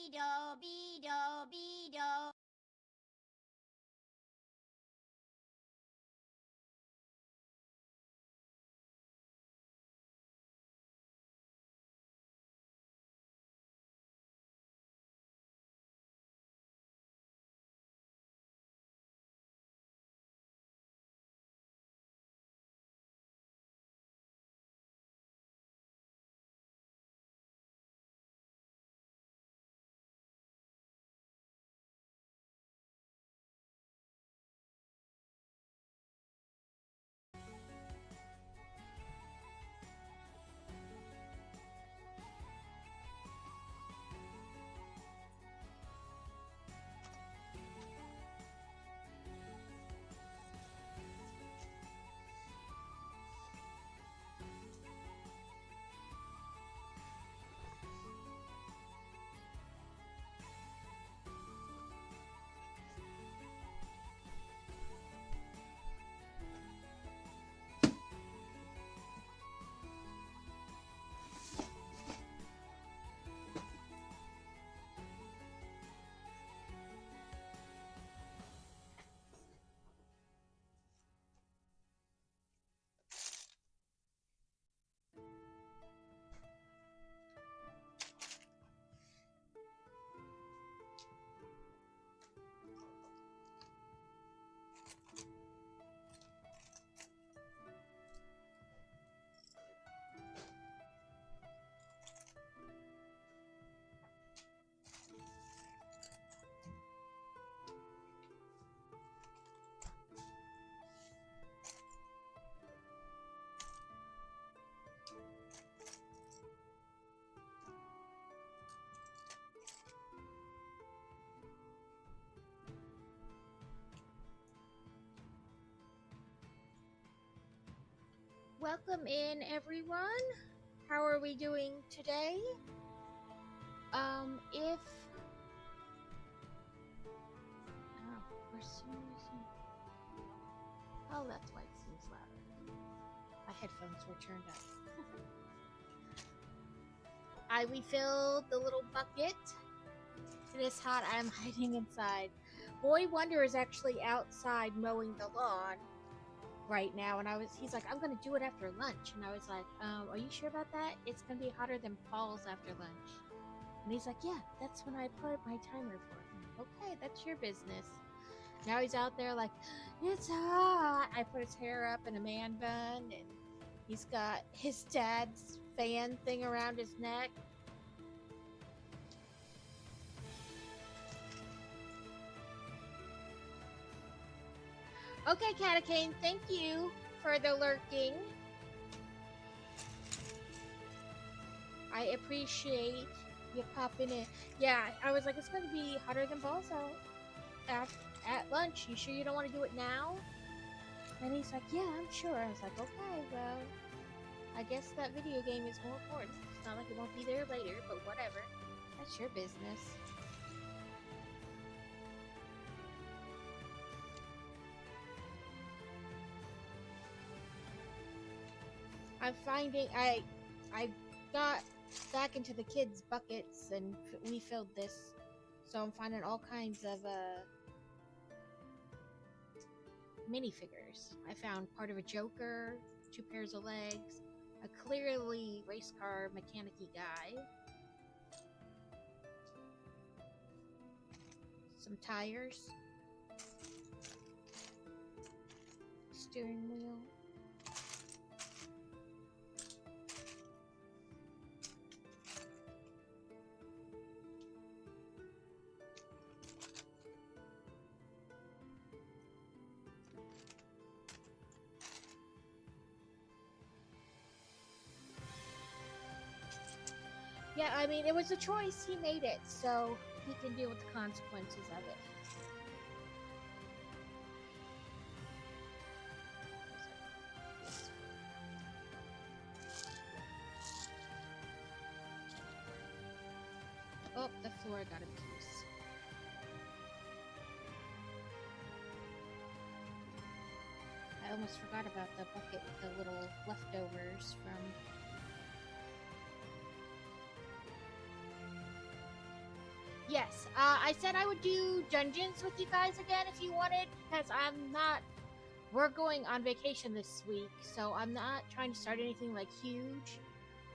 Beedo, Beedo, Beedo. Welcome in, everyone. How are we doing today? If for some reason, that's why it seems louder. My headphones were turned up. I refilled the little bucket. It is hot. I'm hiding inside. Boy Wonder is actually outside mowing the lawn right now, and he's like, I'm gonna do it after lunch, and I was like, are you sure about that? It's gonna be hotter than balls after lunch. And he's like, yeah, that's when I put my timer for it. Okay, that's your business. Now he's out there like, it's hot. I put his hair up in a man bun, and he's got his dad's fan thing around his neck. Okay, Catacane, thank you for the lurking. I appreciate you popping in. Yeah, I was like, it's going to be hotter than balls out at lunch. You sure you don't want to do it now? And he's like, yeah, I'm sure. I was like, okay, well, I guess that video game is more important. It's not like it won't be there later, but whatever. That's your business. I'm finding I got back into the kids' buckets and we filled this, so I'm finding all kinds of minifigures. I found part of a Joker, 2 pairs of legs, a clearly race car mechanic-y guy, some tires, steering wheel. Yeah, I mean, it was a choice. He made it, so he can deal with the consequences of it. Oh, the floor got a piece. I almost forgot about the bucket with the little leftovers from Yes, I said I would do dungeons with you guys again if you wanted, because I'm not. We're going on vacation this week, so I'm not trying to start anything like huge.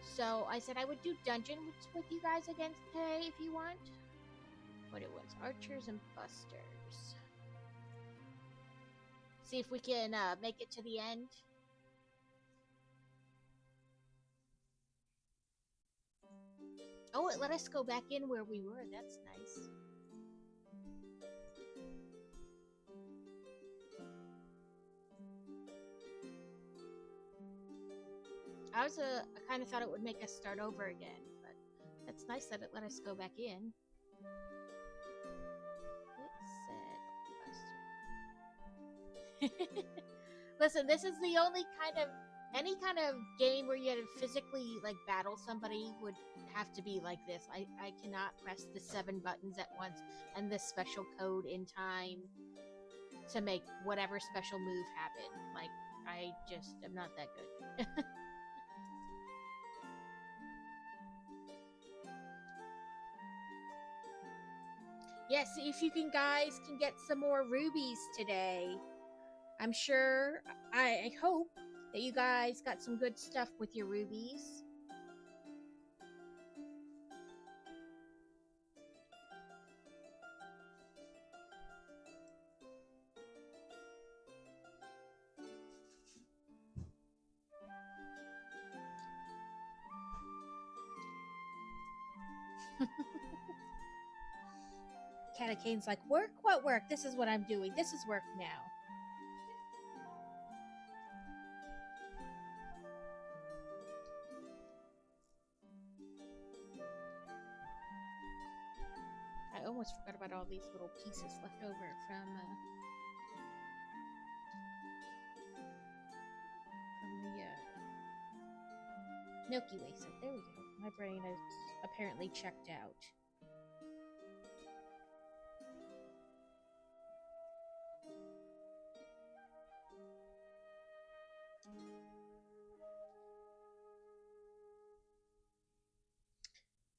So I said I would do dungeons with you guys again today if you want. What it was, archers and busters. See if we can make it to the end. Oh, it let us go back in where we were. That's nice. I kind of thought it would make us start over again, but that's nice that it let us go back in. It said Listen, this is the only any kind of game where you had to physically like battle somebody would have to be like this. I cannot press the 7 buttons at once and this special code in time to make whatever special move happen. Like, I just am not that good. Yes, if you guys can get some more rubies today. I'm sure, I hope that you guys got some good stuff with your rubies. Catakane's like, work? What work? This is what I'm doing. This is work now. I almost forgot about all these little pieces left over from the Milky Way. So there we go. My brain is apparently checked out.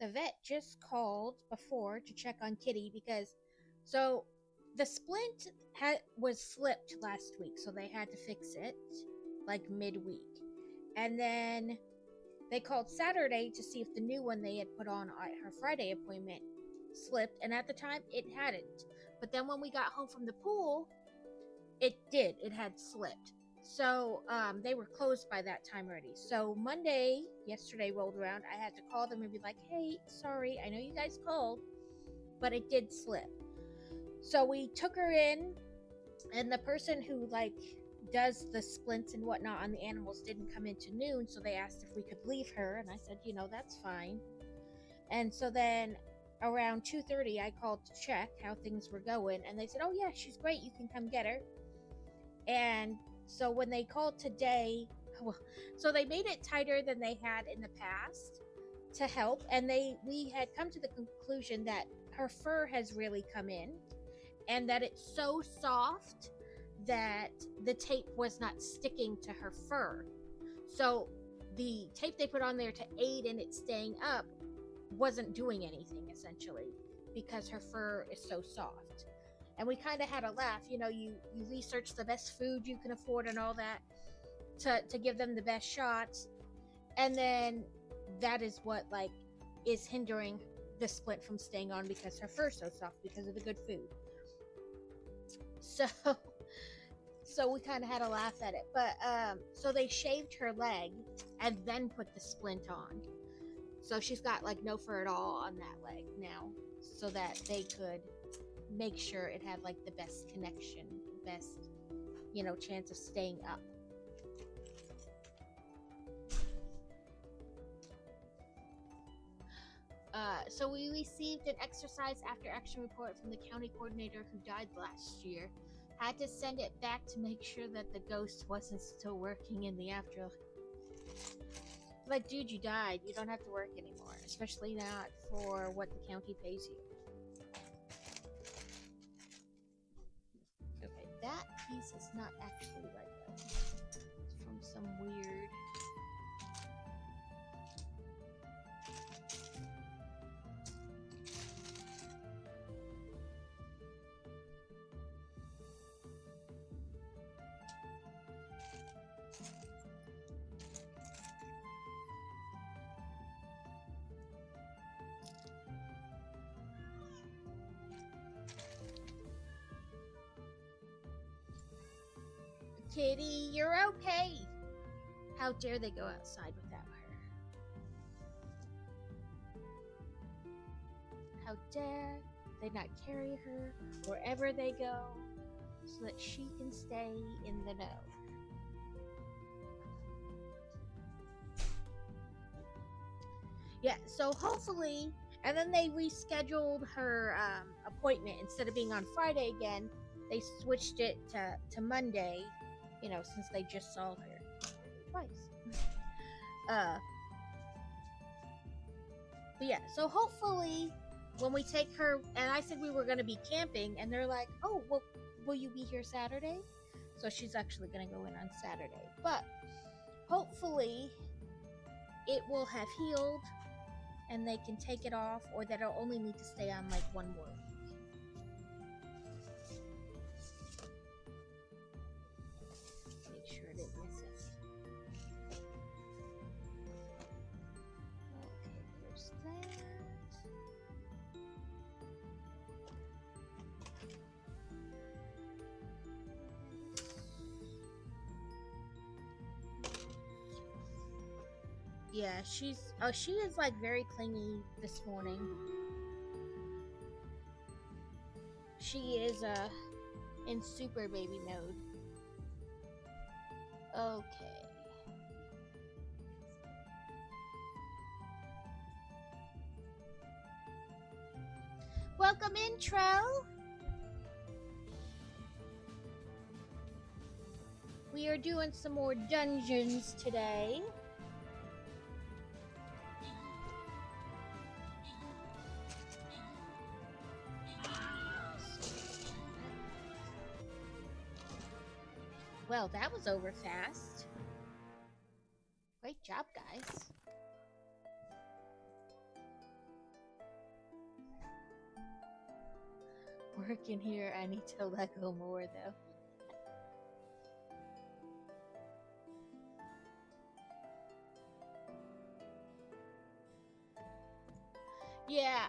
The vet just called before to check on Kitty because the splint was slipped last week, so they had to fix it like midweek. And then they called Saturday to see if the new one they had put on at her Friday appointment slipped, and at the time it hadn't. But then when we got home from the pool, it did. It had slipped. So they were closed by that time already. So Monday, yesterday rolled around. I had to call them and be like, hey, sorry, I know you guys called, but it did slip. So we took her in, and the person who does the splints and whatnot on the animals didn't come into noon, so they asked if we could leave her, and I said, that's fine. And so then around 2:30, I called to check how things were going, and they said, oh yeah, she's great, you can come get her. And so when they called today, so they made it tighter than they had in the past to help, and we had come to the conclusion that her fur has really come in, and that it's so soft that the tape was not sticking to her fur. So the tape they put on there to aid in it staying up wasn't doing anything, essentially, because her fur is so soft. And we kind of had a laugh. You research the best food you can afford and all that to give them the best shots, and then that is what is hindering the splint from staying on, because her fur's so soft because of the good food. So we kind of had a laugh at it. But so they shaved her leg and then put the splint on, so she's got no fur at all on that leg now, so that they could make sure it had the best connection, best chance of staying up. So we received an exercise after action report from the county coordinator who died last year. Had to send it back to make sure that the ghost wasn't still working in the afterlife. Dude, you died. You don't have to work anymore, especially not for what the county pays you. Okay, that piece is not actually right though. It's from some weird... kitty, you're okay. How dare they go outside without her? How dare they not carry her wherever they go so that she can stay in the know? Yeah, so hopefully, and then they rescheduled her appointment. Instead of being on Friday again, they switched it to Monday, since they just saw her twice. But yeah, so hopefully when we take her, and I said we were going to be camping, and they're like, oh, well, will you be here Saturday? So she's actually going to go in on Saturday. But hopefully it will have healed and they can take it off, or that it'll only need to stay on like one more week. Make sure it didn't miss it. Okay, there's that. Yeah, she is like very clingy this morning. She is in super baby mode. Okay. Welcome in, Trell. We are doing some more dungeons today. Well, that was over fast. Great job, guys. Working here, I need to let go more, though. Yeah,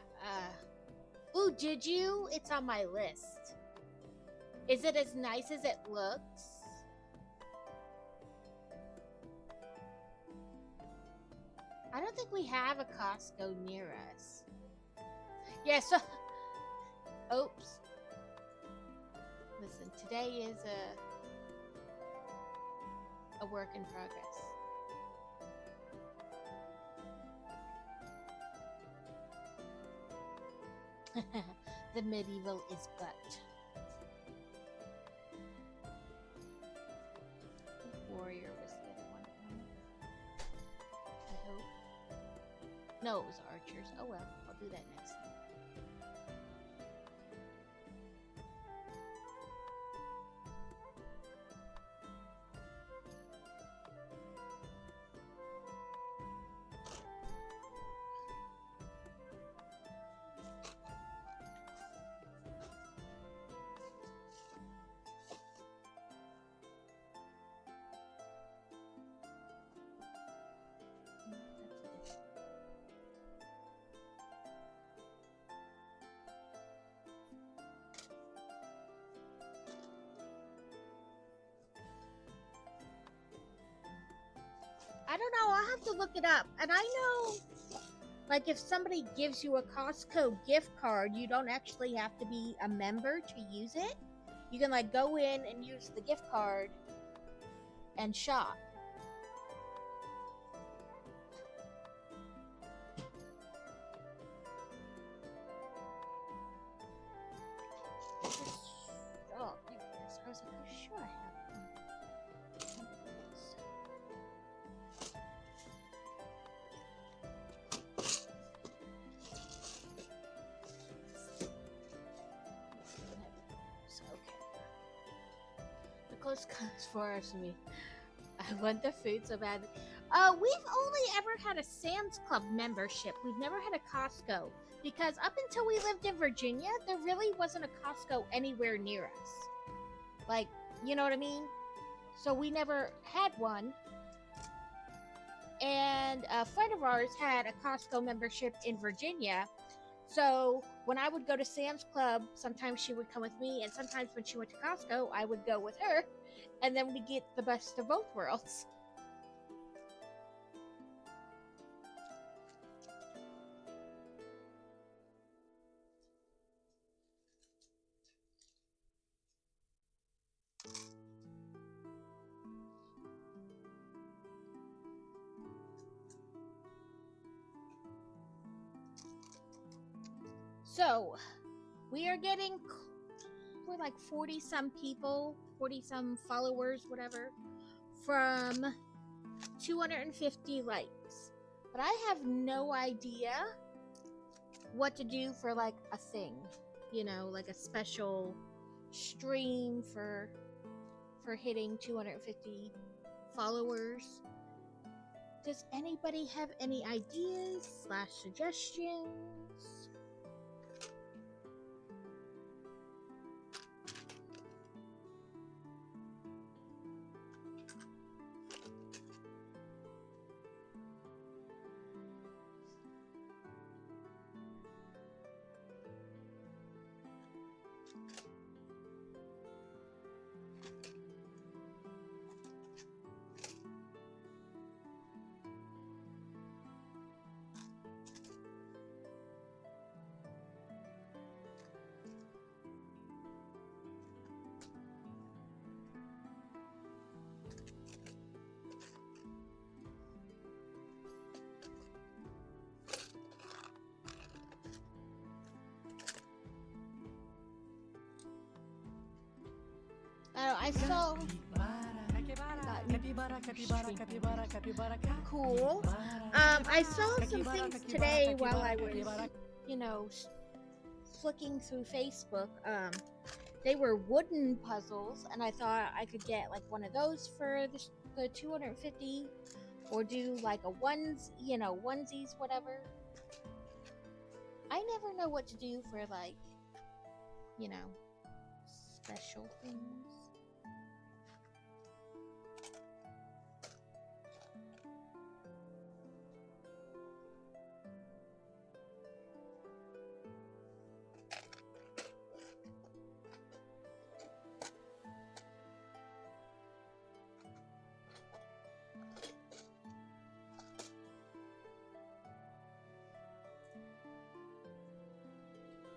ooh, did you? It's on my list. Is it as nice as it looks? I don't think we have a Costco near us. Yeah, so... Oops. Listen, today is a work in progress. The medieval is but. Warrior was the other one. I hope. No, it was archers. Oh well, I'll do that next time. I don't know, I'll have to look it up. And I know, like, if somebody gives you a Costco gift card, you don't actually have to be a member to use it. You can, like, go in and use the gift card and shop. Oh, I was like, I'm sure I have one. Close comes for us to me. I want the food so bad. We've only ever had a Sam's Club membership. We've never had a Costco. Because up until we lived in Virginia, there really wasn't a Costco anywhere near us. Like, you know what I mean? So we never had one. And a friend of ours had a Costco membership in Virginia. So when I would go to Sam's Club, sometimes she would come with me, and sometimes when she went to Costco, I would go with her, and then we get the best of both worlds. So, we're like 40 some people, 40 some followers, whatever, from 250 likes. But I have no idea what to do for like a thing, like a special stream for hitting 250 followers. Does anybody have any ideas / suggestions? I saw cool. I saw some things today while I was, flicking through Facebook. They were wooden puzzles, and I thought I could get like one of those for the 250, or do like a onesies, whatever. I never know what to do for like, special things.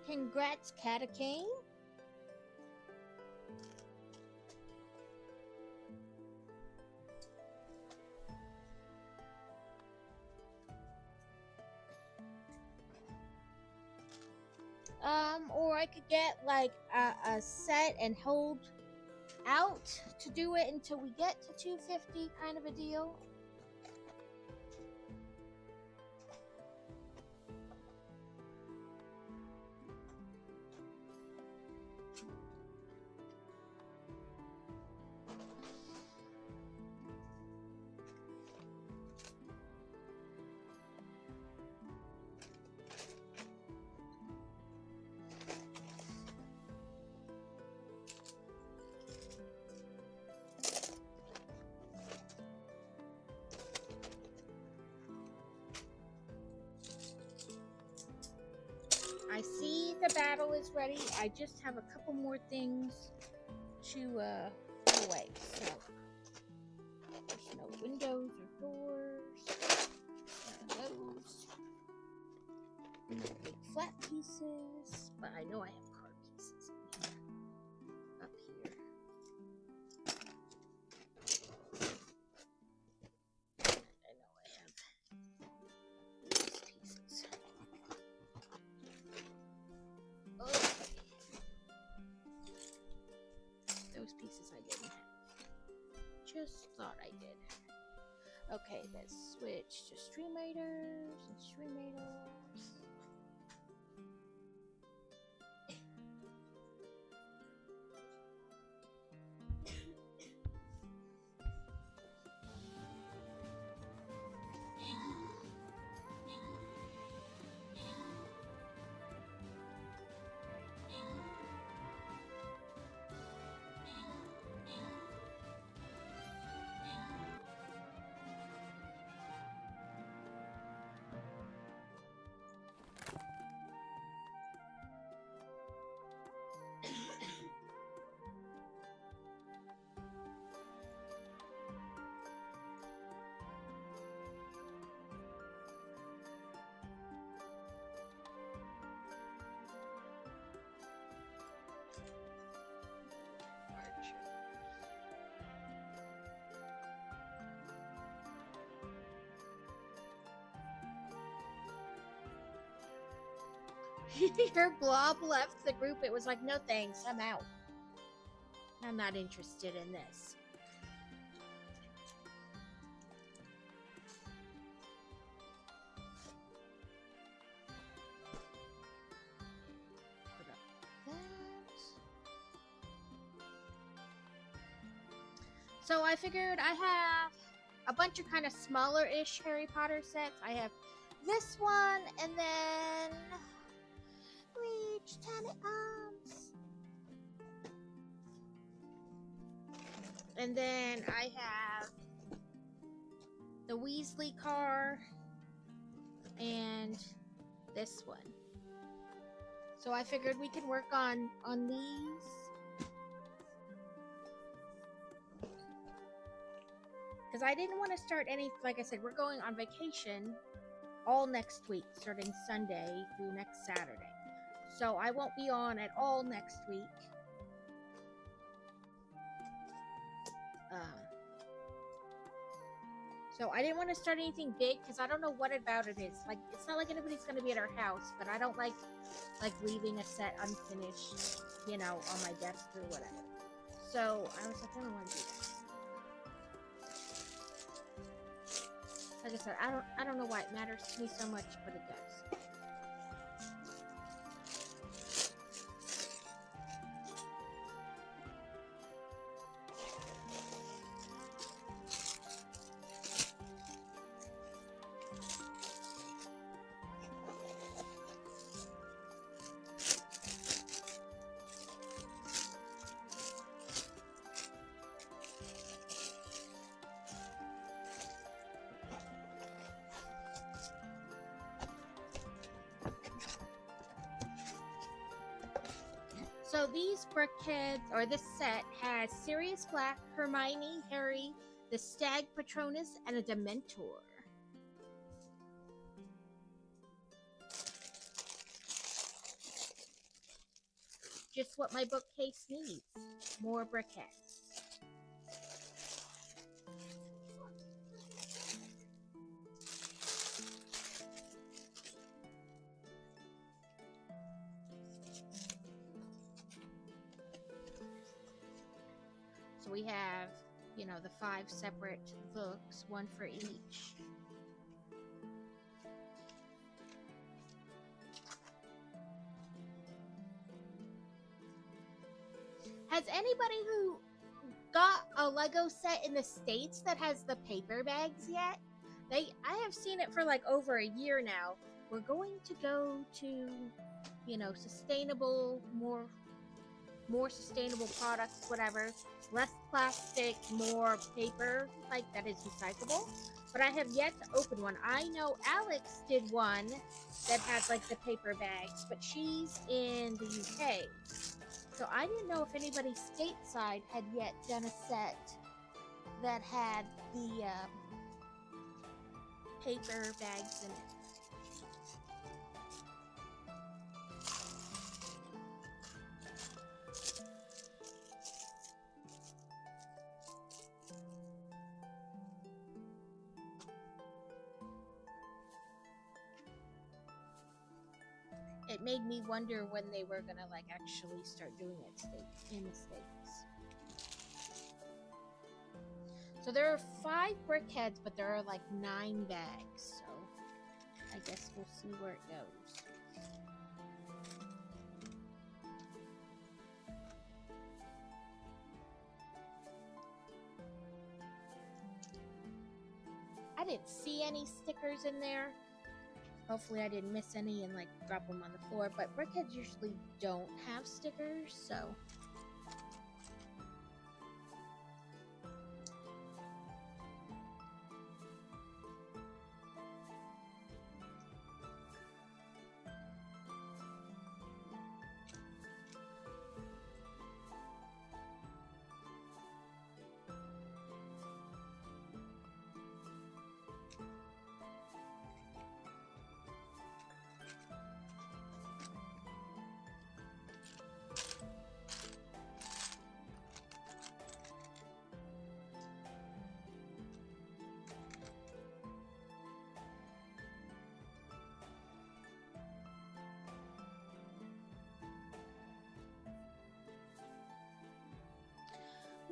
Congrats, Catacane. Or I could get like a set and hold out to do it until we get to 250, kind of a deal. I see the battle is ready. I just have a couple more things to put away. So there's no windows or doors. None of those. No big flat pieces, but I know I have card pieces in here. Up here. I know I have these pieces. Okay. Those pieces I didn't have. Just thought I did. Okay, let's switch to Stream Raiders and Stream Raiders. Your blob left the group. It was like, no thanks, I'm out. I'm not interested in this. Put up that. So I figured I have a bunch of kind of smaller-ish Harry Potter sets. I have this one, and then Reach Tiny Arms. And then I have the Weasley car and this one. So I figured we could work on these. Because I didn't want to start any, like I said, we're going on vacation all next week, starting Sunday through next Saturday. So I won't be on at all next week. So I didn't want to start anything big because I don't know what about it is. Like, it's not like anybody's going to be at our house, but I don't like leaving a set unfinished, you know, on my desk or whatever. So I was like, I don't want to do that. Like I said, I don't know why it matters to me so much, but it does. So these brickheads, or this set, has Sirius Black, Hermione, Harry, the Stag Patronus, and a Dementor. Just what my bookcase needs. More brickheads. So we have, you know, the 5 separate books, one for each. Has anybody who got a Lego set in the States that has the paper bags yet? I have seen it for like over a year now. We're going to go to, you know, sustainable, more sustainable products, whatever. Less plastic, more paper, like that is recyclable. But I have yet to open one. I know Alex did one that had like the paper bags, but she's in the UK. So I didn't know if anybody stateside had yet done a set that had the paper bags in it. It made me wonder when they were gonna like actually start doing it in the States. So there are 5 brickheads, but there are like 9 bags. So I guess we'll see where it goes. I didn't see any stickers in there. Hopefully I didn't miss any and like drop them on the floor, but brickheads usually don't have stickers, so.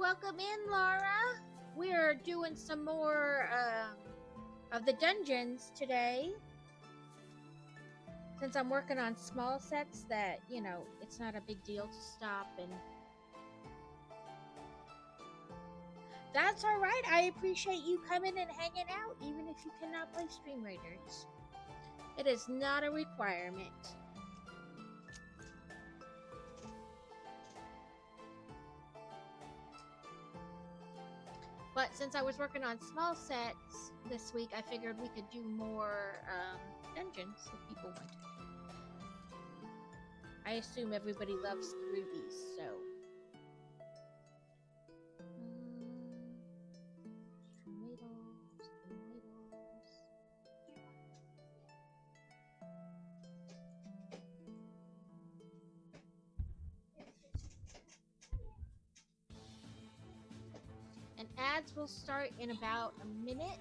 welcome in, Laura. We're doing some more of the dungeons today. Since I'm working on small sets that, you know, it's not a big deal to stop and... That's alright. I appreciate you coming and hanging out, even if you cannot play Stream Raiders. It is not a requirement. But since I was working on small sets this week, I figured we could do more dungeons if people wanted. I assume everybody loves the rubies, so... tomatoes. And ads will start in about a minute.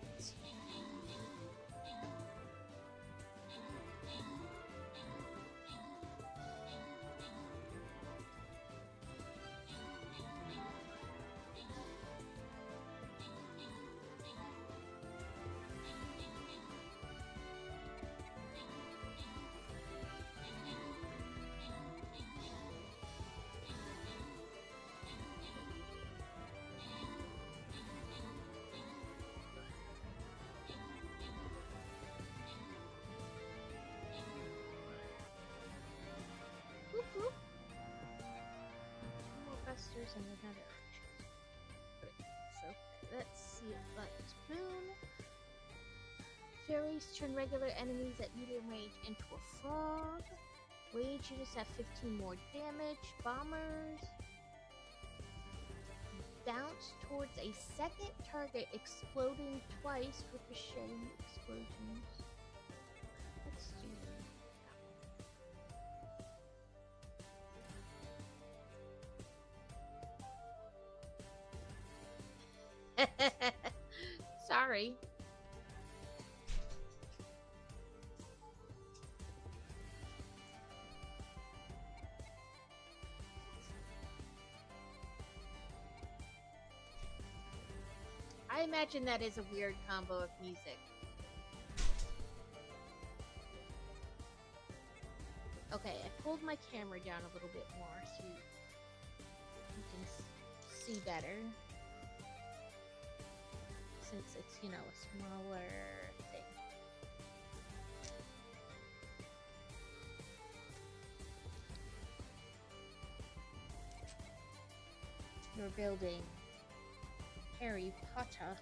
Whoop. More busters and another archers. So let's see it. Let's boom. Fairies turn regular enemies at medium range into a frog. Rage units have 15 more damage. Bombers bounce towards a second target, exploding twice, ricocheting explosions. Let's do that. Sorry. I imagine that is a weird combo of music. Okay, I pulled my camera down a little bit more so you can see better. Since it's, you know, a smaller thing. You're building Harry Potter.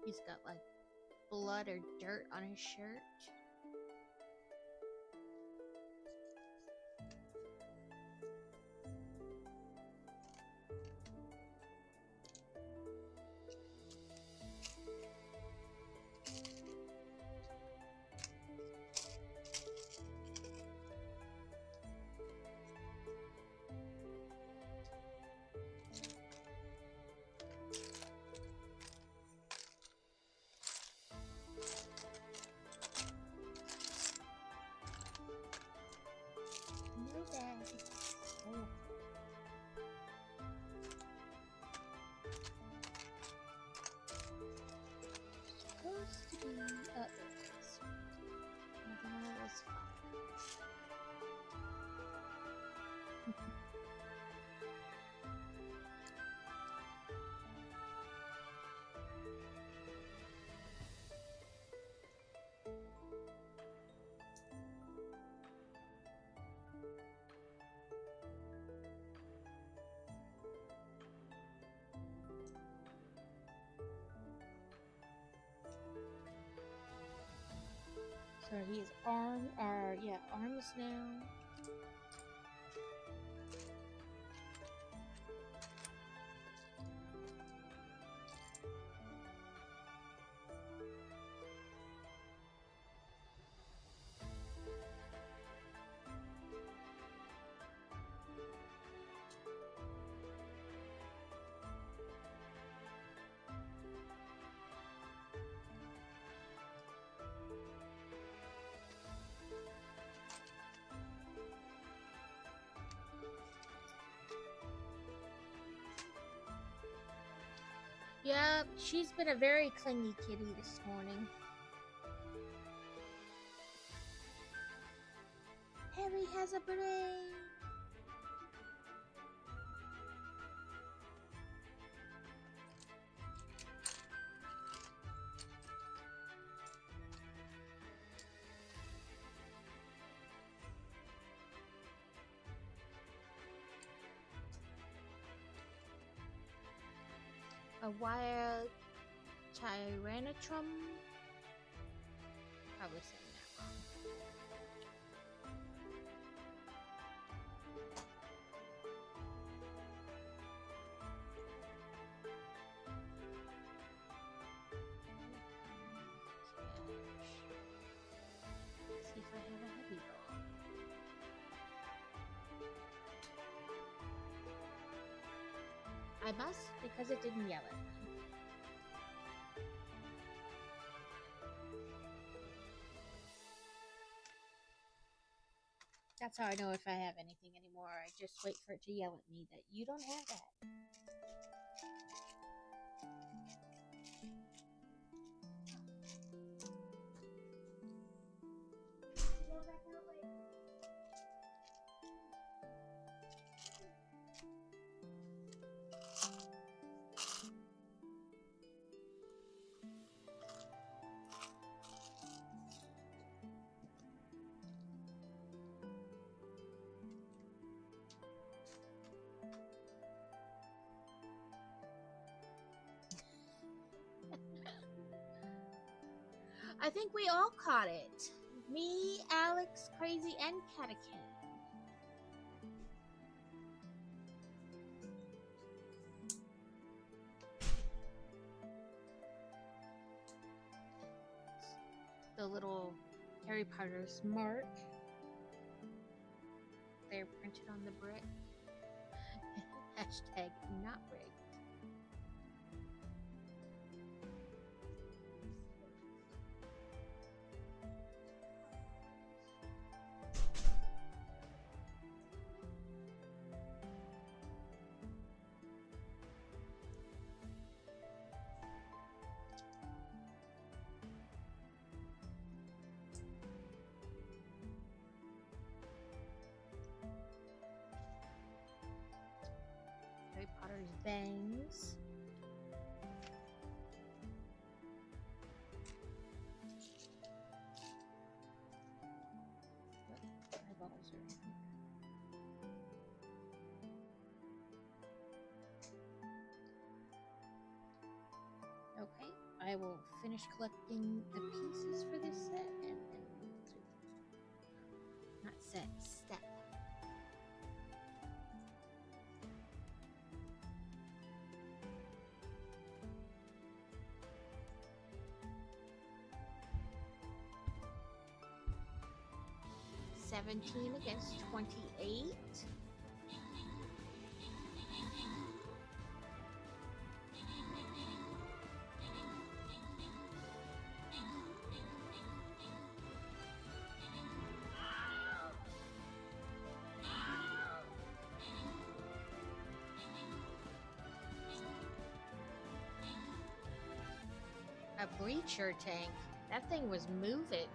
He's got like blood or dirt on his shirt. So he's arms now. Yeah, she's been a very clingy kitty this morning. Harry has a brain. A wild Tyrannotrum. Probably saying that wrong. See if I have a heavy ball. I must, because it didn't yell at me. That's how I know if I have anything anymore. I just wait for it to yell at me that you don't have that. I think we all caught it. Me, Alex, Crazy, and Catakin. The little Harry Potter's mark. They're printed on the brick. Hashtag not rigged. Harry Potter's bangs. Eyeballs are in here. Okay, I will finish collecting the pieces for this set and then not set, step. $17 against $28. A breacher tank. That thing was moving.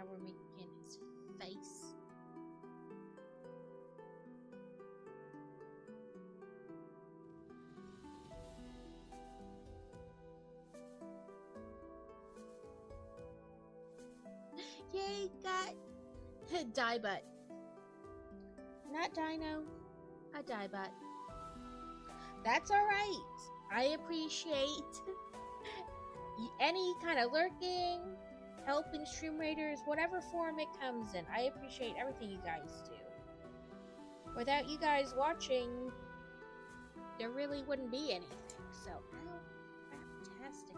how we're making his face. Yay, got die butt. Not dino, a die butt. That's alright. I appreciate any kind of lurking, helping Stream Raiders, whatever form it comes in. I appreciate everything you guys do. Without you guys watching, there really wouldn't be anything. So, fantastic.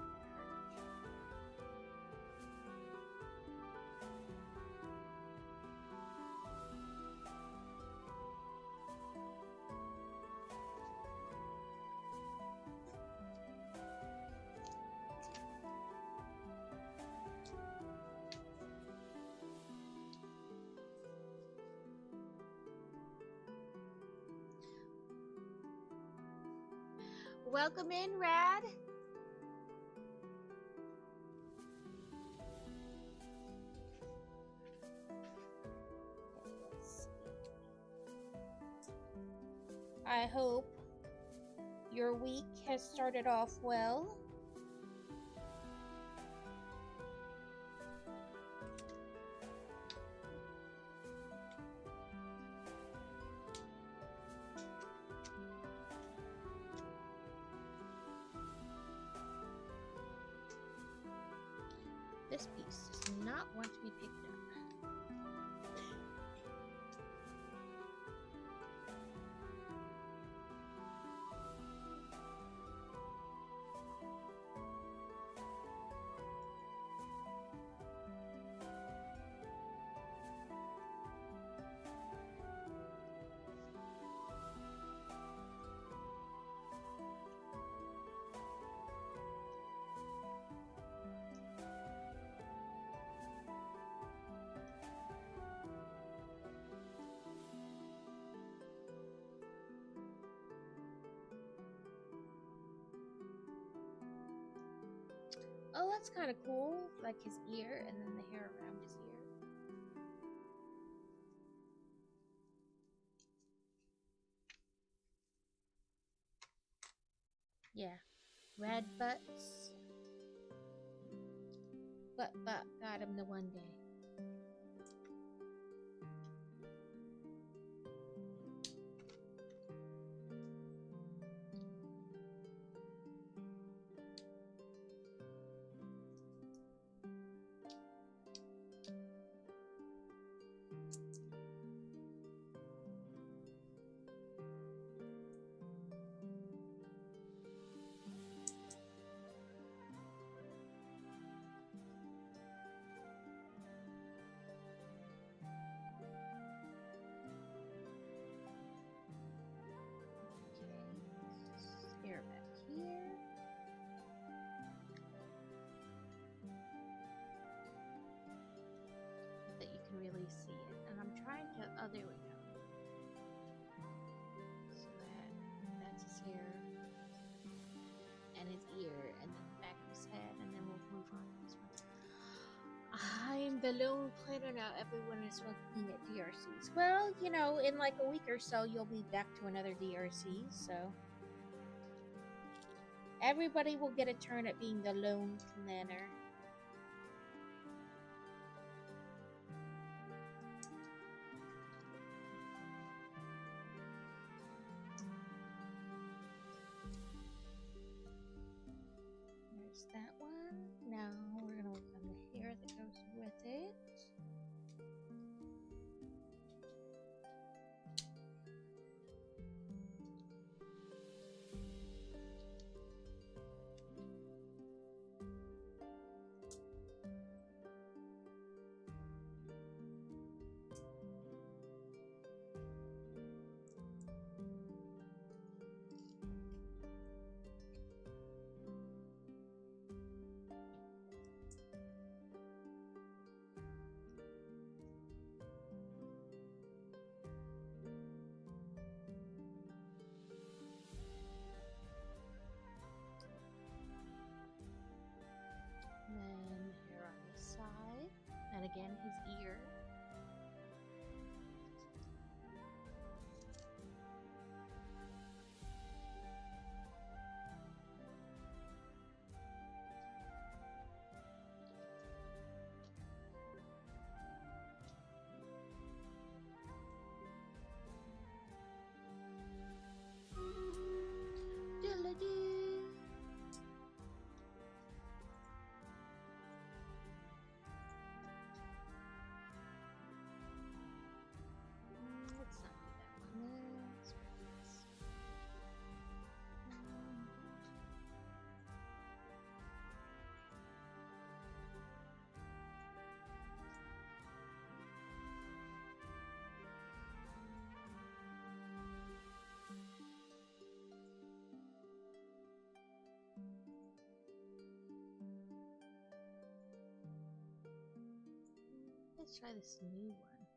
Welcome in, Rad. I hope your week has started off well. This piece does not want to be picked up. Oh, that's kind of cool. Like his ear and then the hair around his ear. Yeah. Red butts. Butt got him the one day. Really see it, and I'm trying to. Oh, there we go. So that's his hair and his ear, and then the back of his head, and then we'll move on to this one. I'm the lone planner now. Everyone is looking at DRCs. Well, you know, in like a week or so, you'll be back to another DRC, so everybody will get a turn at being the lone planner. That one. Now we're gonna work on the hair that goes with it. again, his ear. Let's not do that one. Let's do this. Let's try this new one.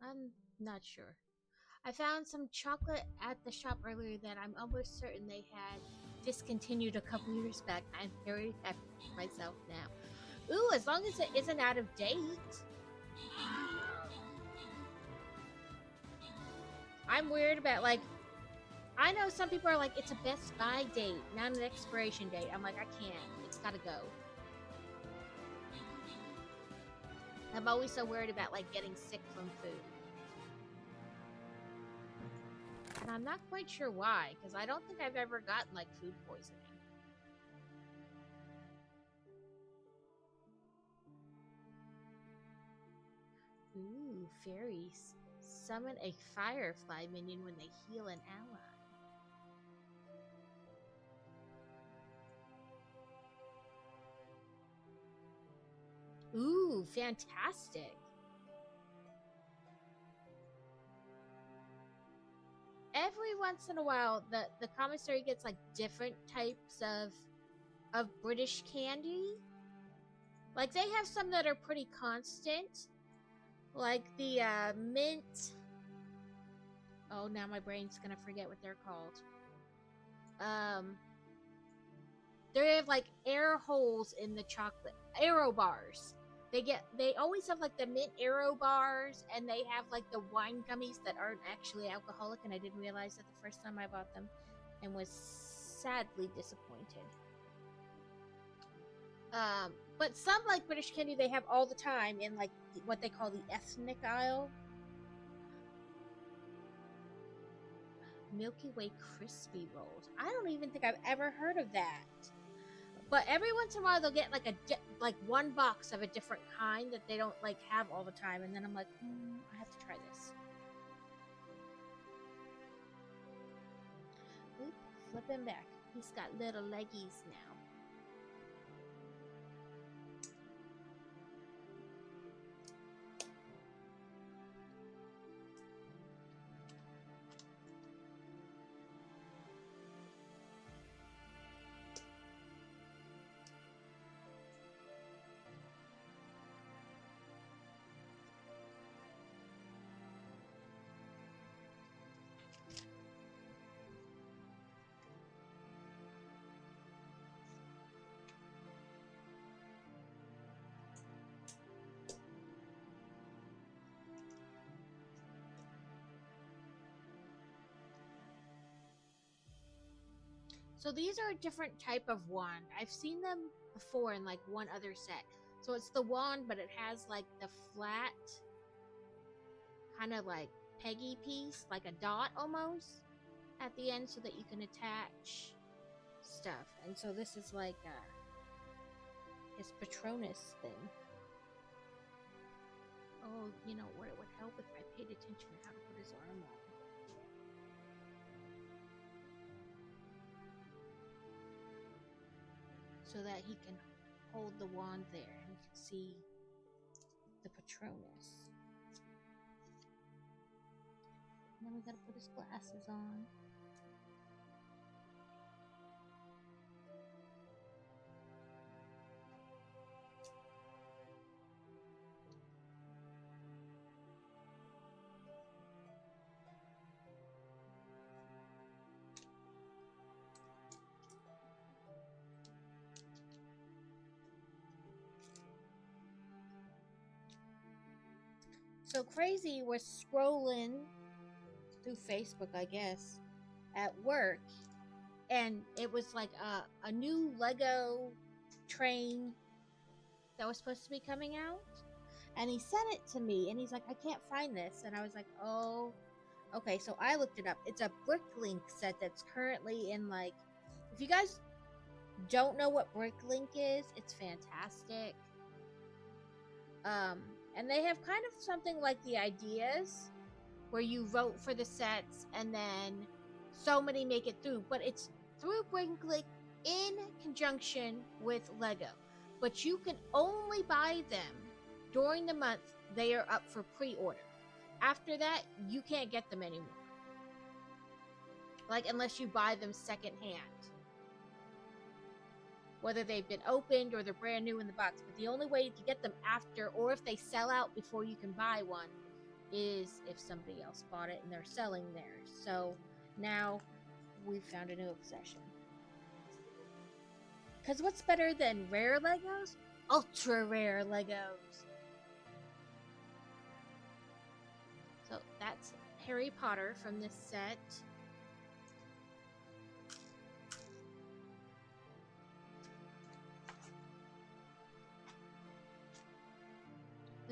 I'm not sure. I found some chocolate at the shop earlier that I'm almost certain they had discontinued a couple years back. I'm very happy with myself now. Ooh, as long as it isn't out of date. I'm weird about, like, I know some people are like, it's a Best Buy date, not an expiration date. I'm like, I can't. It's gotta go. I'm always so worried about, like, getting sick from food. And I'm not quite sure why, because I don't think I've ever gotten, like, food poisoning. Ooh, fairies. Summon a firefly minion when they heal an ally. Ooh, fantastic. Every once in a while, the commissary gets, like, different types of British candy. Like, they have some that are pretty constant. Like the mint. Oh, now my brain's gonna forget what they're called. They have, like, air holes in the chocolate. Aero bars. They always have, like, the mint Aero bars, and they have, like, the wine gummies that aren't actually alcoholic, and I didn't realize that the first time I bought them, and was sadly disappointed. But some, like, British candy they have all the time in, like, what they call the ethnic aisle. Milky Way crispy rolls. I don't even think I've ever heard of that. But every once in a while they'll get, like, like one box of a different kind that they don't, like, have all the time, and then I'm like, I have to try this. Oop, flip him back. He's got little leggies now. So these are a different type of wand. I've seen them before in, like, one other set. So it's the wand, but it has, like, the flat, kind of like peggy piece, like a dot almost, at the end so that you can attach stuff. And so this is like his Patronus thing. Oh, you know what? It would help if I paid attention to how to put his arm on. So that he can hold the wand there and you can see the Patronus. And then we gotta put his glasses on. So Crazy was scrolling through Facebook, I guess, at work, and it was like a new Lego train that was supposed to be coming out. And he sent it to me, and he's like, I can't find this. And I was like, oh, okay. So I looked it up. It's a Bricklink set that's currently in, like, if you guys don't know what Bricklink is, it's fantastic. And they have kind of something like the Ideas, where you vote for the sets and then so many make it through. But it's through Bricklink in conjunction with Lego. But you can only buy them during the month they are up for pre-order. After that, you can't get them anymore. Like, unless you buy them secondhand. Whether they've been opened or they're brand new in the box. But the only way to get them after, or if they sell out before you can buy one, is if somebody else bought it and they're selling theirs. So now we've found a new obsession. Because what's better than rare Legos? Ultra rare Legos. So that's Harry Potter from this set.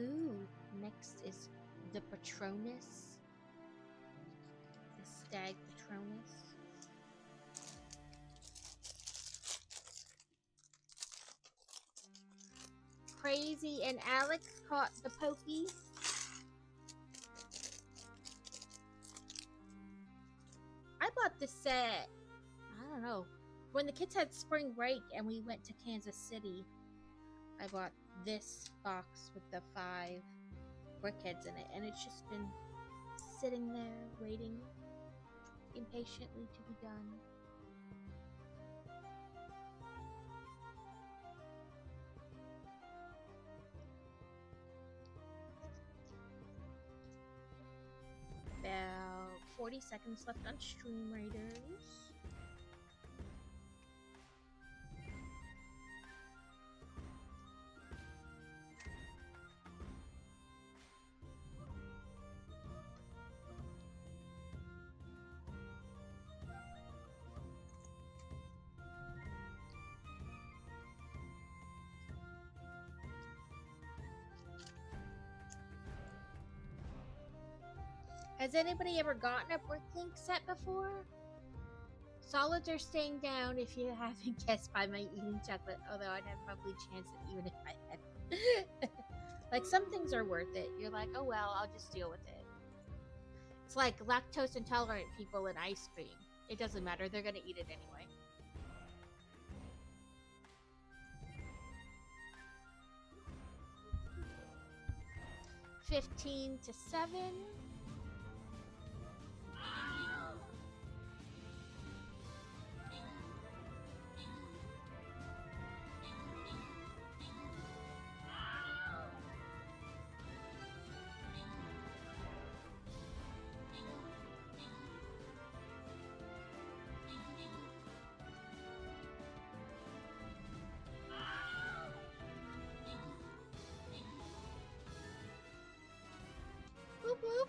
Ooh, next is the Patronus. The Stag Patronus. Crazy and Alex caught the Pokey. I bought this set, I don't know, when the kids had spring break and we went to Kansas City. I bought this box with the 5 brickheads in it, and it's just been sitting there waiting impatiently to be done. About 40 seconds left on Stream Raiders. Has anybody ever gotten a Bricklink set before? Solids are staying down if you haven't guessed by my eating chocolate, although I'd have probably chance it even if I had. Like, some things are worth it. You're like, oh well, I'll just deal with it. It's like lactose intolerant people and ice cream. It doesn't matter, they're gonna eat it anyway. $15 to $7. Boop boop.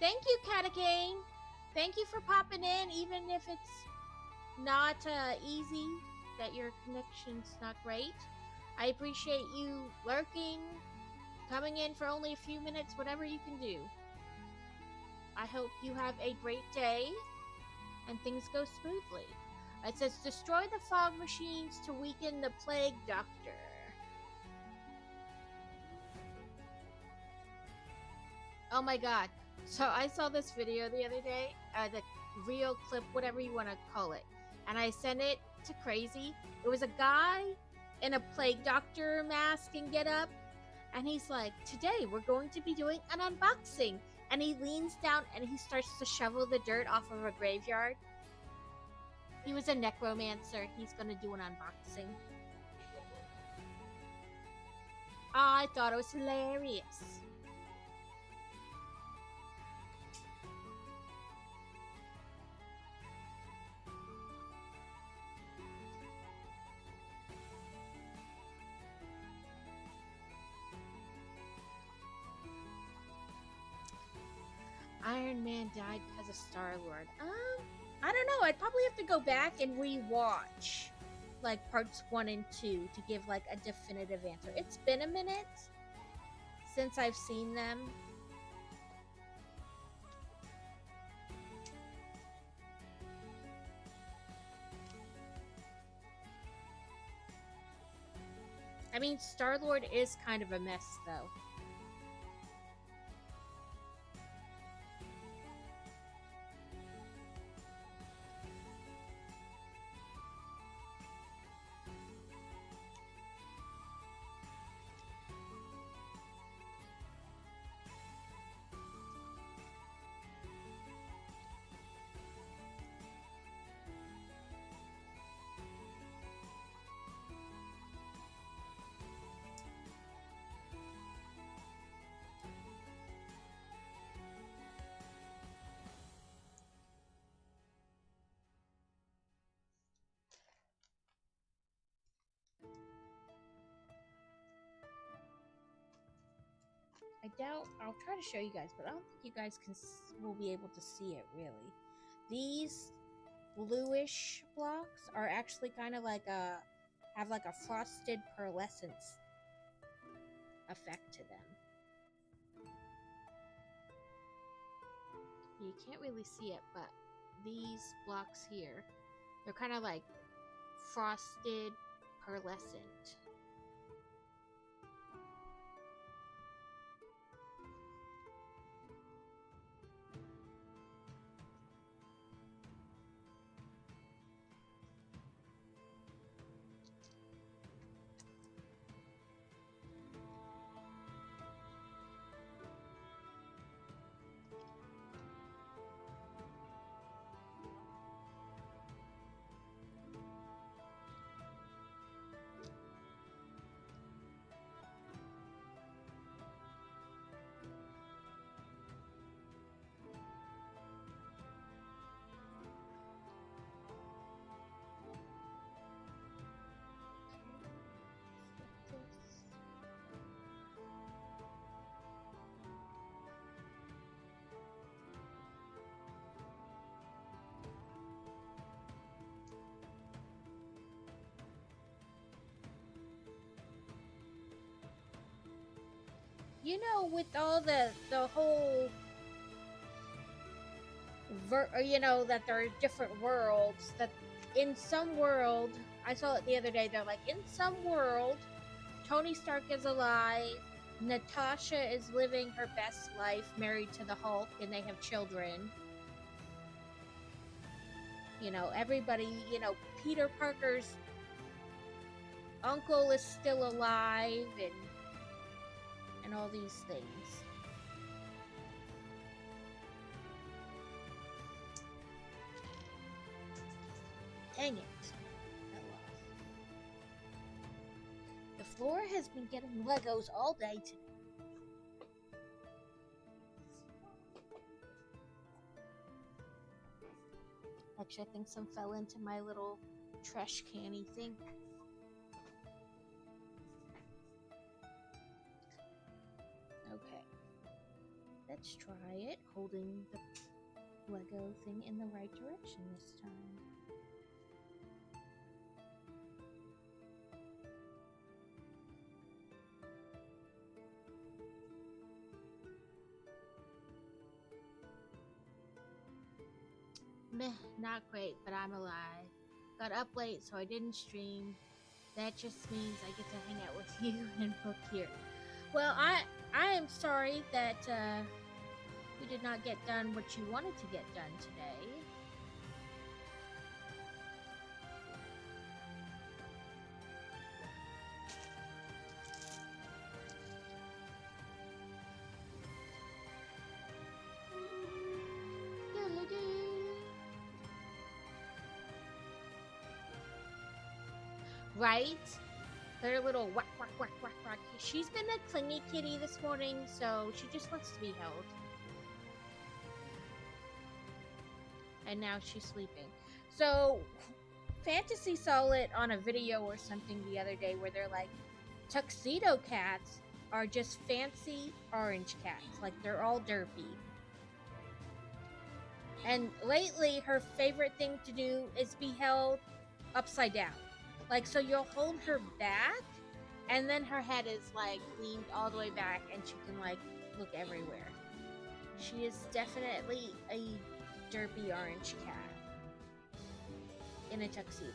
Thank you, Catacane. Thank you for popping in, even if it's not easy, that your connection's not great. I appreciate you lurking, coming in for only a few minutes, whatever you can do. I hope you have a great day and things go smoothly. It says, destroy the fog machines to weaken the plague doctor. Oh my god. So I saw this video the other day, the real clip, whatever you want to call it, and I sent it to crazy. It was a guy in a plague doctor mask and get up, and he's like, "Today we're going to be doing an unboxing." And he leans down and he starts to shovel the dirt off of a graveyard. He was a necromancer. He's going to do an unboxing. I thought it was hilarious. Iron Man died because of Star-Lord. I don't know. I'd probably have to go back and rewatch like parts 1 and 2 to give like a definitive answer. It's been a minute since I've seen them. I mean, Star-Lord is kind of a mess though. I doubt, I'll try to show you guys, but I don't think you guys will be able to see it really. These bluish blocks are actually kind of like have like a frosted pearlescence effect to them. You can't really see it, but these blocks here, they're kind of like frosted pearlescent. You know, with all the whole you know, that there are different worlds, that in some world, I saw it the other day, they're like, in some world, Tony Stark is alive, Natasha is living her best life, married to the Hulk, and they have children. You know, everybody, you know, Peter Parker's uncle is still alive, and all these things. Dang it. The floor has been getting Legos all day today. Actually, I think some fell into my little trash canny thing. Okay. Let's try it, holding the Lego thing in the right direction this time. Meh, not great, but I'm alive. Got up late, so I didn't stream. That just means I get to hang out with you and Book here. Well, I am sorry that you did not get done what you wanted to get done today. Right? Their little whack, whack, whack, whack, whack. She's been a clingy kitty this morning, so she just wants to be held. And now she's sleeping. So, Fantasy saw it on a video or something the other day where they're like, tuxedo cats are just fancy orange cats. Like, they're all derpy. And lately, her favorite thing to do is be held upside down. Like, so you'll hold her back, and then her head is, like, leaned all the way back, and she can, like, look everywhere. She is definitely a derpy orange cat in a tuxedo.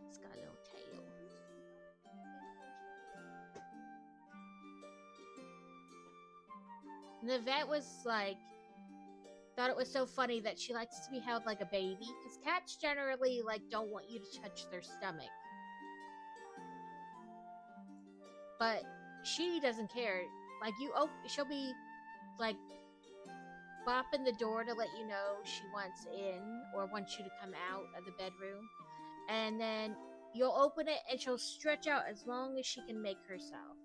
It's got a little tail. The vet was like, thought it was so funny that she likes to be held like a baby, because cats generally like don't want you to touch their stomach. But she doesn't care. Like she'll be like bopping the door to let you know she wants in or wants you to come out of the bedroom, and then you'll open it and she'll stretch out as long as she can make herself.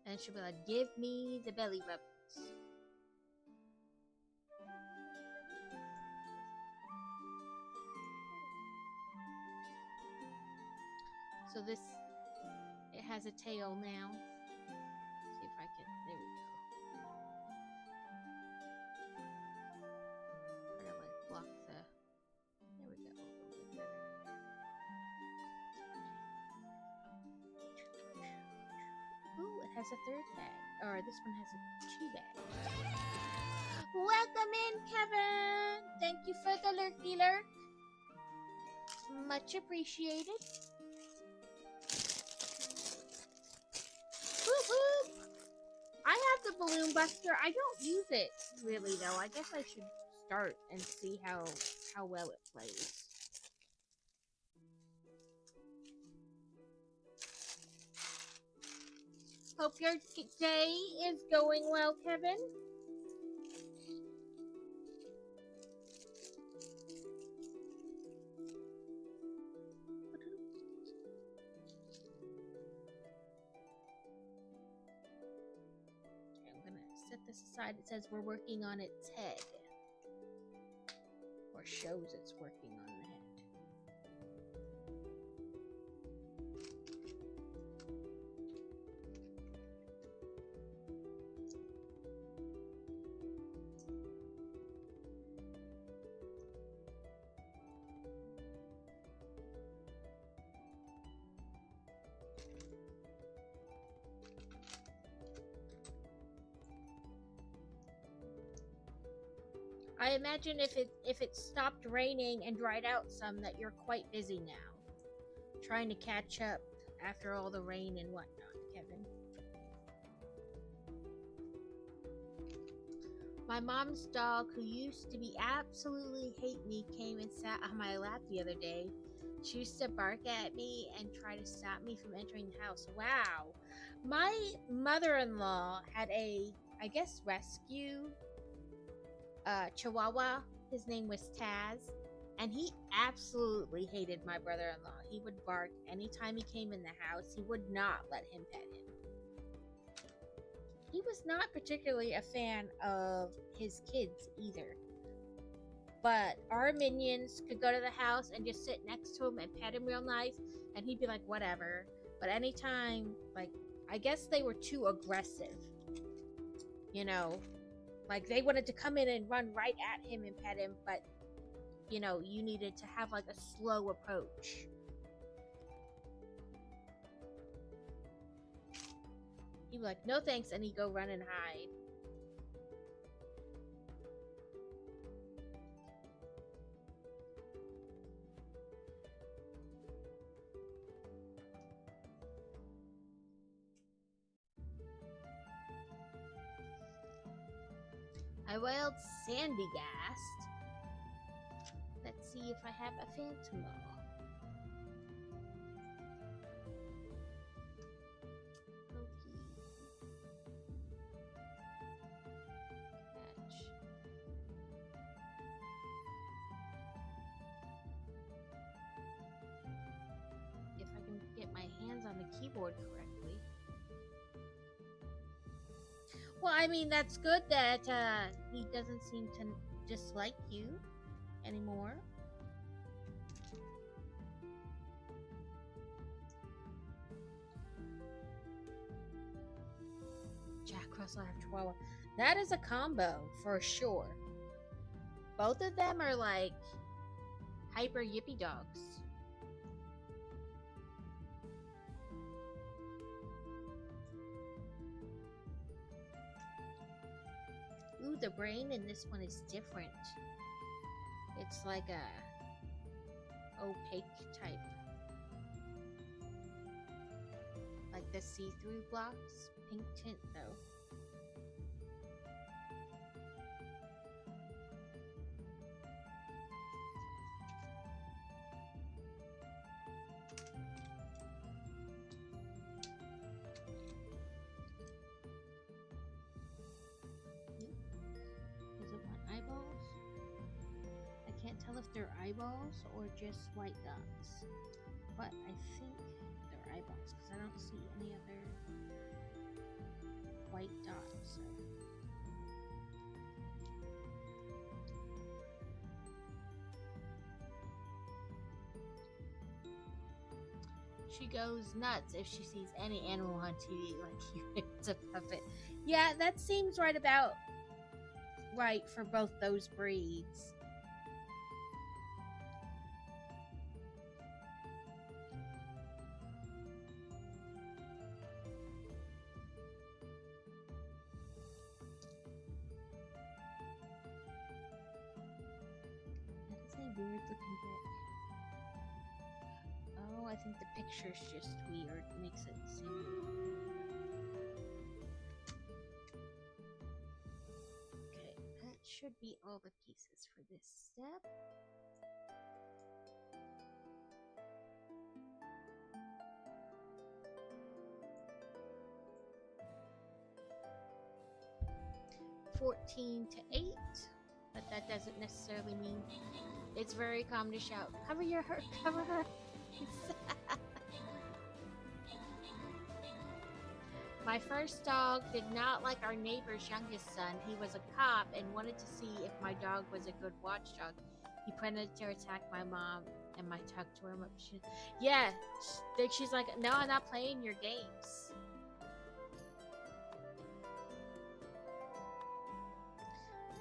And she'll be like, give me the belly rubs. So this, it has a tail now. See if I can, there we go. Try to like block the, there we go, a little bit better. Ooh, it has a third bag. Or this one has two bags. Welcome in, Kevin! Thank you for the lurky lurk. Much appreciated. Whoop whoop! I have the Balloon Buster. I don't use it really though. I guess I should start and see how well it plays. Hope your day is going well, Kevin. I'm gonna set this aside. It says we're working on its head. Or shows it's working on the head. I imagine if it stopped raining and dried out some, that you're quite busy now, trying to catch up after all the rain and whatnot, Kevin. My mom's dog, who used to be absolutely hate me, came and sat on my lap the other day. She used to bark at me and try to stop me from entering the house. Wow. My mother-in-law had a, I guess, rescue Chihuahua. His name was Taz, and he absolutely hated my brother-in-law. He would bark anytime he came in the house. He would not let him pet him. He was not particularly a fan of his kids either. But our minions could go to the house and just sit next to him and pet him real nice, and he'd be like, whatever. But anytime, like, I guess they were too aggressive, you know. Like, they wanted to come in and run right at him and pet him, but, you know, you needed to have, like, a slow approach. He'd be like, no thanks, and he'd go run and hide. I wailed Sandygast. Let's see if I have a Phantomol. Catch. If I can get my hands on the keyboard correctly. Well, I mean, that's good that he doesn't seem to dislike you anymore. Jack Russell and Chihuahua. That is a combo for sure. Both of them are like hyper yippy dogs. Ooh, the brain in this one is different. It's like a opaque type. Like the see-through blocks. Pink tint though. Tell if they're eyeballs or just white dots, but I think they're eyeballs because I don't see any other white dots. So. She goes nuts if she sees any animal on TV like it's a puppet. Yeah, that seems right about right for both those breeds. Weird looking brick. Oh, I think the picture's just weird. It makes it seem okay, that should be all the pieces for this step. $14 to $8. But that doesn't necessarily mean it's very common to shout, cover her. My first dog did not like our neighbor's youngest son. He was a cop and wanted to see if my dog was a good watchdog. He pretended to attack my mom and my dog tore him up. She's like, no, I'm not playing your games.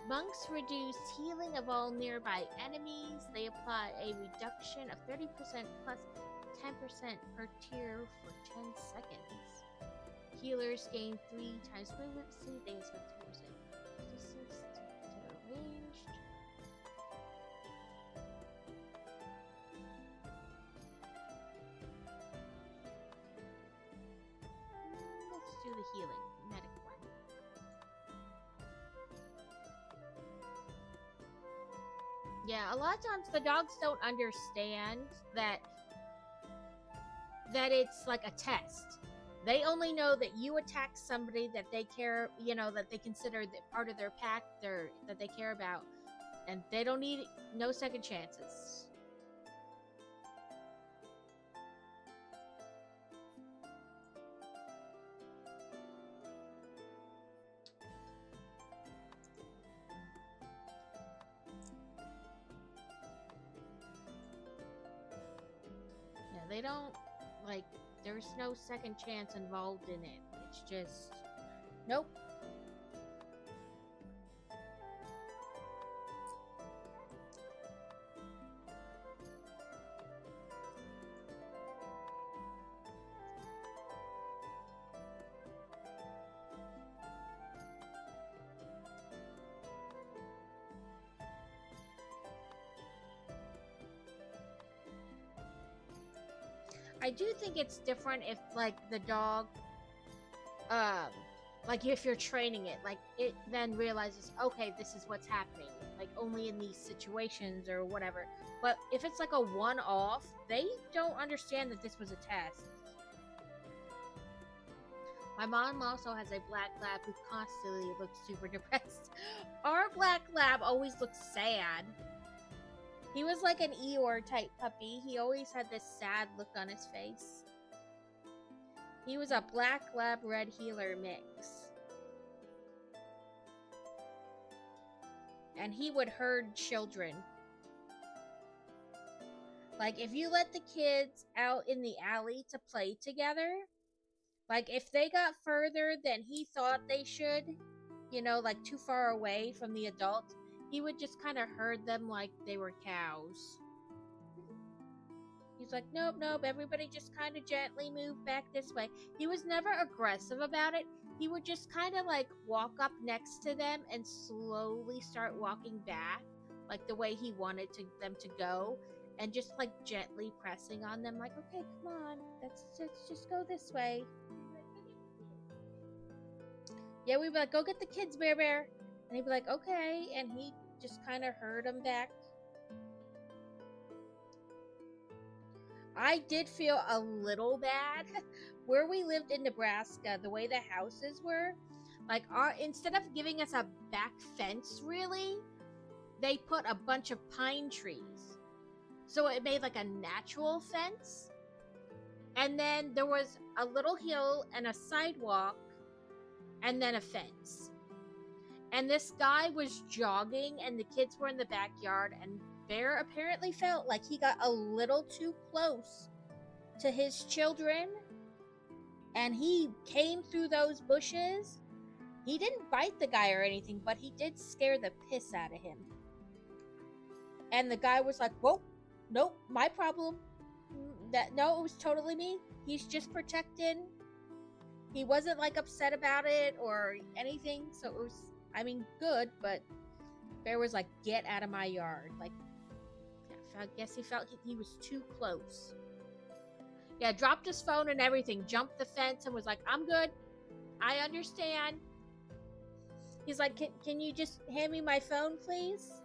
Monks reduce healing of all nearby enemies. They apply a reduction of 30% plus 10% per tier for 10 seconds. Healers gain 3 times movement speed. They have 10% distance to ranged. Let's do the healing. Medic one. Yeah, a lot of times the dogs don't understand that it's like a test. They only know that you attack somebody that they care, that they consider part of their pack, that they care about, and they don't need no second chances. They don't, there's no second chance involved in it. It's just, nope. I do think it's different if, the dog, Like if you're training it, like it then realizes, okay, this is what's happening, like only in these situations or whatever. But if it's like a one-off, they don't understand that this was a test. My mom also has a black lab who constantly looks super depressed. Our black lab always looks sad. He was like an Eeyore type puppy. He always had this sad look on his face. He was a black lab red heeler mix. And he would herd children. Like if you let the kids out in the alley to play together, like if they got further than he thought they should, you know, like too far away from the adults, he would just kind of herd them like they were cows. He's like, nope, nope, everybody just kind of gently move back this way. He was never aggressive about it. He would just kind of like walk up next to them and slowly start walking back, like the way he wanted them to go, and just like gently pressing on them, like, okay, come on, let's just go this way. Yeah, we'd be like, go get the kids, Bear Bear. And he'd be like, okay, and he just kind of herd them back. I did feel a little bad where we lived in Nebraska, the way the houses were, like instead of giving us a back fence, really, they put a bunch of pine trees. So it made like a natural fence. And then there was a little hill and a sidewalk and then a fence. And this guy was jogging and the kids were in the backyard, and Bear apparently felt like he got a little too close to his children, and he came through those bushes. He didn't bite the guy or anything, but he did scare the piss out of him. And the guy was like, whoa, nope, my problem. No, it was totally me. He's just protecting. He wasn't like upset about it or anything, so it was, I mean, good, but Bear was like, get out of my yard. Like, I guess he felt he was too close. Yeah, dropped his phone and everything, jumped the fence and was like, I'm good. I understand. He's like, can you just hand me my phone, please?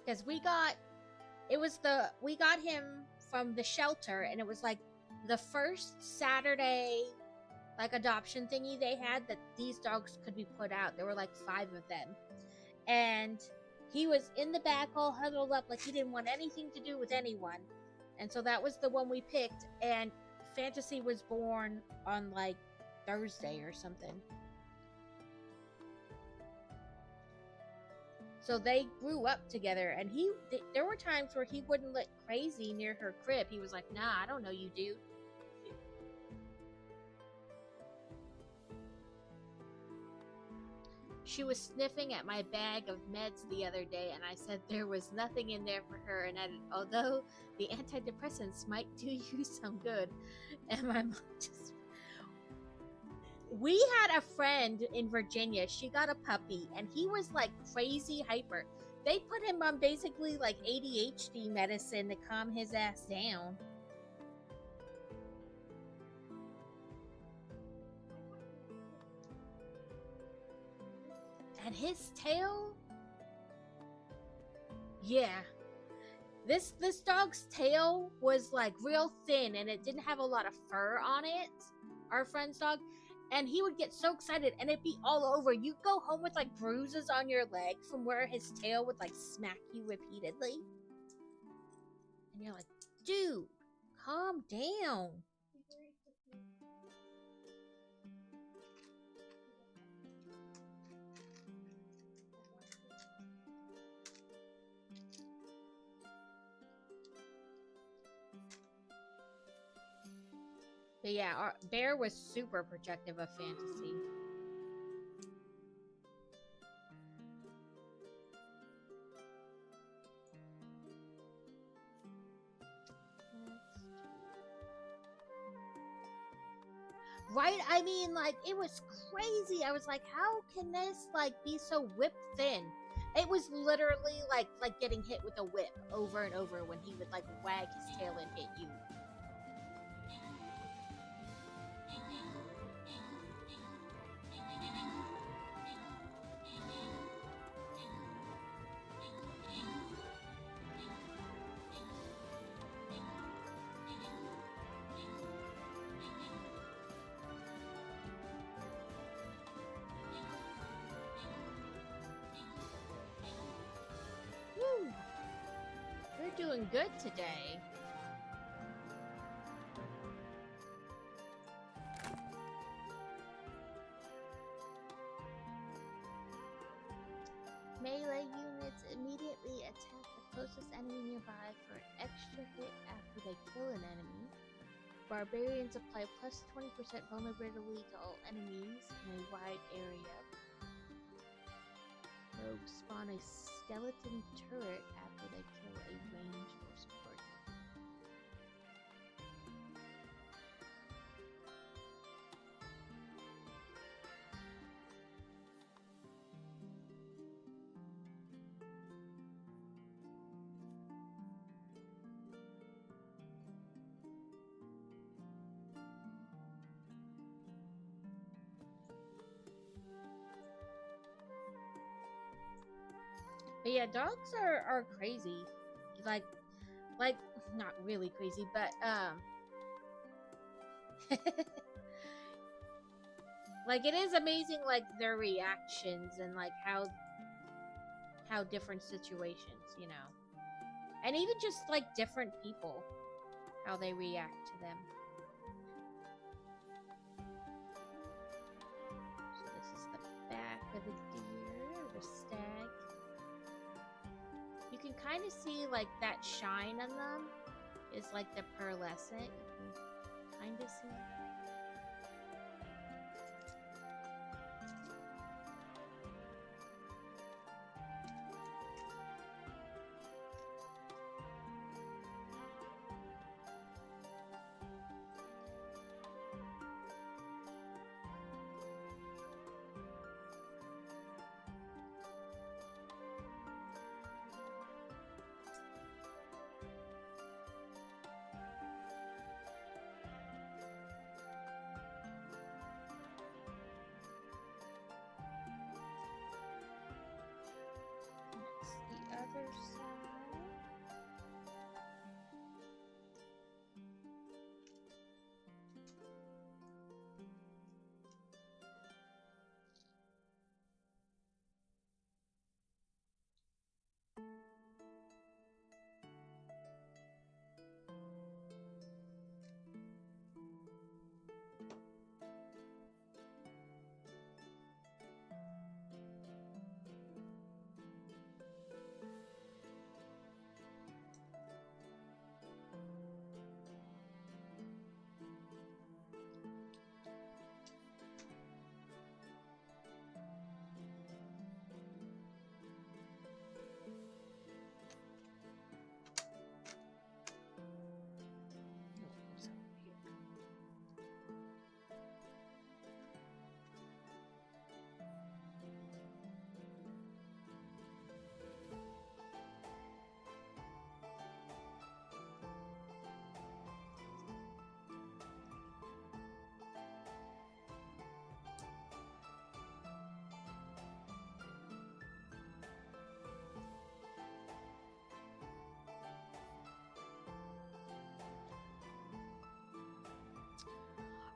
Because we got him from the shelter, and it was like the first Saturday like adoption thingy they had that these dogs could be put out. There were like 5 of them, and he was in the back all huddled up like he didn't want anything to do with anyone. And so that was the one we picked, and Fantasy was born on like Thursday or something. So they grew up together, and there were times where he wouldn't look crazy near her crib. He was like, nah, I don't know you, dude. She was sniffing at my bag of meds the other day, and I said there was nothing in there for her, and added, although the antidepressants might do you some good. And my mom just... We had a friend in Virginia. She got a puppy, and he was like crazy hyper. They put him on basically like ADHD medicine to calm his ass down. And his tail, yeah, this dog's tail was like real thin, and it didn't have a lot of fur on it. Our friend's dog. And he would get so excited, and it'd be all over. You'd go home with like bruises on your leg from where his tail would like smack you repeatedly. And you're like, dude, calm down. But yeah, our Bear was super protective of Fantasy. Right? I mean, like, it was crazy. I was like, how can this, like, be so whip thin? It was literally like getting hit with a whip over and over when he would, like, wag his tail and hit you. Woo! You're doing good today. Melee units immediately attack the closest enemy nearby for an extra hit after they kill an enemy. Barbarians apply plus 20% vulnerability to all enemies in a wide area. Rogues spawn a skeleton turret after they kill a ranged or support. But yeah, dogs are crazy. Like not really crazy, but like it is amazing, like their reactions and like how different situations, you know, and even just like different people, how they react to them. So this is the back of the deer, the stag. You can kind of see like that shine on them is like the pearlescent. You can kind of see. The other side.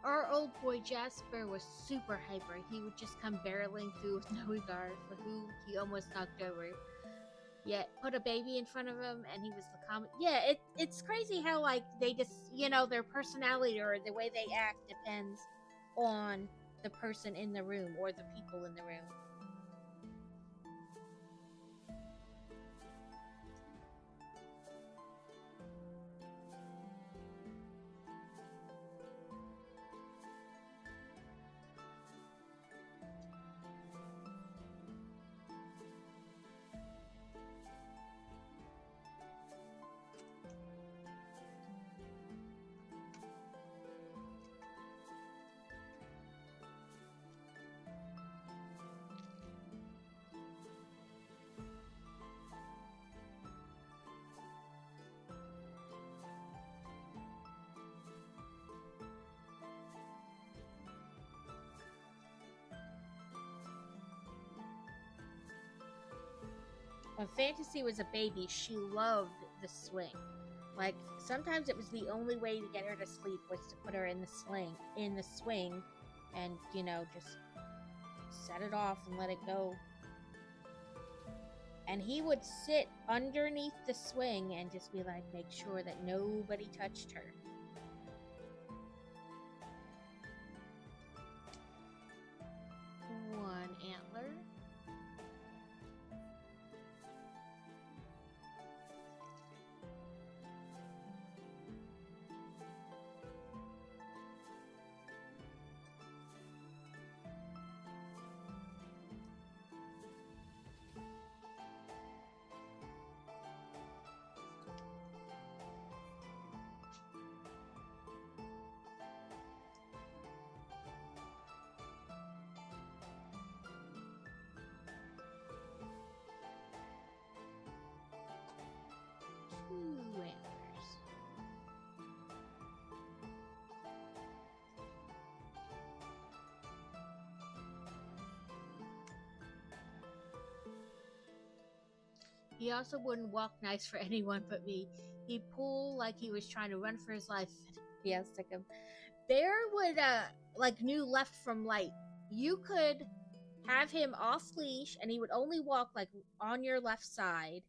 Our old boy Jasper was super hyper. He would just come barreling through with no regard for who he almost knocked over. Yet put a baby in front of him and he was the common. Yeah, it's crazy how like they just, you know, their personality or the way they act depends on the person in the room or the people in the room. when Fantasy was a baby, she loved the swing. Like, sometimes it was the only way to get her to sleep was to put her in the swing, and, you know, just set it off and let it go. And he would sit underneath the swing and just be like, make sure that nobody touched her. One antler. Two antlers. He also wouldn't walk nice for anyone but me. He'd pull like he was trying to run for his life. Yes, took him. Bear would like knew left from right. You could have him off leash and he would only walk like on your left side.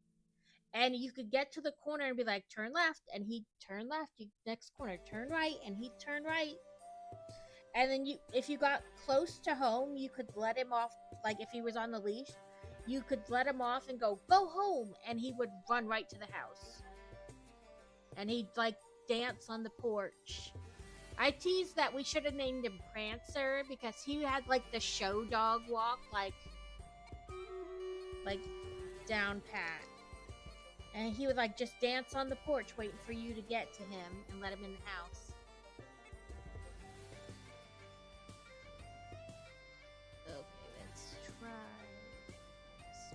And you could get to the corner and be like, turn left, and he'd turn left. You next corner, turn right, and he'd turn right. And then if you got close to home, you could let him off. Like if he was on the leash, you could let him off and go home, and he would run right to the house. And he'd like dance on the porch. I teased that we should have named him Prancer because he had like the show dog walk, like down pat. And he would like just dance on the porch waiting for you to get to him and let him in the house. Okay, let's try this.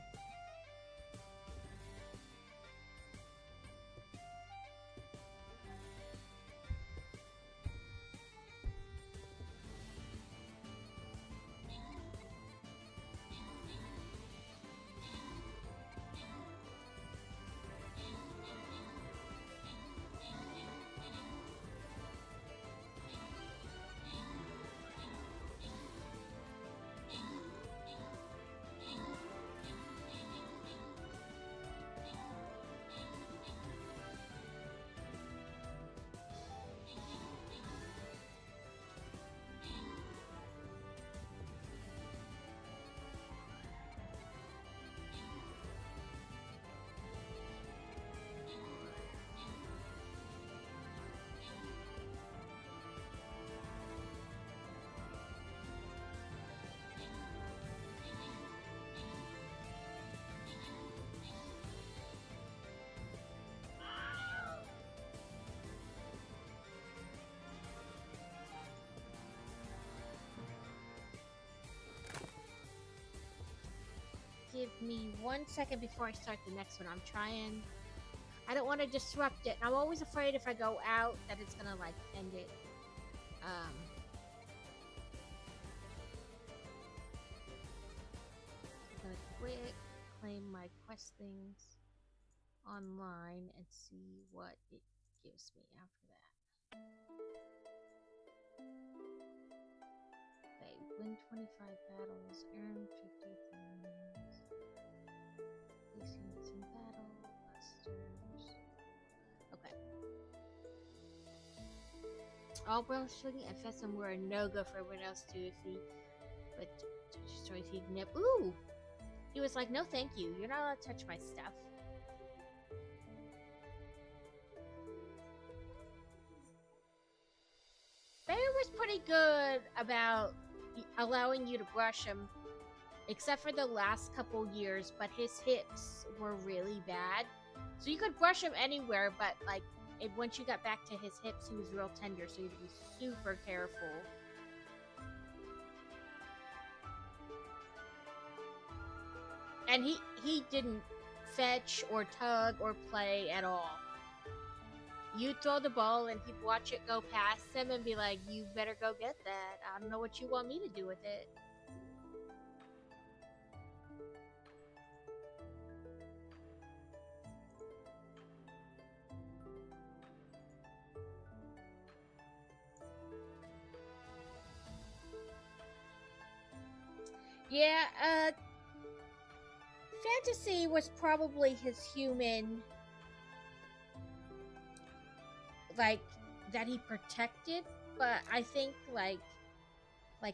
Give me 1 second before I start the next one. I don't want to disrupt it. I'm always afraid if I go out that it's gonna like end it. I'm gonna quit, claim my quest things online, and see what it gives me after that. Okay, win 25 battles, earn 50 things. Some battle busters. Okay. All brown shooting and Fesum were a no-go for everyone else too. But destroys he nip. Ooh! He was like, no thank you. You're not allowed to touch my stuff. Bear was pretty good about allowing you to brush him. Except for the last couple years, but his hips were really bad. So you could brush him anywhere, but like once you got back to his hips, he was real tender, so you had to be super careful. And he didn't fetch or tug or play at all. You'd throw the ball and he'd watch it go past him and be like, you better go get that. I don't know what you want me to do with it. Yeah, Fantasy was probably his human, like, that he protected, but I think, like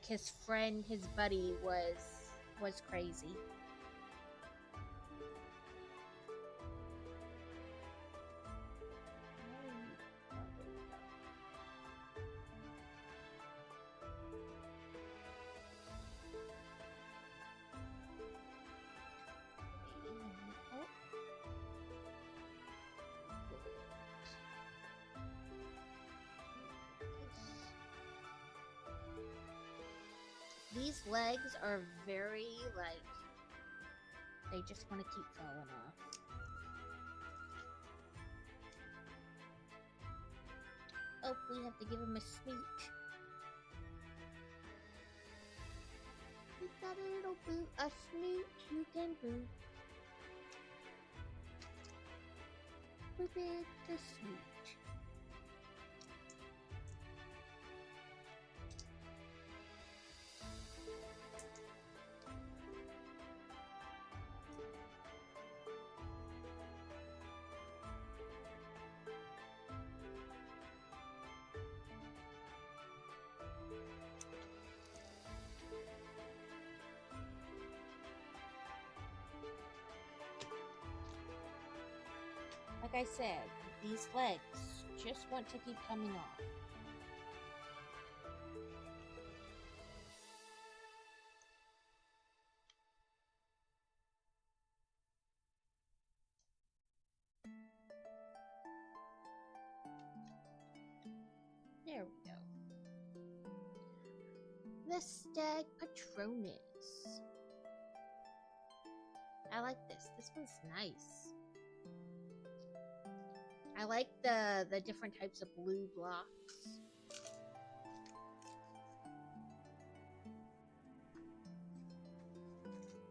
his friend, his buddy was crazy. These legs are very, like, they just want to keep falling off. Oh, we have to give him a smooch. We got a little boot, a smooch you can boot. Boop it, the smooch. Like I said, these legs just want to keep coming off. There we go. The Stag Patronus. I like this. This one's nice. I like the different types of blue blocks.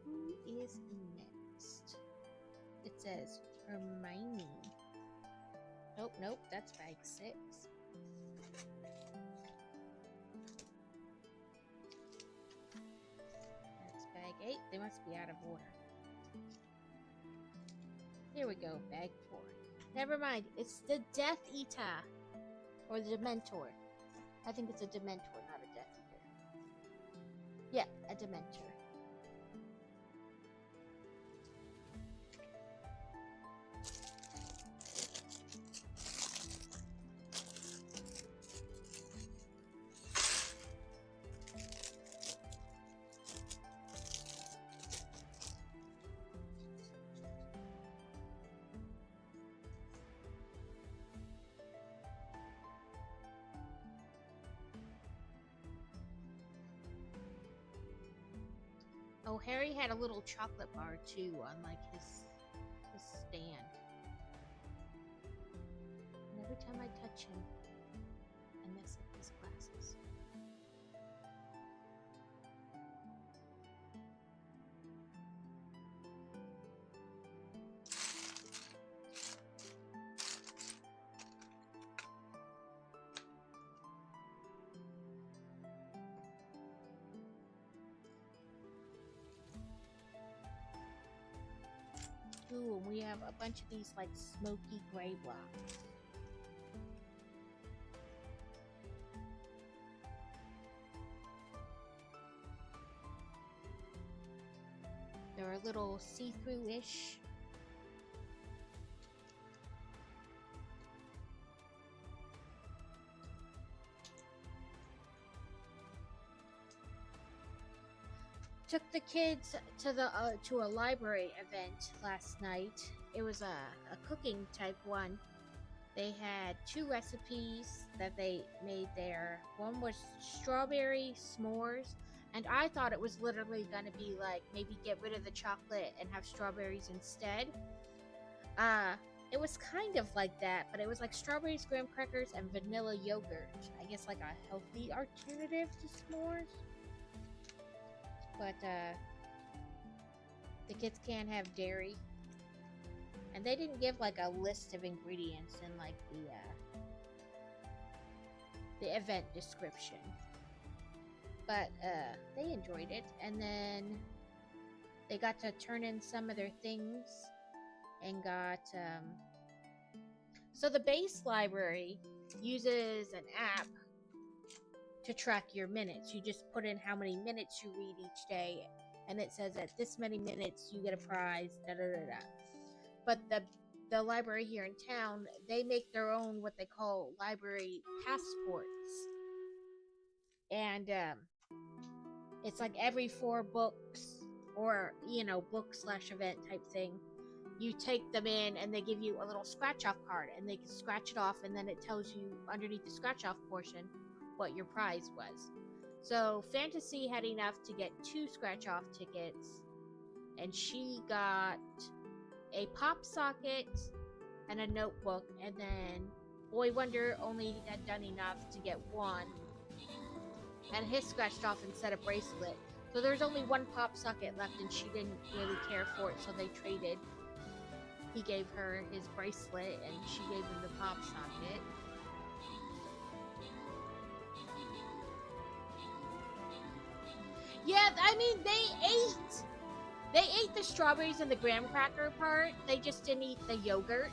Who is next? It says Hermione. Oh, nope, that's bag 6. That's bag 8. They must be out of order. Here we go, bag 4. Never mind, it's the Death Eater. Or the Dementor. I think it's a Dementor, not a Death Eater. Yeah, a Dementor. Oh, Harry had a little chocolate bar too on like his stand. And every time I touch him, I mess up his glasses. Ooh, and we have a bunch of these like smoky gray blocks. They're a little see-through-ish. Took the kids to the to a library event last night. It was a cooking type one. They had 2 recipes that they made there. One was strawberry s'mores, and I thought it was literally going to be like maybe get rid of the chocolate and have strawberries instead. It was kind of like that, but it was like strawberries, graham crackers, and vanilla yogurt. I guess like a healthy alternative to s'mores. But the kids can't have dairy, and they didn't give like a list of ingredients in like the event description. but they enjoyed it, and then they got to turn in some of their things and got so the base library uses an app to track your minutes. You just put in how many minutes you read each day, and it says at this many minutes you get a prize, da da da da. But the library here in town, they make their own what they call library passports, and it's like every 4 books, or book/event type thing, you take them in and they give you a little scratch off card, and they can scratch it off, and then it tells you underneath the scratch off portion what your prize was. So Fantasy had enough to get 2 scratch off tickets, and she got a pop socket and a notebook, and then Boy Wonder only had done enough to get 1, and his scratched off instead of bracelet. So there's only 1 pop socket left, and she didn't really care for it, so they traded. He gave her his bracelet, and she gave him the pop socket. Yeah, I mean, they ate the strawberries and the graham cracker part. They just didn't eat the yogurt.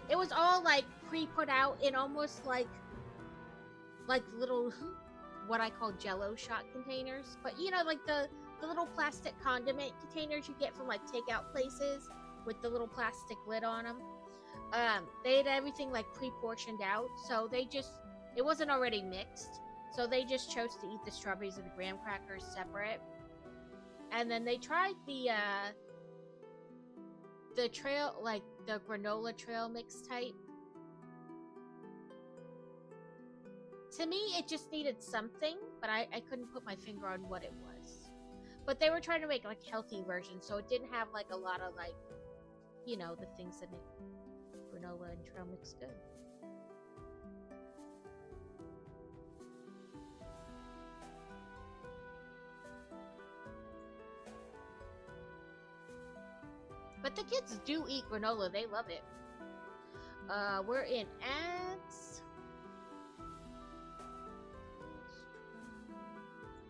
It was all like pre-put out in almost like little, what I call Jello shot containers, but like the little plastic condiment containers you get from like takeout places with the little plastic lid on them. They had everything like pre-portioned out, so it wasn't already mixed, so they just chose to eat the strawberries and the graham crackers separate. And then they tried the trail, like the granola trail mix type. To me, it just needed something, but I couldn't put my finger on what it was. But they were trying to make like healthy versions, so it didn't have like a lot of like, the things that make granola and trail mix good. But the kids do eat granola. They love it. We're in ads.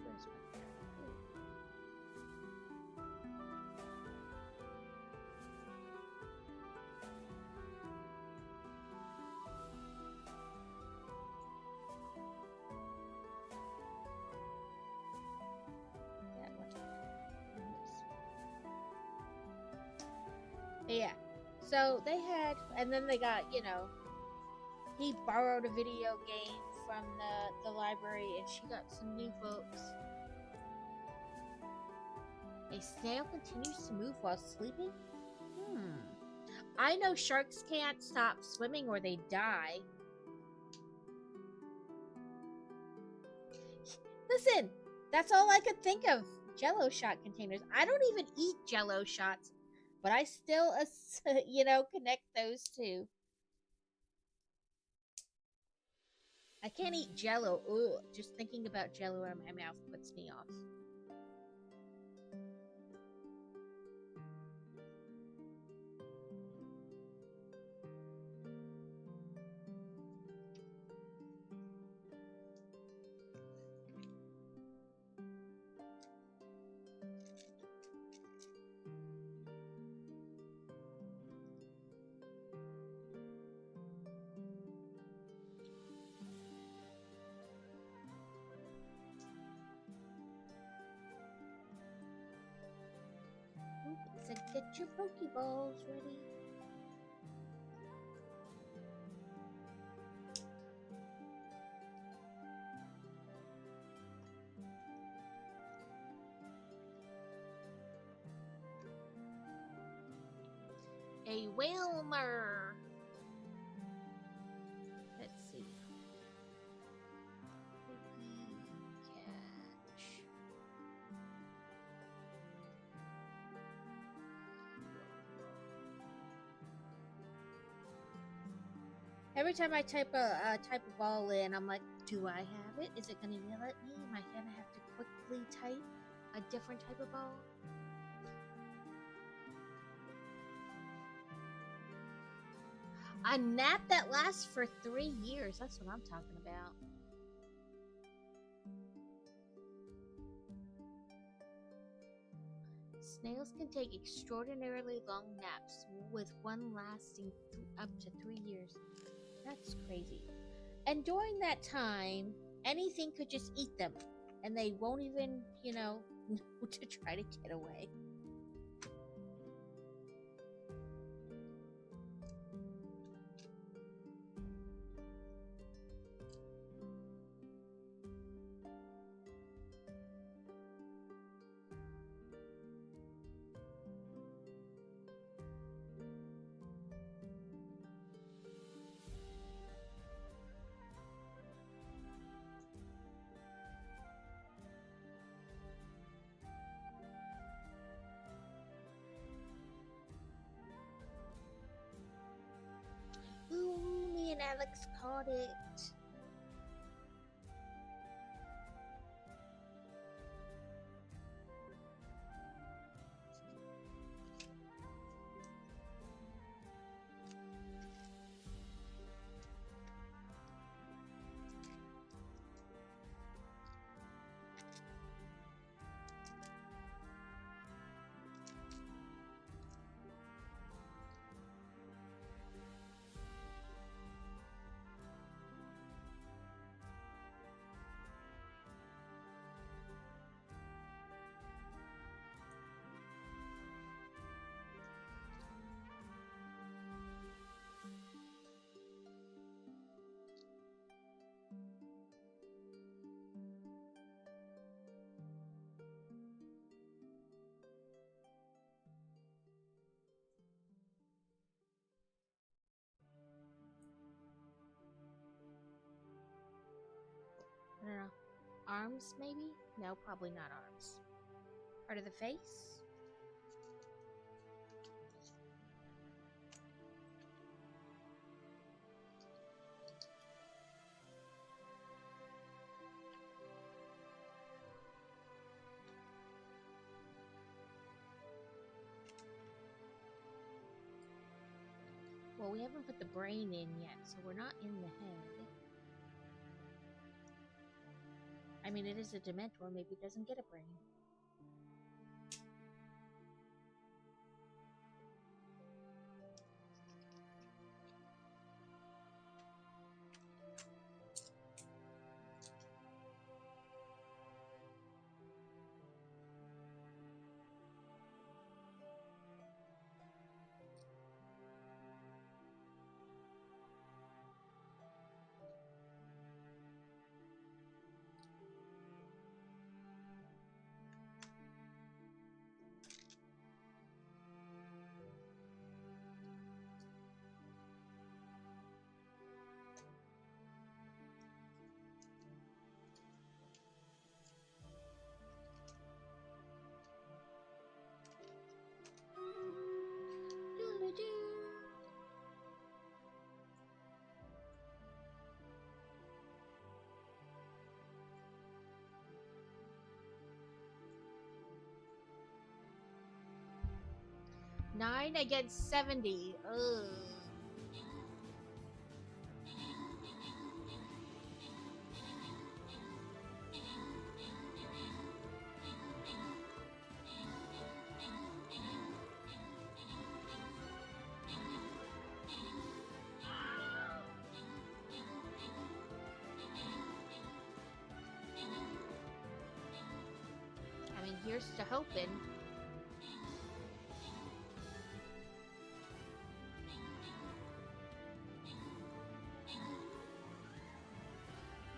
Where's my ad? That one. Yeah. So they had, and then they got, he borrowed a video game from the library, and she got some new books. A snail continues to move while sleeping? I know sharks can't stop swimming or they die. Listen, that's all I could think of. Jello shot containers. I don't even eat Jello shots, but I still, connect those two. I can't eat Jello. Ugh, just thinking about Jello in my mouth puts me off. So get your Pokeballs ready. A Whalmer. Let's see. Catch. Every time I type a ball in, I'm like, do I have it? Is it gonna yell at me? Am I gonna have to quickly type a different type of ball? A nap that lasts for 3 years. That's what I'm talking about. Snails can take extraordinarily long naps, with one lasting up to 3 years. That's crazy. And during that time, anything could just eat them, and they won't even, know to try to get away. Ooh, me and Alex caught it. I don't know. Arms, maybe? No, probably not arms. Part of the face? Well, we haven't put the brain in yet, so we're not in the head. I mean, it is a Dementor. Maybe it doesn't get a brain. Nine against 70. Ugh. I mean, here's to hoping.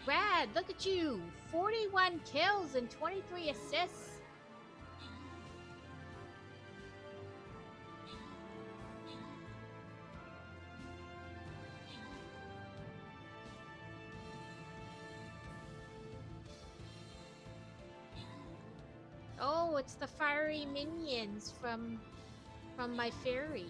Rad, look at you! 41 kills and 23 assists. Oh, it's the fiery minions from my fairy.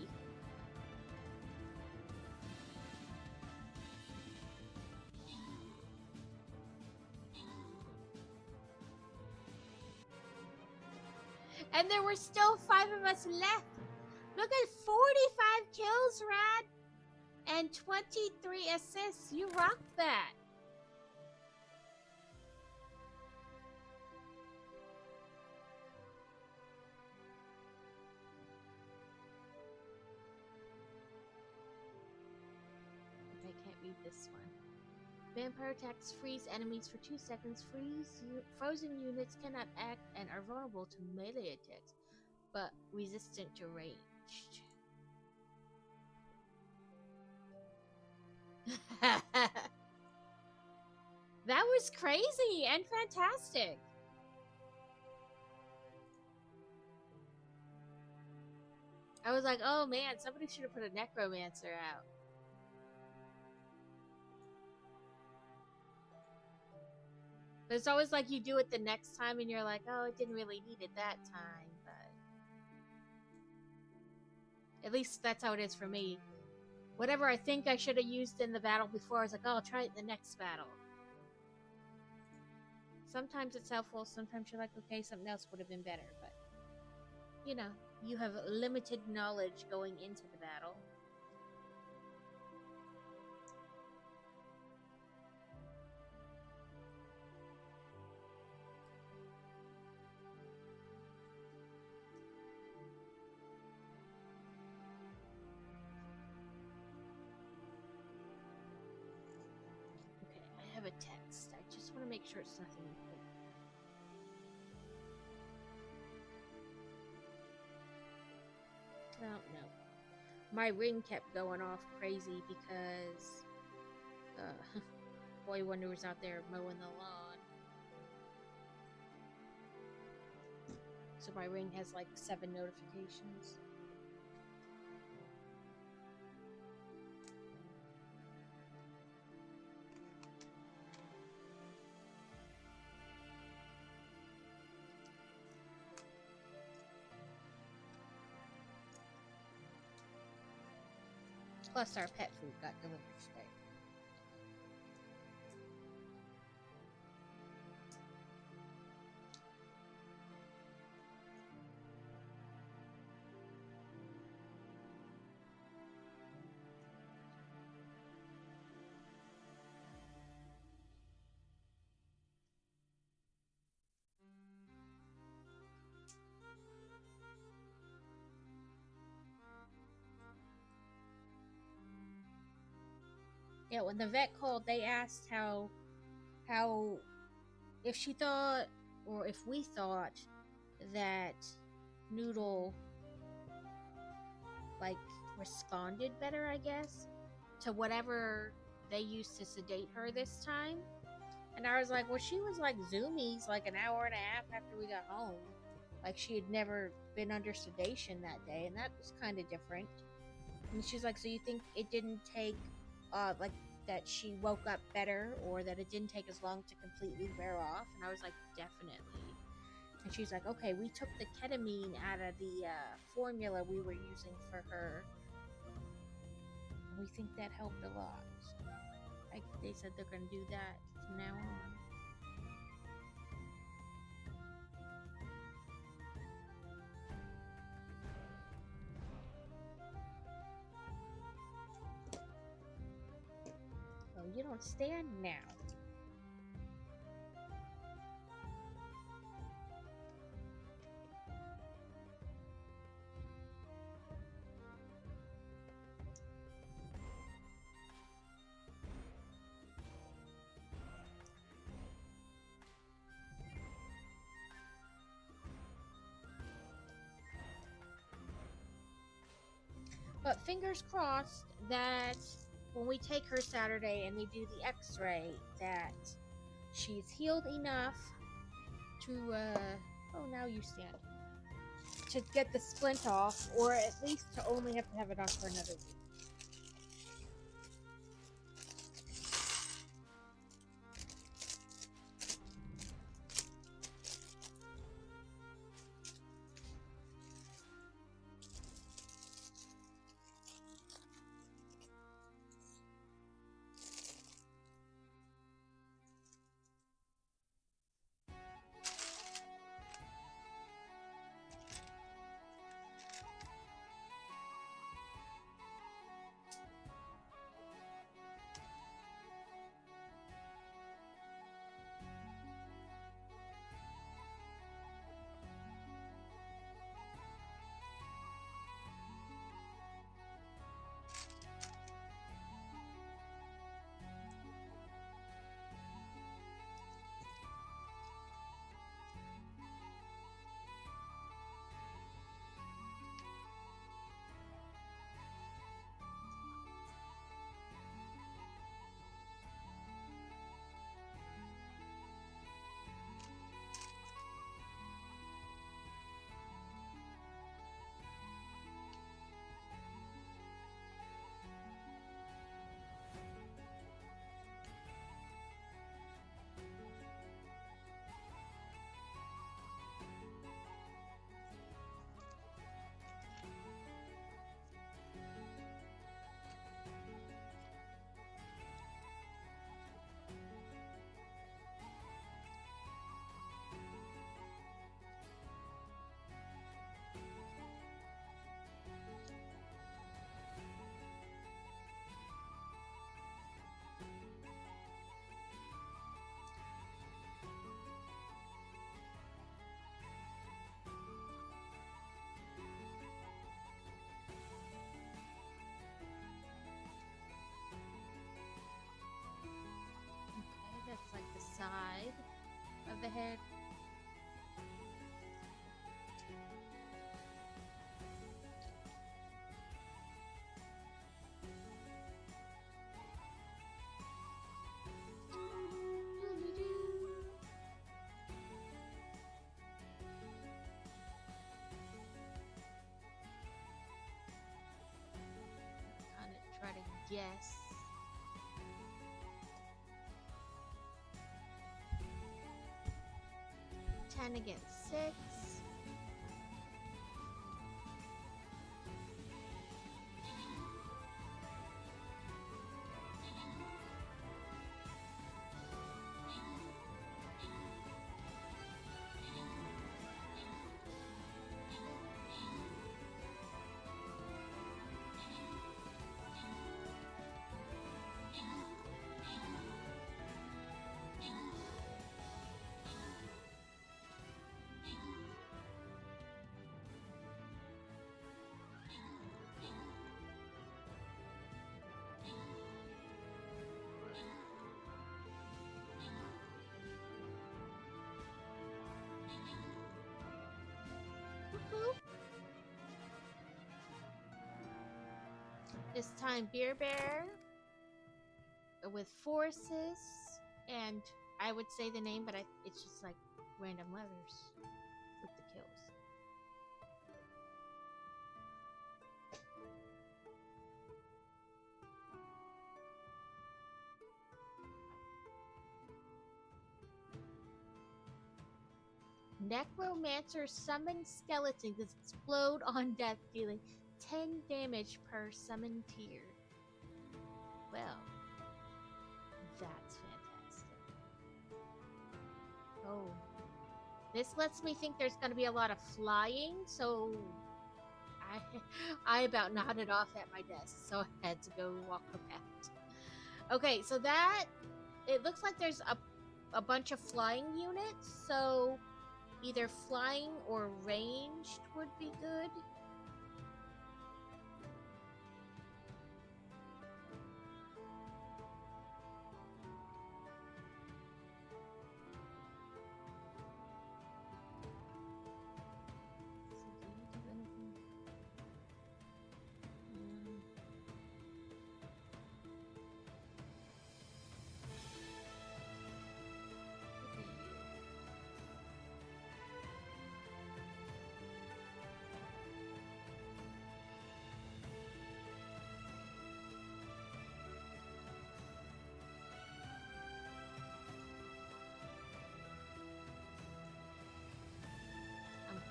And there were still 5 of us left. Look at 45 kills, Rad, and 23 assists. You rocked that. can't read this one. Vampire attacks freeze enemies for 2 seconds. Frozen units cannot act and are vulnerable to melee attacks, but resistant to ranged. That was crazy and fantastic. I was like, oh man, somebody should have put a necromancer out. But it's always like you do it the next time and you're like, oh, it didn't really need it that time. But at least that's how it is for me. Whatever I think I should have used in the battle before, I was like, oh, I'll try it in the next battle. Sometimes it's helpful, sometimes you're like, okay, something else would have been better. But, you know, you have limited knowledge going into the battle. A text. I just want to make sure it's nothing important. Oh no. My ring kept going off crazy because Boy Wonder was out there mowing the lawn. So my ring has like 7 notifications. Plus, our pet food got delivered today. Yeah, when the vet called, they asked how if she thought or if we thought that Noodle like responded better, I guess, to whatever they used to sedate her this time. And I was like, well, she was like zoomies like an hour and a half after we got home. Like she had never been under sedation that day, and that was kind of different. And she's like, so you think it didn't take like that she woke up better, or that it didn't take as long to completely wear off? And I was like, definitely. And she's like, okay, we took the ketamine out of the formula we were using for her, and we think that helped a lot. So they said they're going to do that from now on. You don't stand now. But fingers crossed that when we take her Saturday and we do the x-ray, that she's healed enough to, oh, now you stand, to get the splint off, or at least to only have to have it on for another week. the head. Kind of try to guess. Ten against 6. This time, Beer Bear with 4 assists, and I would say the name, but it's just like random letters with the kills. Necromancer summons skeletons that explode on death, dealing 10 damage per summoned tier. Well, that's fantastic. Oh. This lets me think there's going to be a lot of flying, so I about nodded off at my desk, so I had to go walk around. Okay, so that, it looks like there's a bunch of flying units, so either flying or ranged would be good.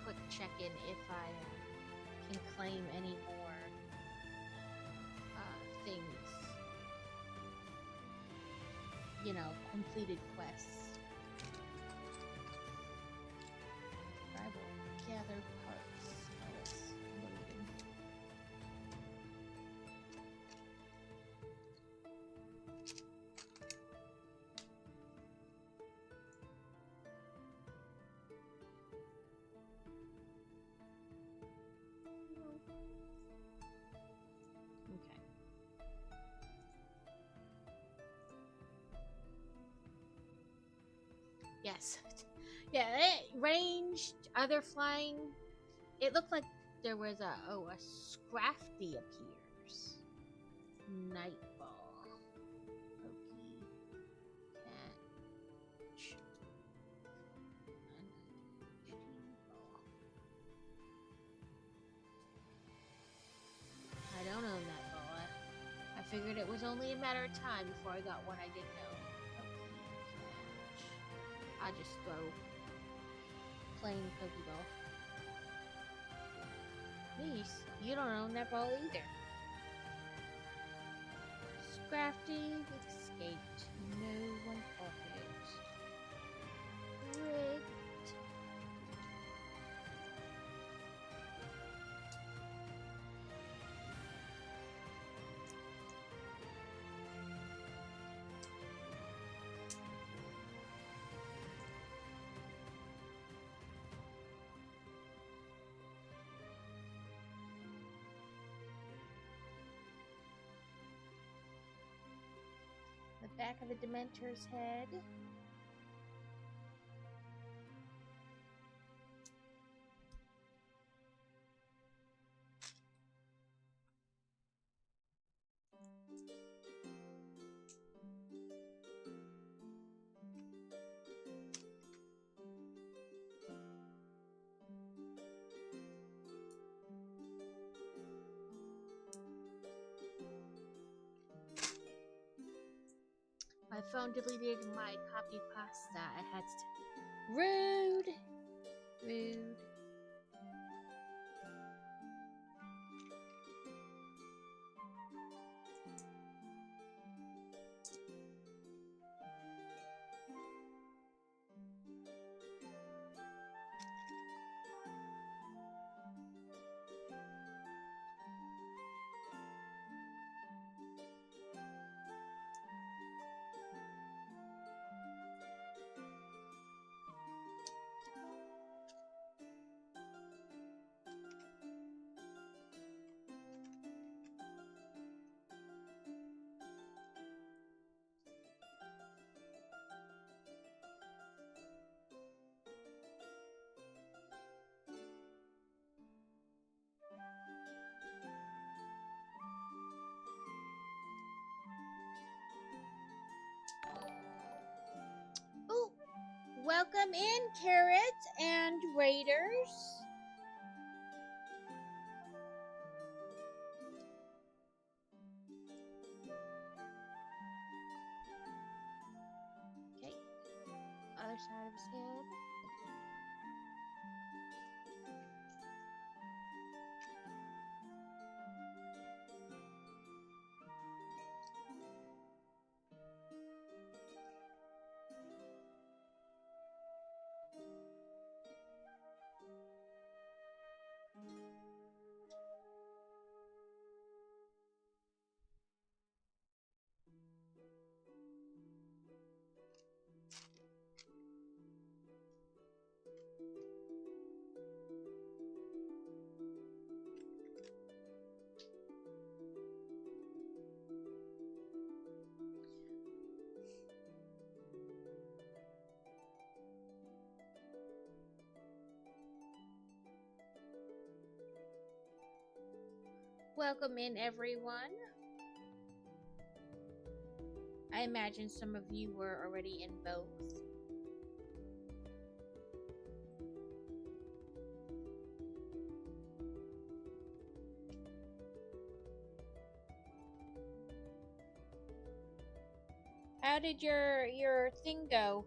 Quick check-in if I can claim any more things, you know, completed quests. I will gather parts. Let's loading. Okay. Yes. Yeah, ranged, other flying. It looked like there was a Scrafty appears. Nightball. Pokey. Catch. I don't own that ball. I figured it was only a matter of time before I got one I didn't know. I'll just throw plain Pokeball. Please, you don't own that ball either. Scrafty escaped. No one caught it. Rigged. The back of the Dementor's head. My phone deleted my copy pasta. I had to. Rude. Rude. Oh, welcome in, Carrots and Raiders. Okay, other side of his head. Welcome in, everyone. I imagine some of you were already in both. How did your thing go?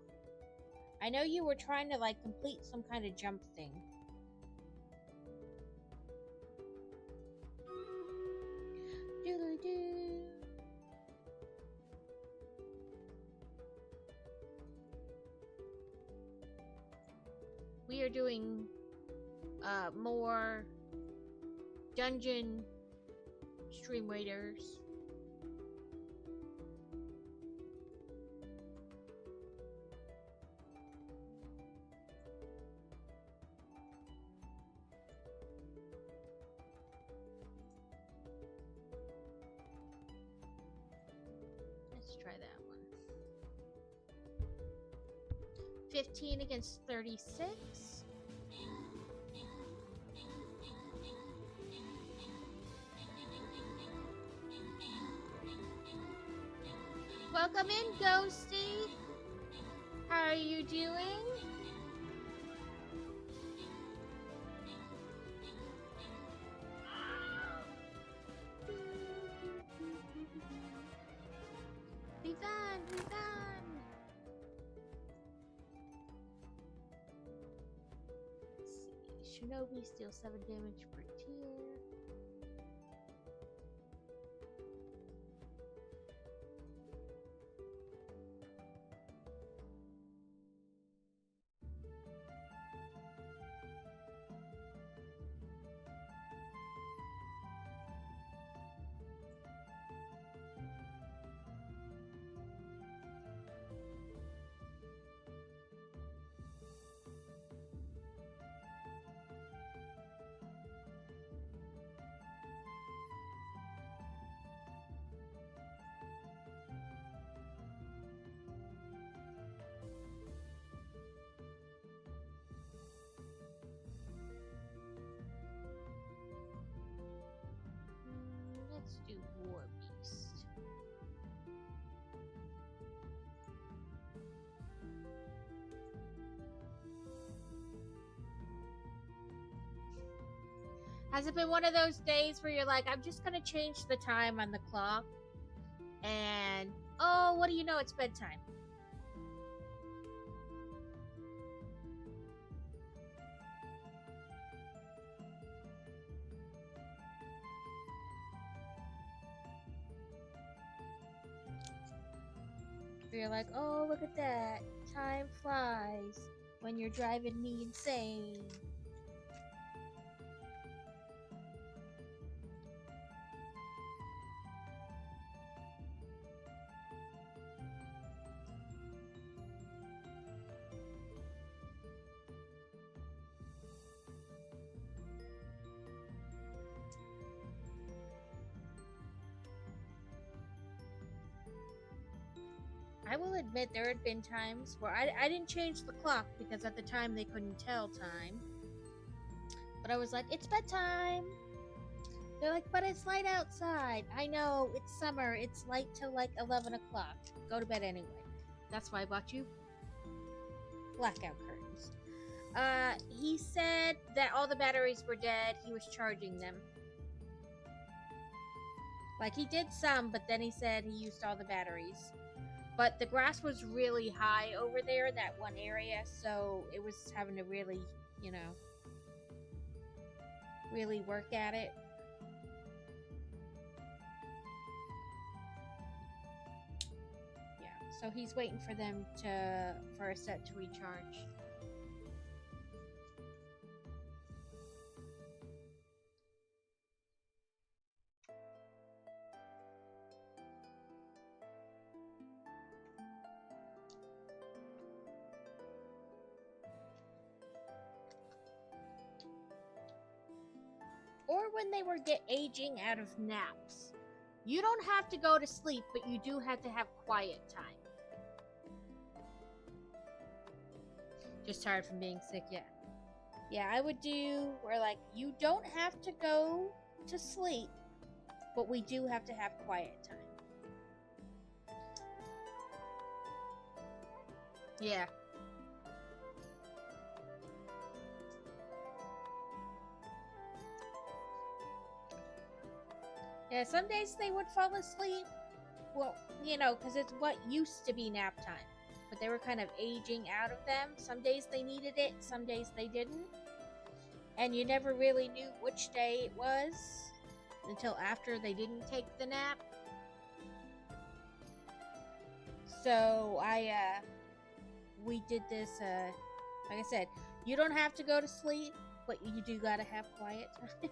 I know you were trying to like complete some kind of jump thing. Doodly-doo. We are doing more dungeon stream raiders. Let's try that one. 15 against 36. Welcome in, Ghosty. How are you doing? Be fun, be fun. Let's see. Shinobi steals 7 damage per tier. Let's do War Beast. Has it been one of those days where you're like, I'm just gonna change the time on the clock, and oh, what do you know? It's bedtime. You're like, oh, look at that. Time flies when you're driving me insane. I will admit there had been times where I didn't change the clock because at the time they couldn't tell time. But I was like, it's bedtime. They're like, but it's light outside. I know, it's summer. It's light till like 11 o'clock. Go to bed anyway. That's why I bought you blackout curtains. He said that all the batteries were dead. He was charging them. Like, he did some, but then he said he used all the batteries. But the grass was really high over there, that one area, so it was having to really, you know, really work at it. Yeah, so he's waiting for them for a set to recharge. Or when they were aging out of naps. You don't have to go to sleep, but you do have to have quiet time. Just tired from being sick, yeah. Yeah, I would do where, like, you don't have to go to sleep, but we do have to have quiet time. Yeah. Yeah, some days they would fall asleep. Well, you know, because it's what used to be nap time. But they were kind of aging out of them. Some days they needed it, some days they didn't. And you never really knew which day it was until after they didn't take the nap. So we did this, like I said, you don't have to go to sleep, but you do gotta have quiet time.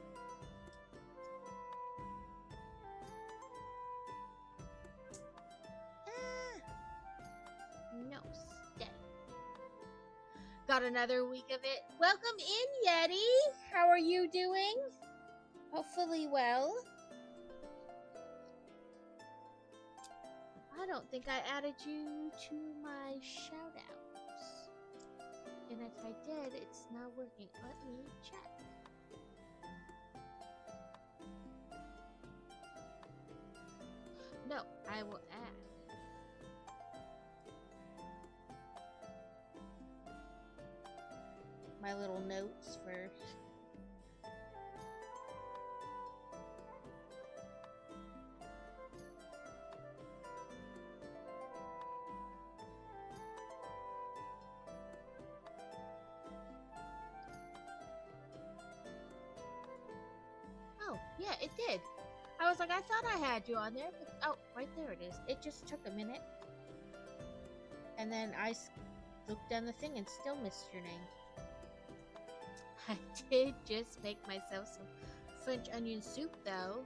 No, stay. Got another week of it. Welcome in, Yeti. How are you doing? Hopefully well. I don't think I added you to my shoutouts. And if I did, it's not working. Let me check. No, I will add. My little notes for oh, yeah, it did. I was like, I thought I had you on there, but oh, right there it is. It just took a minute. And then I looked down the thing and still missed your name. I did just make myself some French onion soup, though.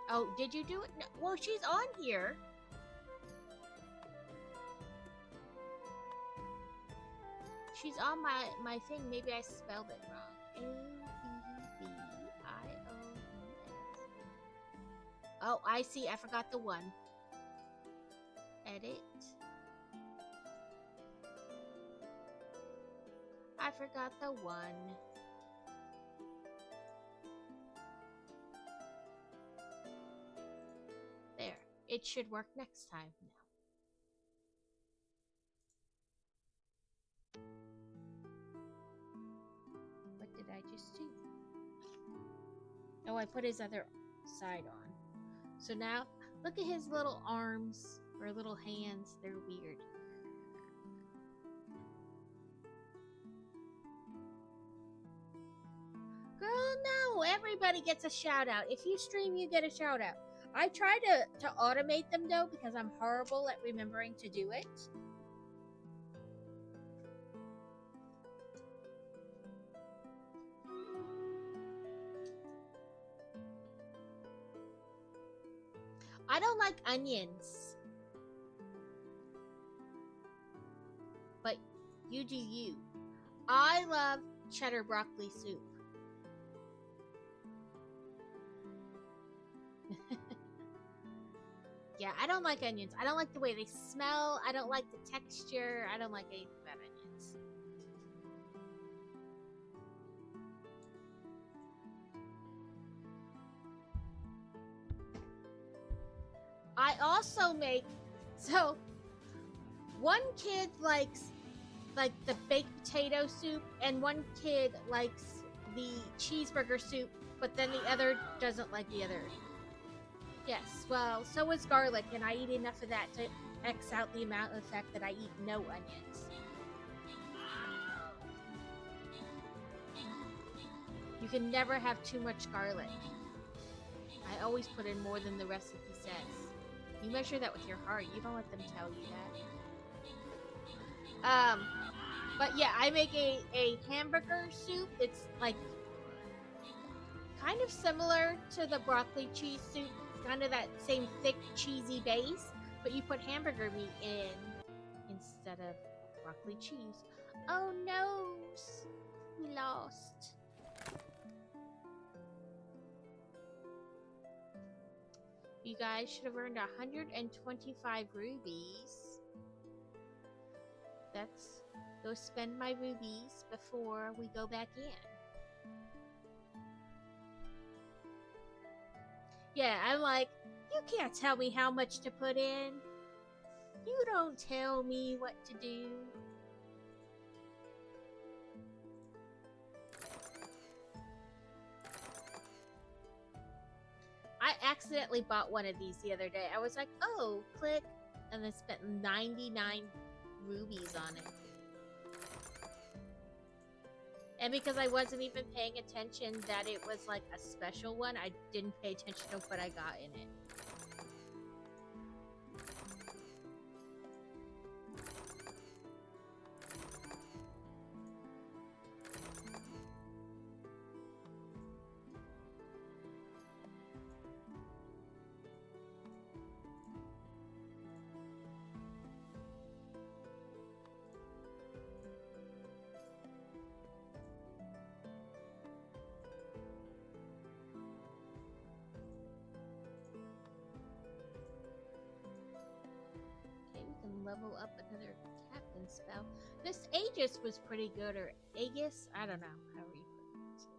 Oh, did you do it? No, well, she's on here. She's on my thing. Maybe I spelled it wrong. A-B-B-I-O-U-S. Oh, I see. I forgot the one. Edit. I forgot the one. There. It should work next time now. What did I just do? Oh, I put his other side on. So now Look at his little arms or little hands. They're weird. Girl, no. Everybody gets a shout out. If you stream, you get a shout out. I try to automate them though because I'm horrible at remembering to do it. I don't like onions. But you do you. I love cheddar broccoli soup. Yeah, I don't like onions. I don't like the way they smell. I don't like the texture. I don't like anything about onions. I also make, so one kid likes like the baked potato soup and one kid likes the cheeseburger soup, but then the other doesn't like the other. Yes, well, so is garlic, and I eat enough of that to X out the amount of the fact that I eat no onions. You can never have too much garlic. I always put in more than the recipe says. You measure that with your heart. You don't let them tell you that. But yeah, I make a hamburger soup. It's like kind of similar to the broccoli cheese soup. Kind of that same thick cheesy base, but you put hamburger meat in instead of broccoli cheese. Oh no, we lost. You guys should have earned 125 rubies. Let's go spend my rubies before we go back in. Yeah, I'm like, you can't tell me how much to put in. You don't tell me what to do. I accidentally bought one of these the other day. I was like, oh, click, and then spent 99 rubies on it. And because I wasn't even paying attention that it was like a special one, I didn't pay attention to what I got in it. Level up another captain spell. This Aegis was pretty good, or Aegis? I don't know. However you pronounce it.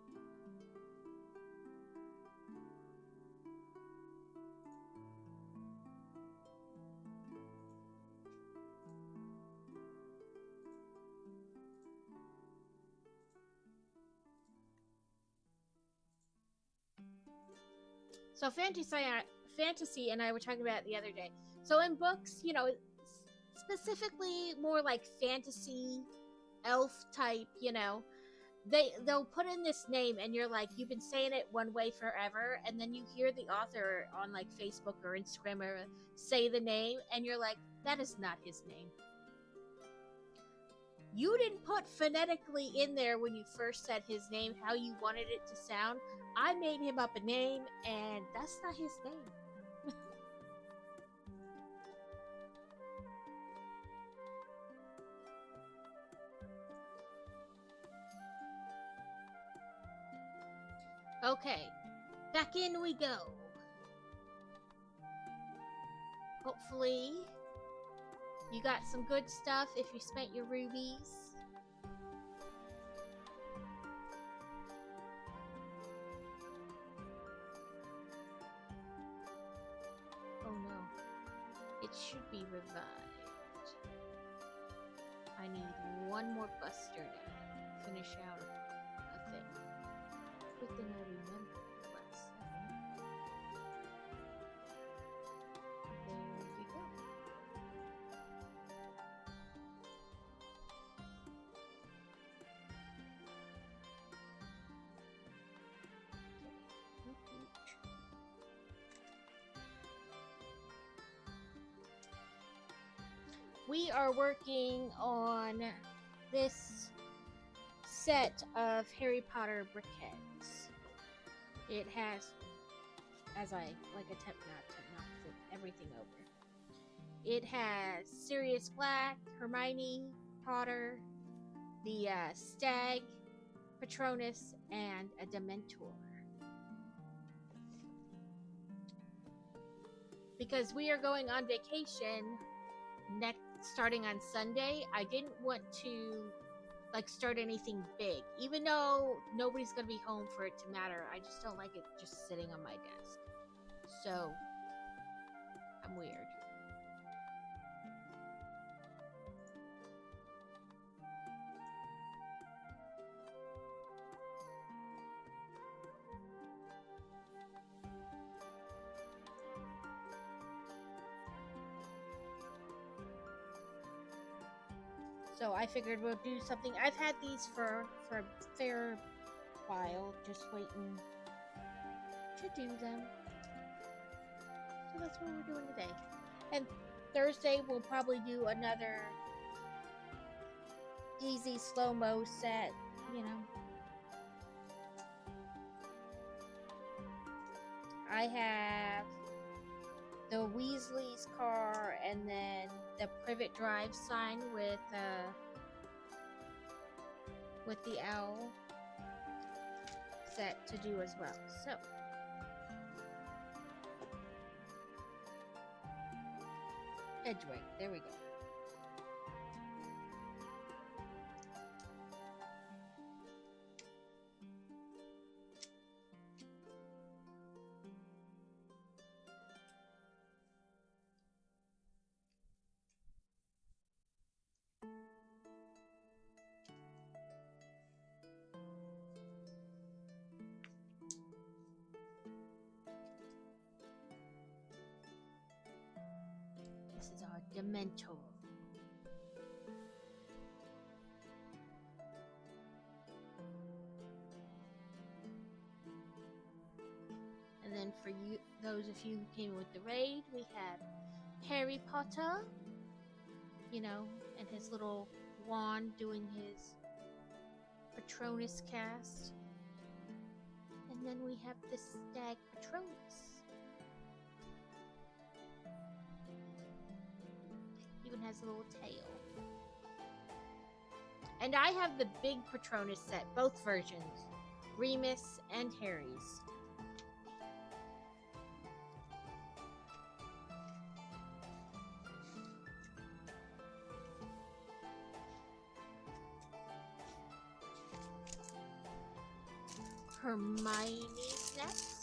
So fantasy and I were talking about it the other day. So in books, you know, specifically more like fantasy elf type, you know, they'll put in this name and you're like, you've been saying it one way forever, and then you hear the author on like Facebook or Instagram or say the name and you're like, that is not his name. You didn't put phonetically in there when you first said his name how you wanted it to sound. I made him up a name and that's not his name. Okay, back in we go. Hopefully, you got some good stuff if you spent your rubies. Oh no, it should be revived. I need one more buster to finish out a thing. Good thing I remember the last second. we are working on this set of Harry Potter briquettes. It has, as I like attempt not to knock everything over. It has Sirius Black, Hermione, Potter, the Stag, Patronus, and a Dementor. Because we are going on vacation starting on Sunday, I didn't want to start anything big. Even though nobody's gonna be home for it to matter, I just don't like it just sitting on my desk. So I'm weird. So I figured we'll do something. I've had these for a fair while, just waiting to do them. So that's what we're doing today. And Thursday we'll probably do another easy slow-mo set, you know. I have the Weasley's car and then the Privet Drive sign with the owl set to do as well. So Edgeway, there we go. This is our Dementor. And then for you, those of you who came with the raid, we have Harry Potter, you know, and his little wand doing his Patronus cast. And then we have the Stag Patronus. Even has a little tail. And I have the big Patronus set, both versions, Remus and Harry's. Hermione's next.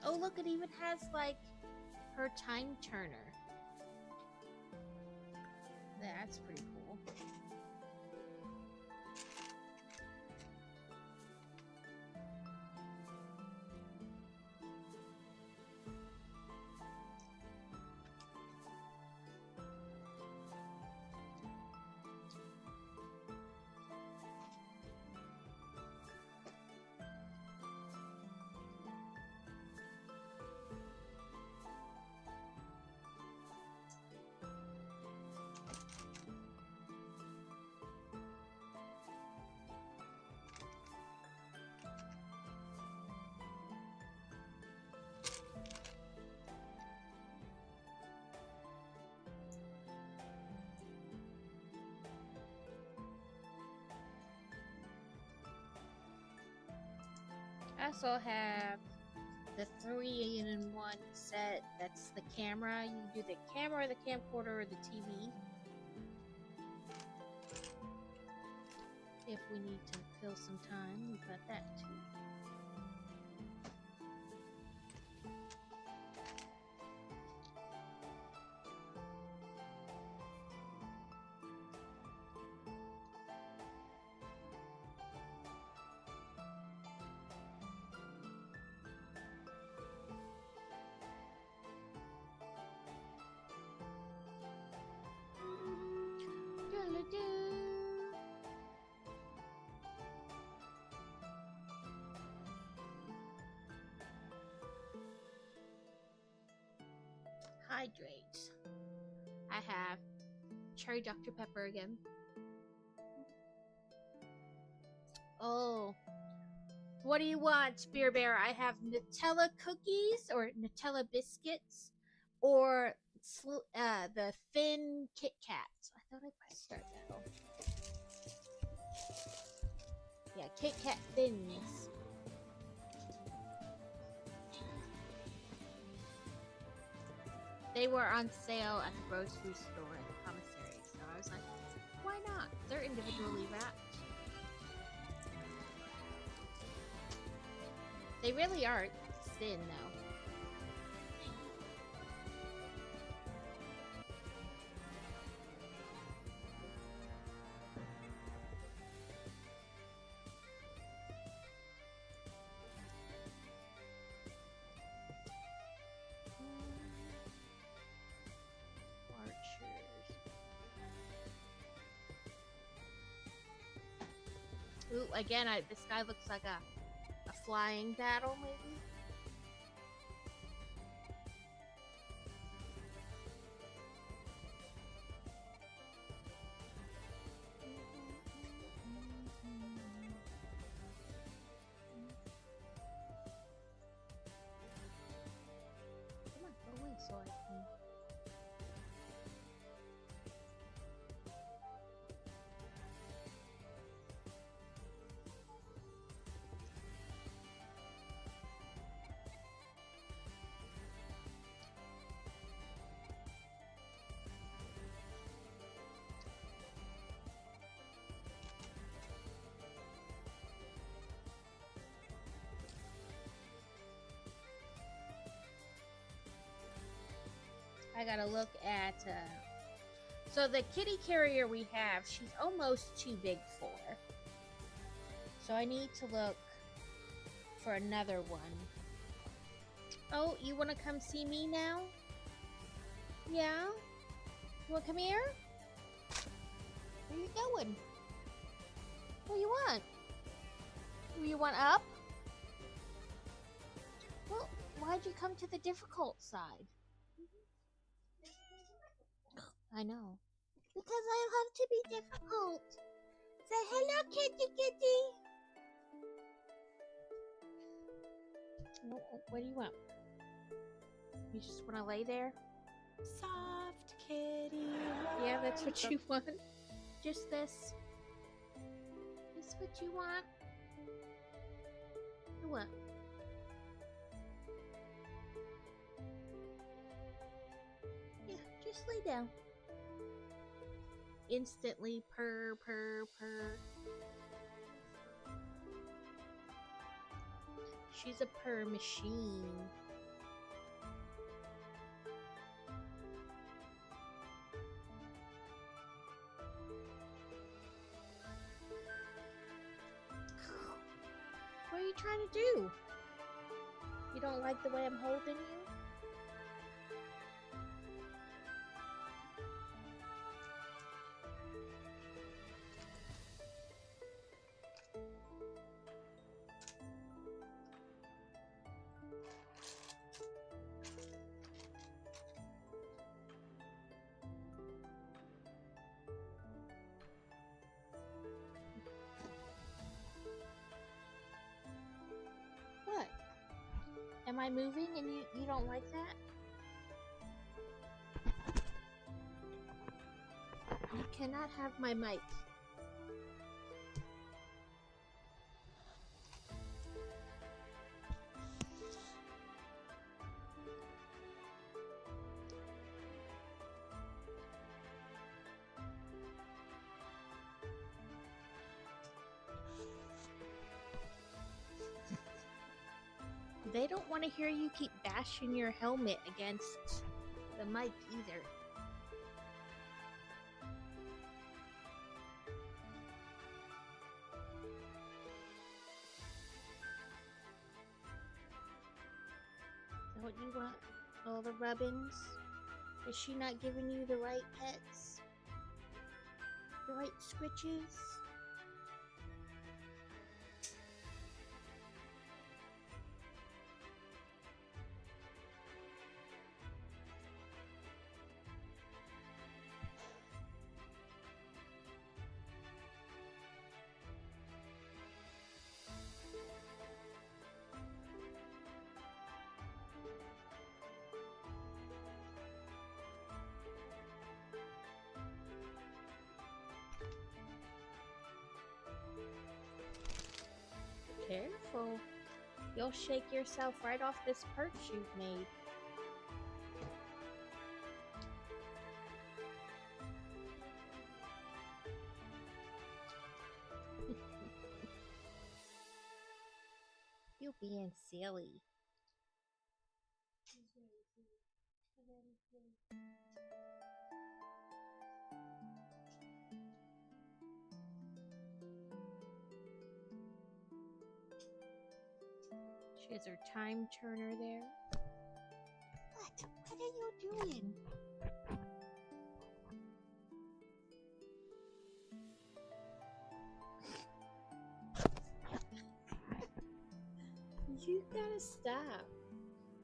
Oh, look, it even has, like, her time turner. That's pretty cool. I also have the 3-in-1 set. That's the camera. You can do the camera, the camcorder, or the TV. If we need to fill some time, we've got that too. carbohydrates. I have cherry Dr. Pepper again. Oh, what do you want, Spear Bear? I have Nutella cookies or Nutella biscuits, or the thin Kit Kats. I thought I pressed start that off. Yeah, Kit Kat thins. They were on sale at the grocery store at the commissary, so I was like, why not? They're individually wrapped. They really are thin, though. Ooh, again, this guy looks like a flying battle, maybe? Come on, go away so I can... I gotta look at, so the kitty carrier we have, she's almost too big for. So I need to look for another one. Oh, you wanna come see me now? Yeah? You wanna come here? Where you going? What do you want? You want up? Well, why'd you come to the difficult side? I know. Because I love to be difficult. Say hello, kitty kitty. What do you want? You just want to lay there? Soft kitty. Yeah, that's what you want. Just this. This what you want? What? Yeah, just lay down. Instantly purr, purr, purr. She's a purr machine. What are you trying to do? You don't like the way I'm holding you? What? Am I moving and you don't like that? You cannot have my mic. They don't want to hear you keep bashing your helmet against the mic either. Is that what you want? All the rubbings? Is she not giving you the right pets? The right scritches? careful. You'll shake yourself right off this perch you've made. You're being silly. She has her time turner there. What? What are you doing? You gotta stop.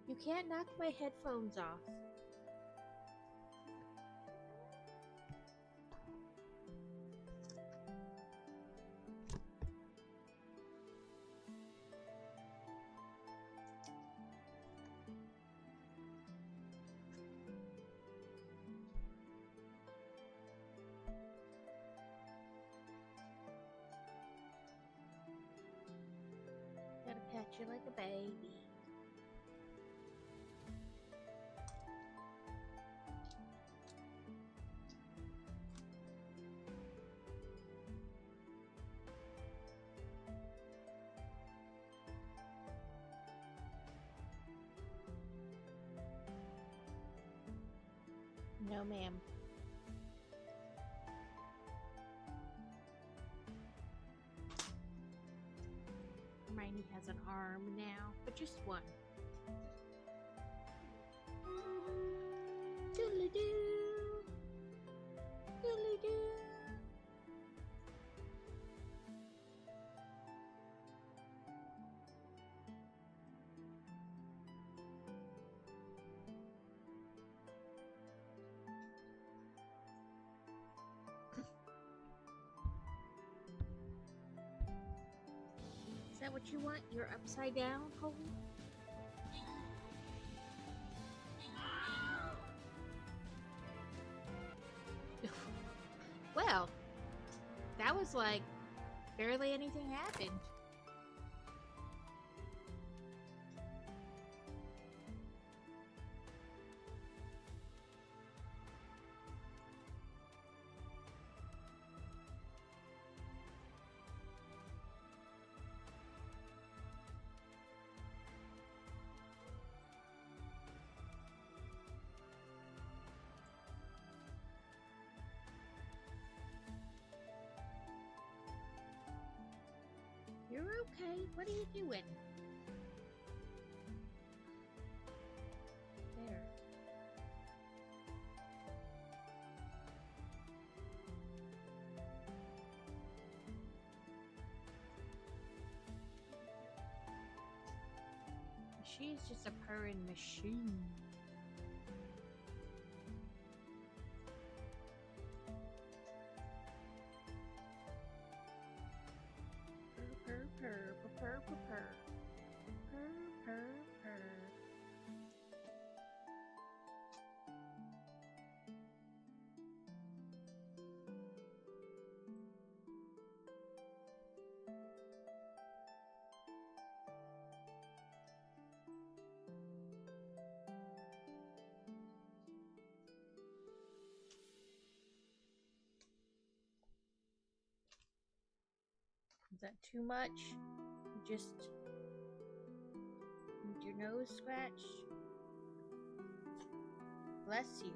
You can't knock my headphones off. Gotta pet you like a baby. No, ma'am. Hermione has an arm now, but just one. Doodly-doo. Doodly-doo. Is that what you want? You're upside down, Holy? Well, that was like barely anything happened. You're okay. What are you doing? There. She's just a purring machine. Purr, purr, purr, purr, purr, purr, purr, purr. Is that too much? You just need your nose scratched? Bless you.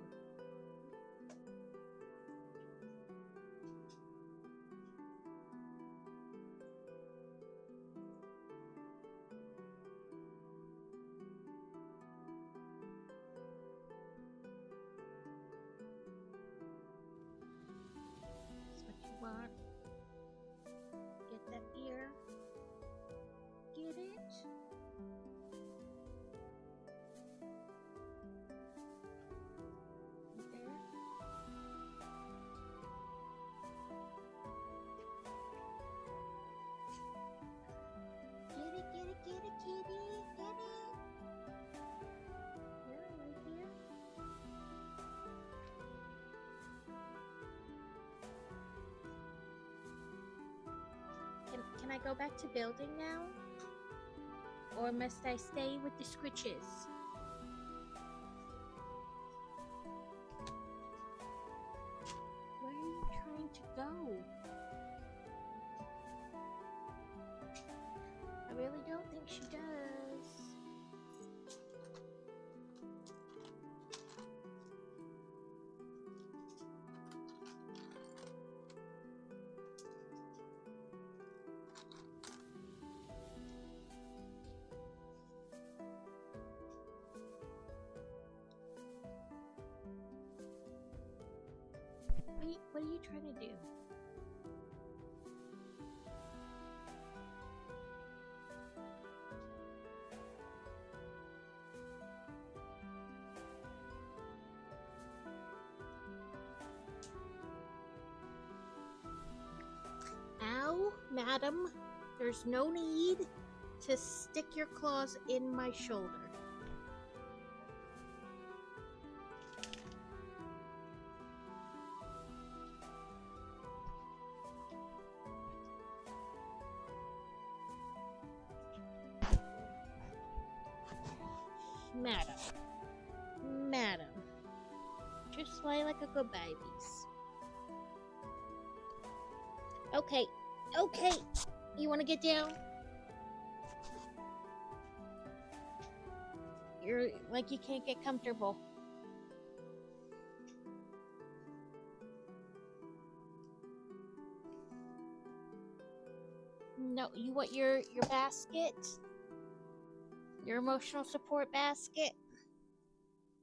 That's what you want. Get that ear. Get it? Right there. Get it, get it, get it, kitty. Get it. Yeah, right here. Can I go back to building now? or must I stay with the Scritches? Where are you trying to go? I really don't think she does. What are you trying to do? Ow, madam. There's no need to stick your claws in my shoulder. Madam, just lie like a good babies. Okay, you want to get down? You're like you can't get comfortable. No, you want your basket? Your emotional support basket?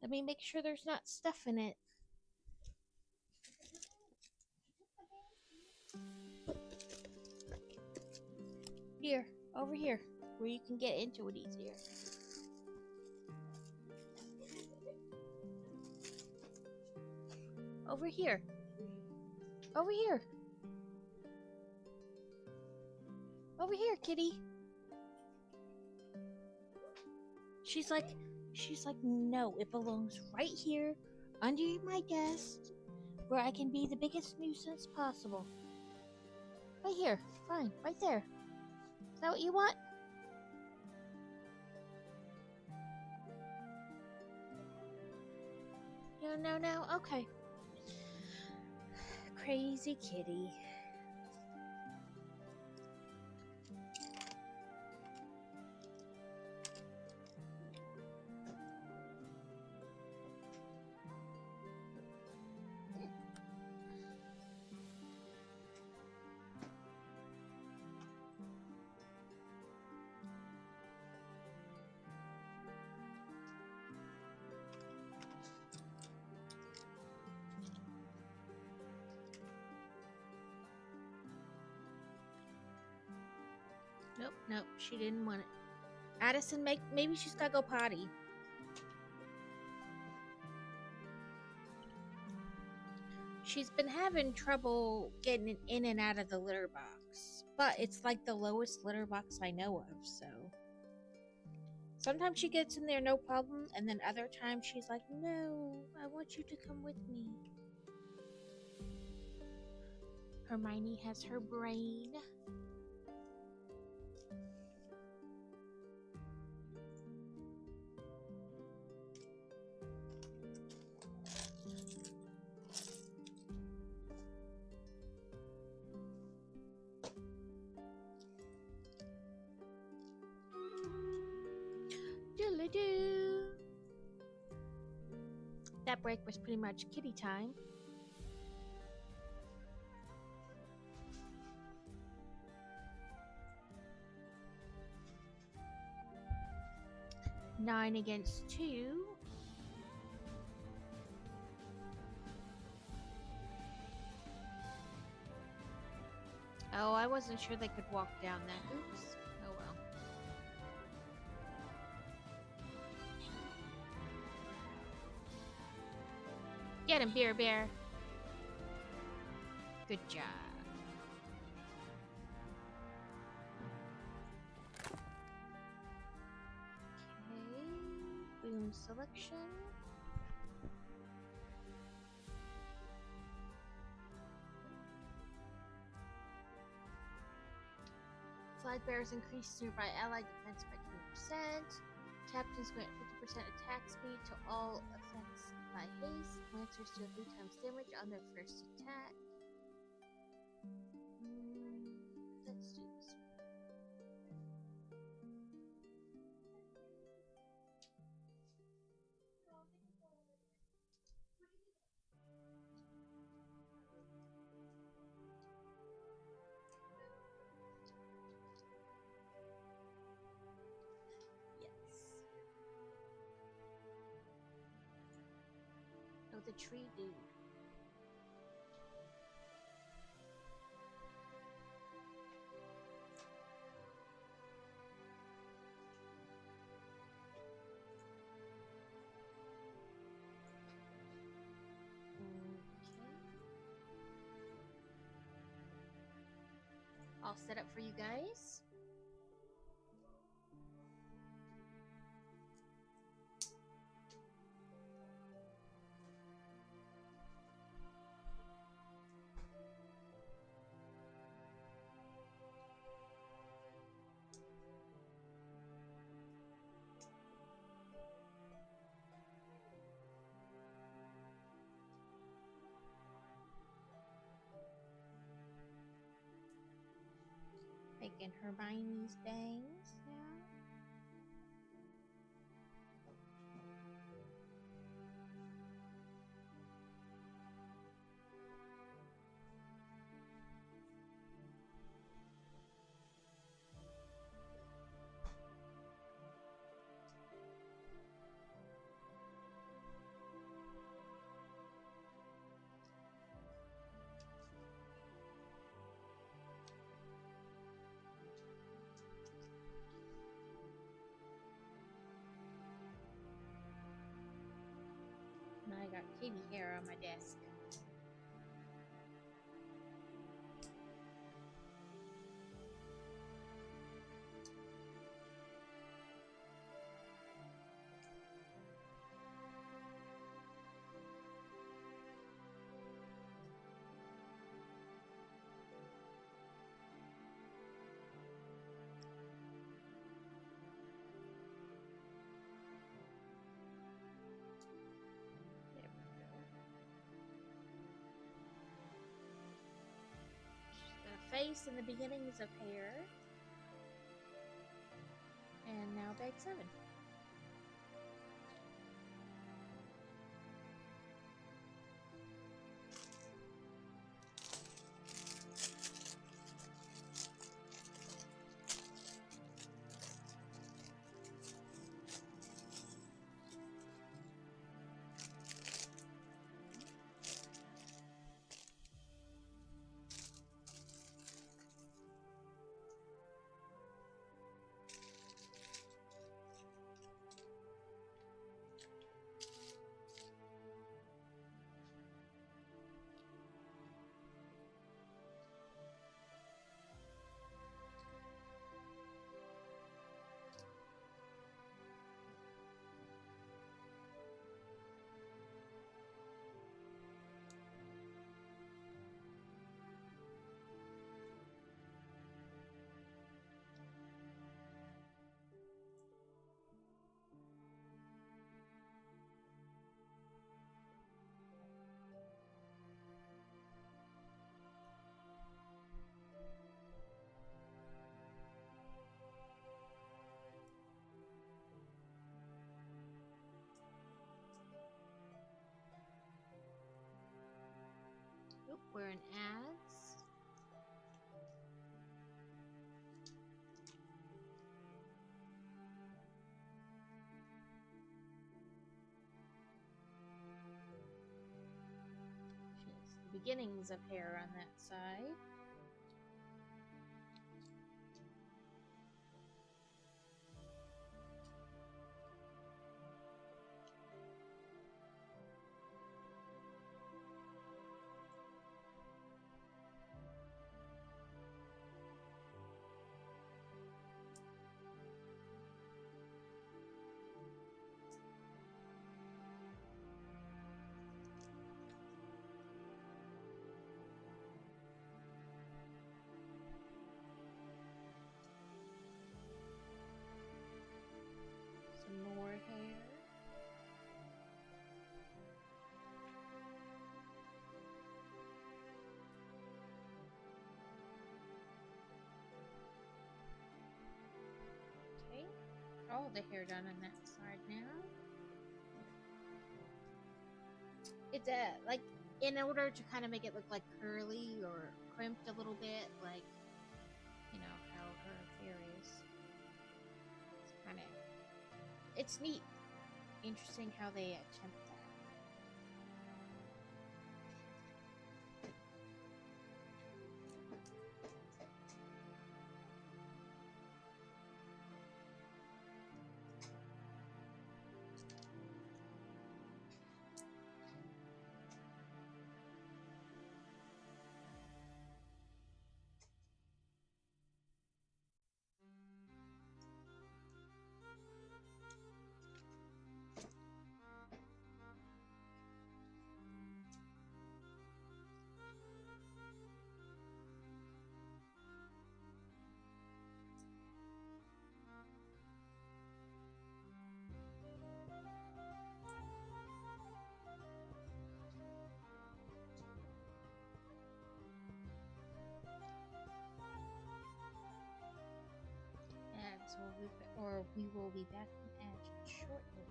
Let me make sure there's not stuff in it. Here, over here, where you can get into it easier. Over here. Over here. Over here, kitty. She's like, no, it belongs right here, under my desk, where I can be the biggest nuisance possible. Right here, fine, right there. Is that what you want? No, okay. Crazy kitty. Nope, she didn't want it. Addison, maybe she's gotta go potty. She's been having trouble getting in and out of the litter box, but it's like the lowest litter box I know of, so. Sometimes she gets in there no problem, and then other times she's like, no, I want you to come with me. Hermione has her brain. Doodly-doo. That break was pretty much kitty time. Nine against 2. Oh, I wasn't sure they could walk down that. Oops. Oh well. Get him, Bear. Good job. Okay. Boom selection. Flag bearers increase nearby allied defense by 20%. Captains grant 50% attack speed to all effects by haste. Lancers deal 3 times damage on their first attack. Let's do this. Oh, the tree dude. All set up for you guys. Making Hermione's bangs now. And I got kitty hair on my desk. There we go. She's got a face and the beginnings of hair. And now bag 7. Oop, we're in ads. She has the beginnings of hair on that side. the hair done on that side now. It's like in order to kind of make it look like curly or crimped a little bit, like how her hair is. It's neat, interesting how they attempt that. So we will be back from Edge shortly.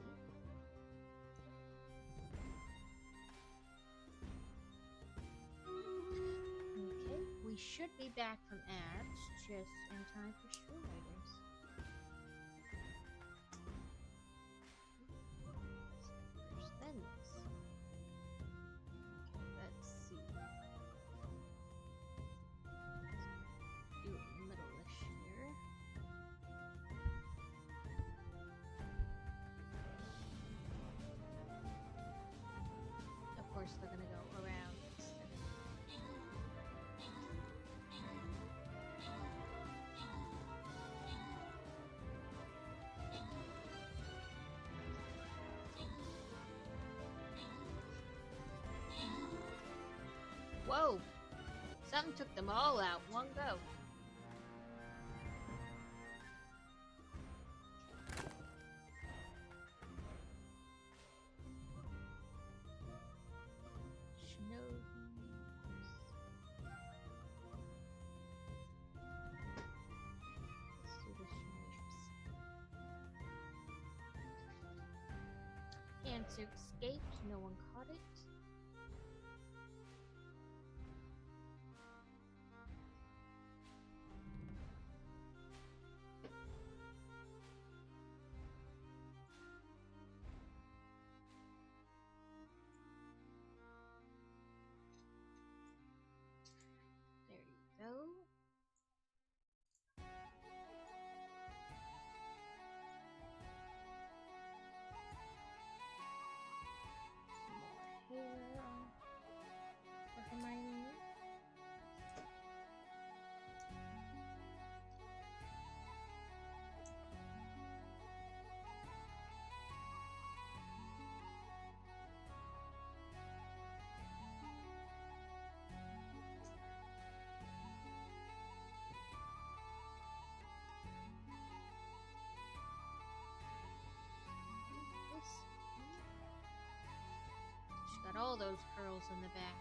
Okay, we should be back from Edge just in time for Shore Riders. First things. Okay, let's see. Do it in the middle-ish here. Of course, they're gonna go around instead of. Whoa! Something took them all out one go. Cancer escaped, no one caught it. There you go. Some more hair for Hermione. She's got all those curls in the back.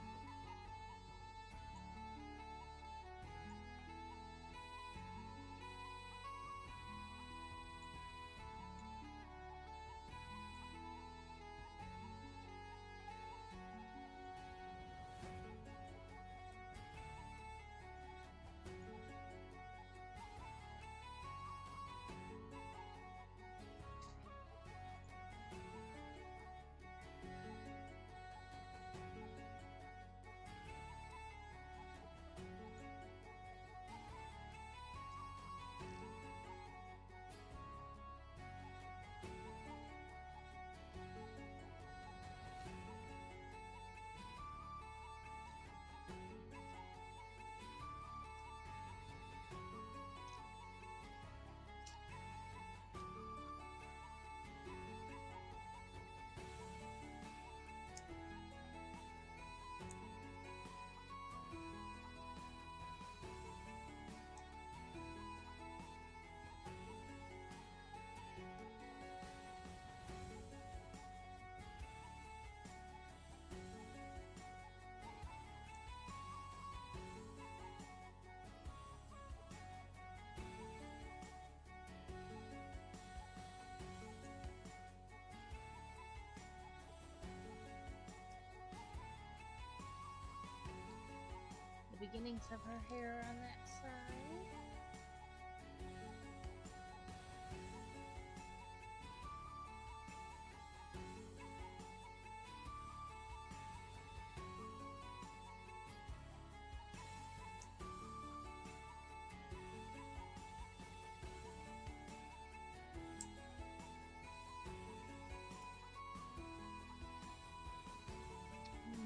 beginnings of her hair on that side.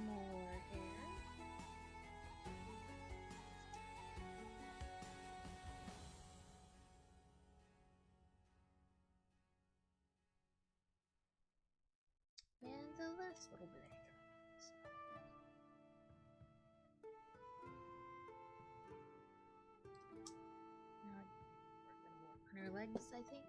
More hair. And the last little bit of hair. Now we're gonna work on her legs, I think.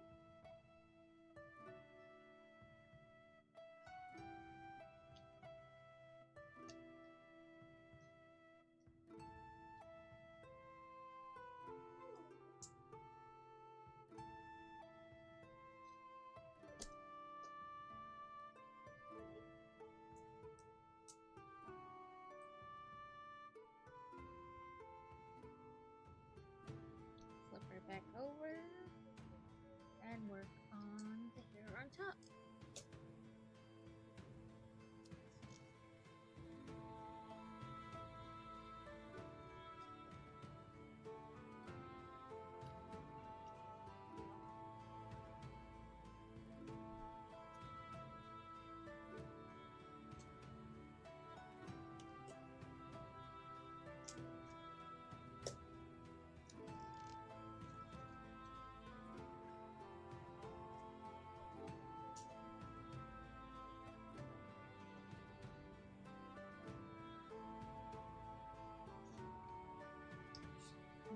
Flip her back over and work on the hair on top.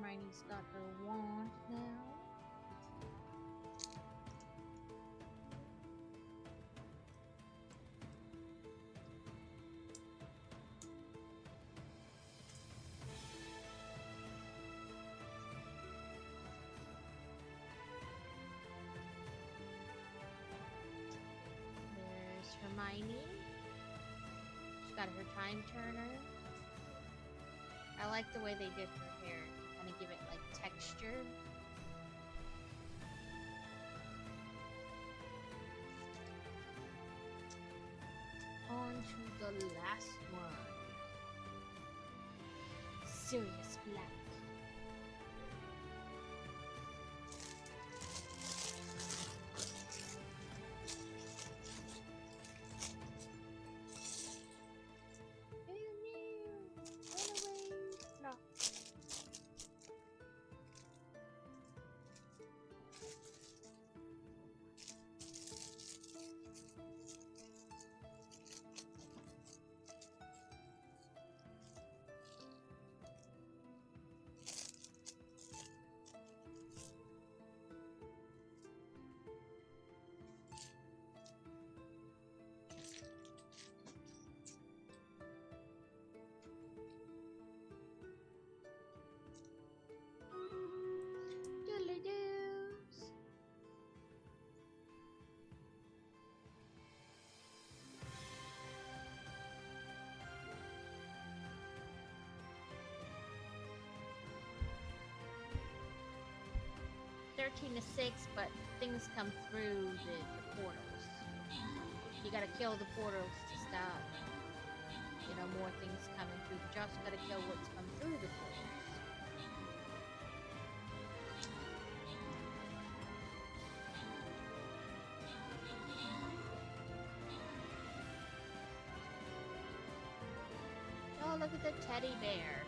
Hermione's got her wand now. There's Hermione. She's got her time turner. I like the way they did her hair. Kind of give it like texture. On to the last one. Sirius Black. No. Doodly-doos. "13 to 6, but things come through the portals. You gotta kill the portals to stop, more things coming through. But you also gotta kill what's come through the portals. Oh, look at the teddy bear.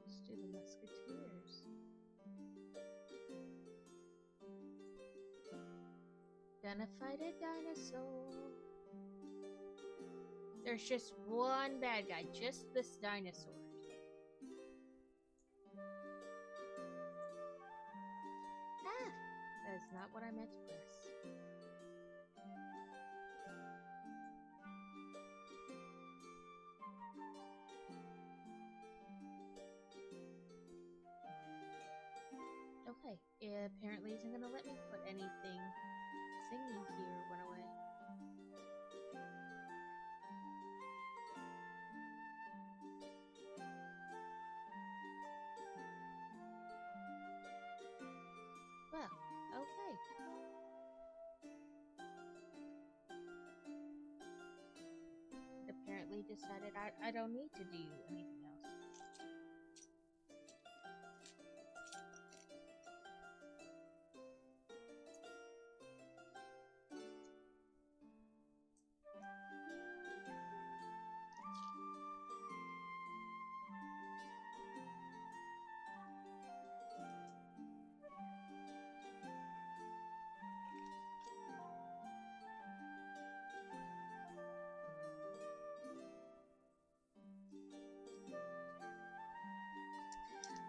Let's do the Musketeers. Gonna fight a dinosaur. There's just one bad guy, just this dinosaur. not what I meant to press. Okay, it apparently isn't gonna let me put anything thingy here. Went away. Well, okay. It apparently decided I don't need to do anything else.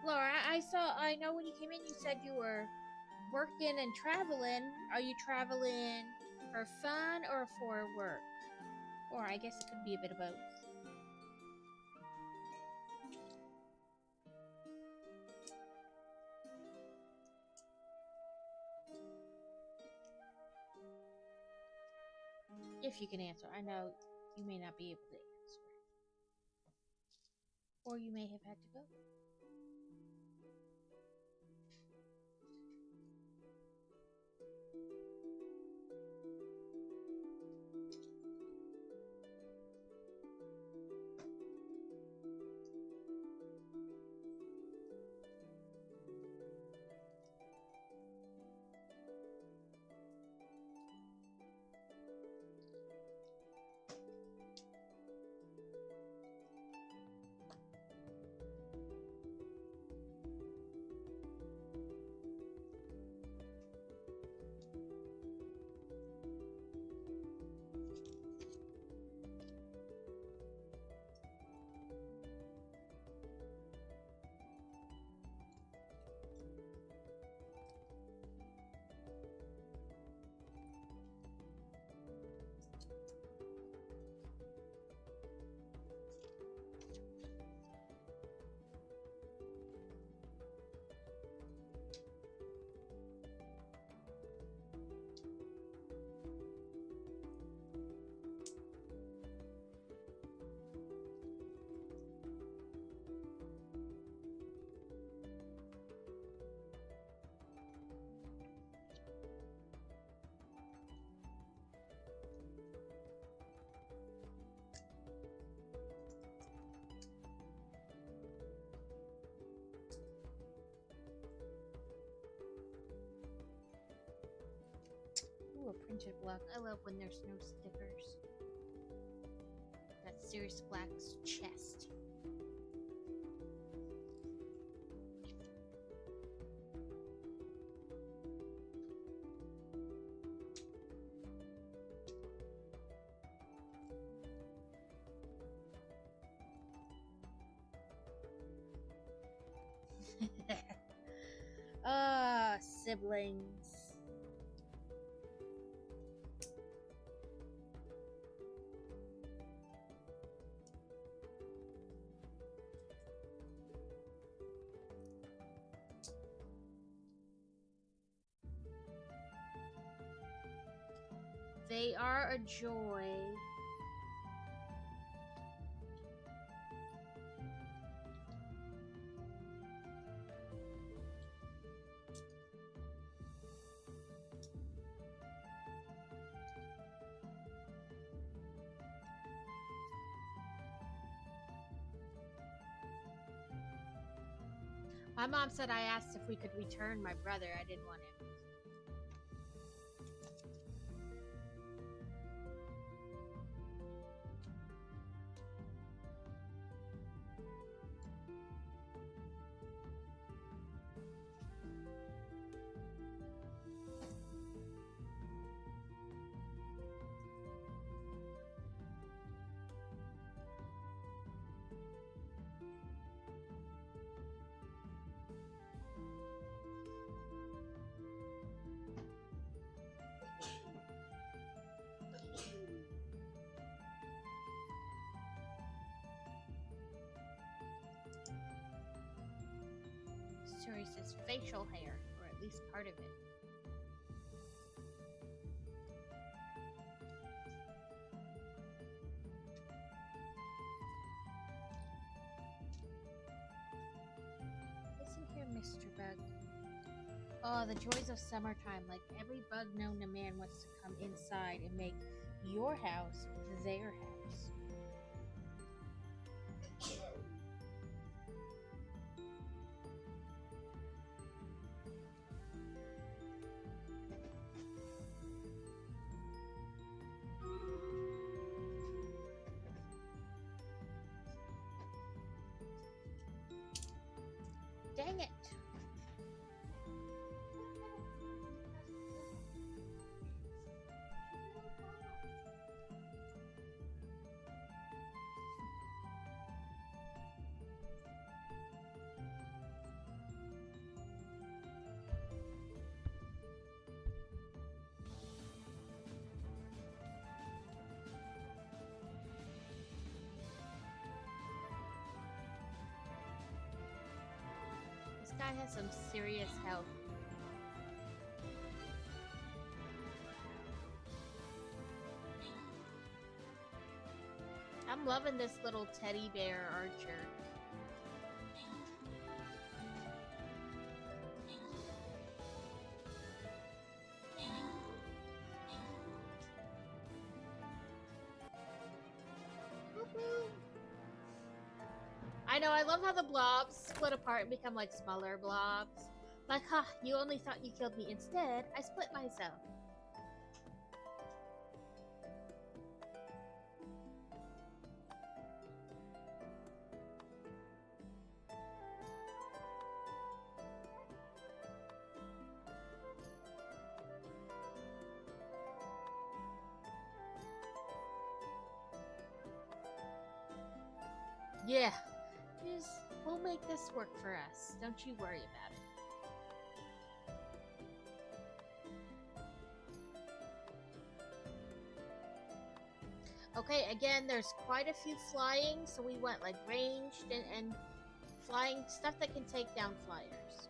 Laura, I know when you came in you said you were working and traveling. Are you traveling for fun or for work? Or I guess it could be a bit of both. If you can answer. I know you may not be able to answer. Or you may have had to go. Ooh, a printed block. I love when there's no stickers. That's Sirius Black's chest. Ah, siblings. They are a joy. My mom said I asked if we could return my brother. I didn't want him. facial hair, or at least part of it. Listen here, Mr. Bug. Oh, the joys of summertime. Like every bug known to man wants to come inside and make your house their house. Dang it. This guy has some serious health. I'm loving this little teddy bear archer. Woo-hoo. I know, I love how the blobs split apart and become like smaller blobs. Like, ha, you only thought you killed me. Instead, I split myself. Yeah. We'll make this work for us. Don't you worry about it. Okay, again, there's quite a few flying, so we went like ranged and flying stuff that can take down flyers.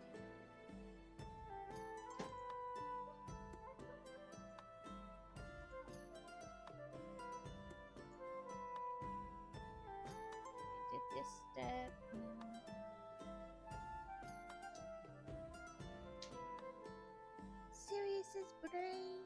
Did this step. Sirius's brain.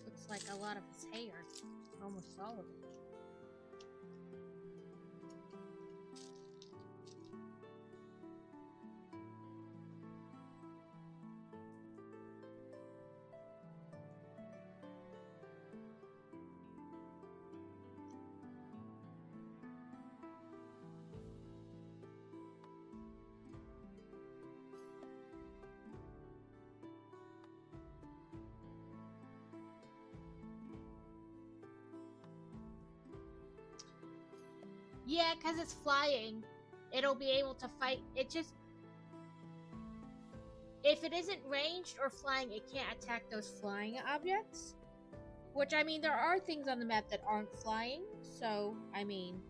Looks like a lot of his hair. Almost all of it. Yeah, because it's flying. It'll be able to fight. It just... If it isn't ranged or flying, it can't attack those flying objects. Which, I mean, there are things on the map that aren't flying. So, I mean...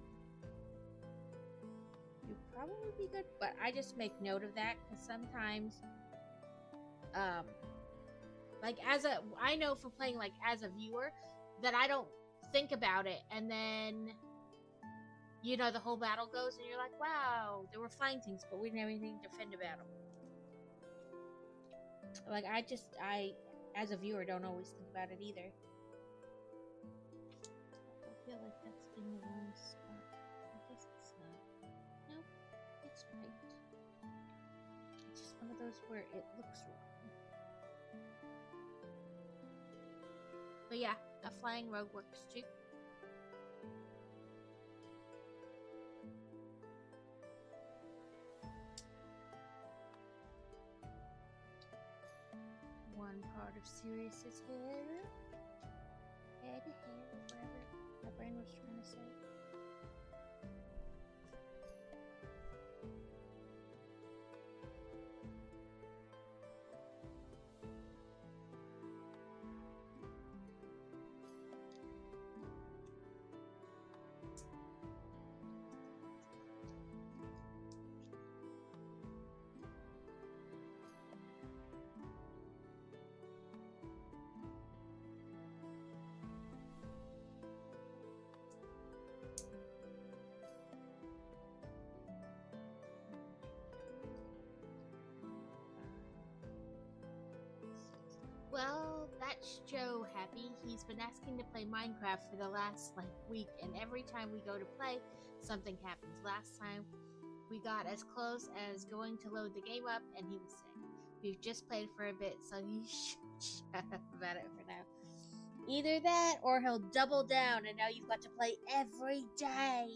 You'd probably be good. But I just make note of that. Because sometimes... Like, I know for playing, like, as a viewer... That I don't think about it. And then... You know, the whole battle goes, and you're like, wow, there were flying things, but we didn't have anything to defend about them. Like, I, as a viewer, don't always think about it either. I feel like that's in the wrong spot. I guess it's not. Nope, it's right. It's just one of those where it looks wrong. But yeah, a flying rogue works too. One part of Sirius's hair, whatever my brain was trying to say. Well, that's Joe happy. He's been asking to play Minecraft for the last, week, and every time we go to play, something happens. Last time, we got as close as going to load the game up, and he was sick. We've just played for a bit, so he should shut up about it for now. Either that, or he'll double down, and now you've got to play every day.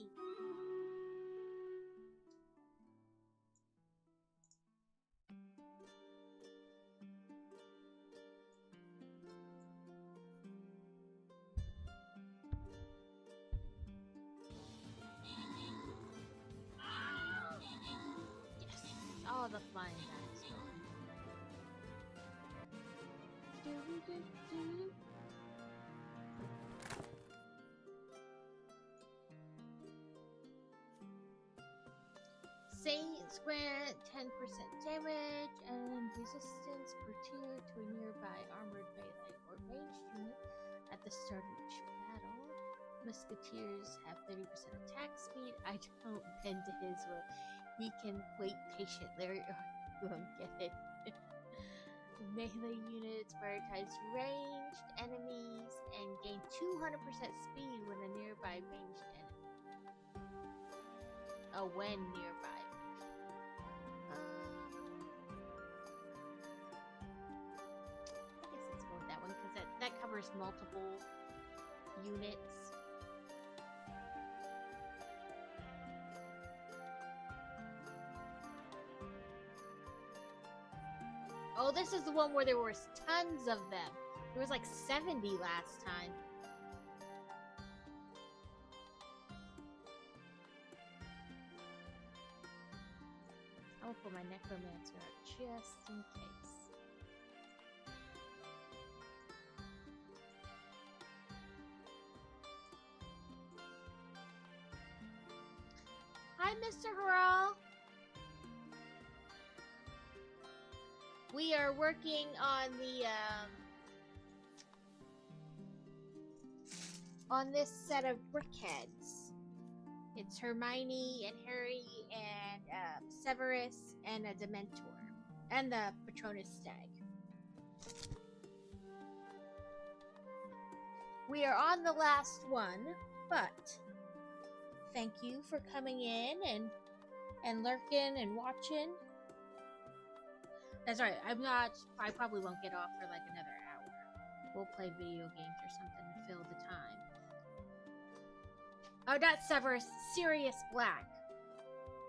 All the flying guys. Saints grant 10% damage and resistance per tier to a nearby armored melee or ranged unit at the start of each battle. Musketeers have 30% attack speed. I don't bend to his will. He can wait patiently or you won't get it. Melee units prioritize ranged enemies and gain 200% speed when a nearby ranged enemy. Oh, when nearby. I guess let's go with that one because that covers multiple units. Oh, this is the one where there were tons of them. There was like 70 last time. I will put my necromancer out just in case. Hi, Mr. Harrell. We are working on this set of brickheads. It's Hermione and Harry and Severus and a Dementor and the Patronus Stag. We are on the last one, but thank you for coming in and lurking and watching. That's right. I probably won't get off for like another hour. We'll play video games or something to fill the time. Oh, not Severus, Sirius Black.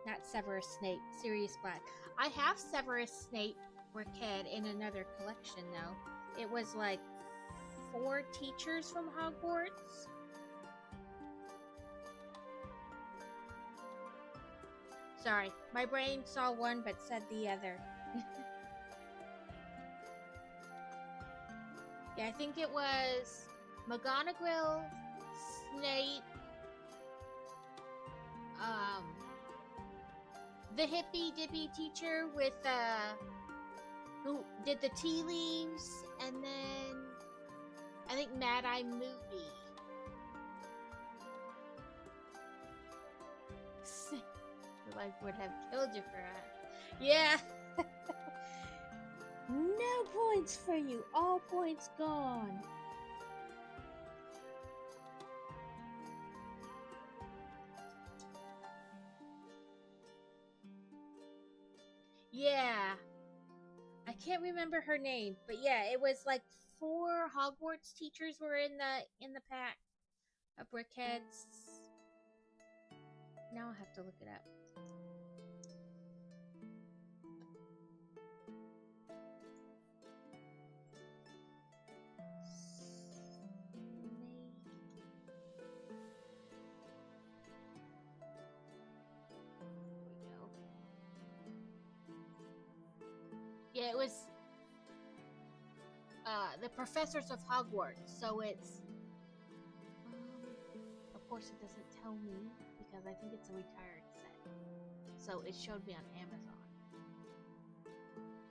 Not Severus Snape, Sirius Black. I have Severus Snape Brickhead in another collection though. It was like 4 teachers from Hogwarts. Sorry, my brain saw one but said the other. Yeah, I think it was McGonagall, Snape, the hippy dippy teacher with who did the tea leaves, and then I think Mad Eye Moody. Life would have killed you for that. Yeah. No points for you. All points gone. Yeah. I can't remember her name, but yeah, it was like 4 Hogwarts teachers were in the pack of brickheads. Now I have to look it up. Yeah, it was the Professors of Hogwarts. So it's of course it doesn't tell me because I think it's a retired set. So it showed me on Amazon,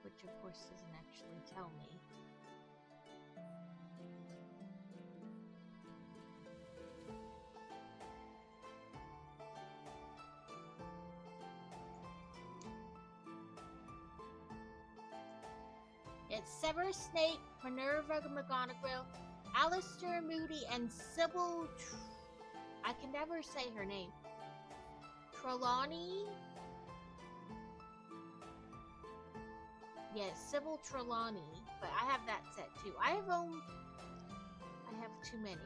which of course doesn't actually tell me. It's Severus Snape, Minerva McGonagall, Alistair Moody, and Sybil. I can never say her name. Trelawney. Yes, Sybil Trelawney. But I have that set too. I have too many.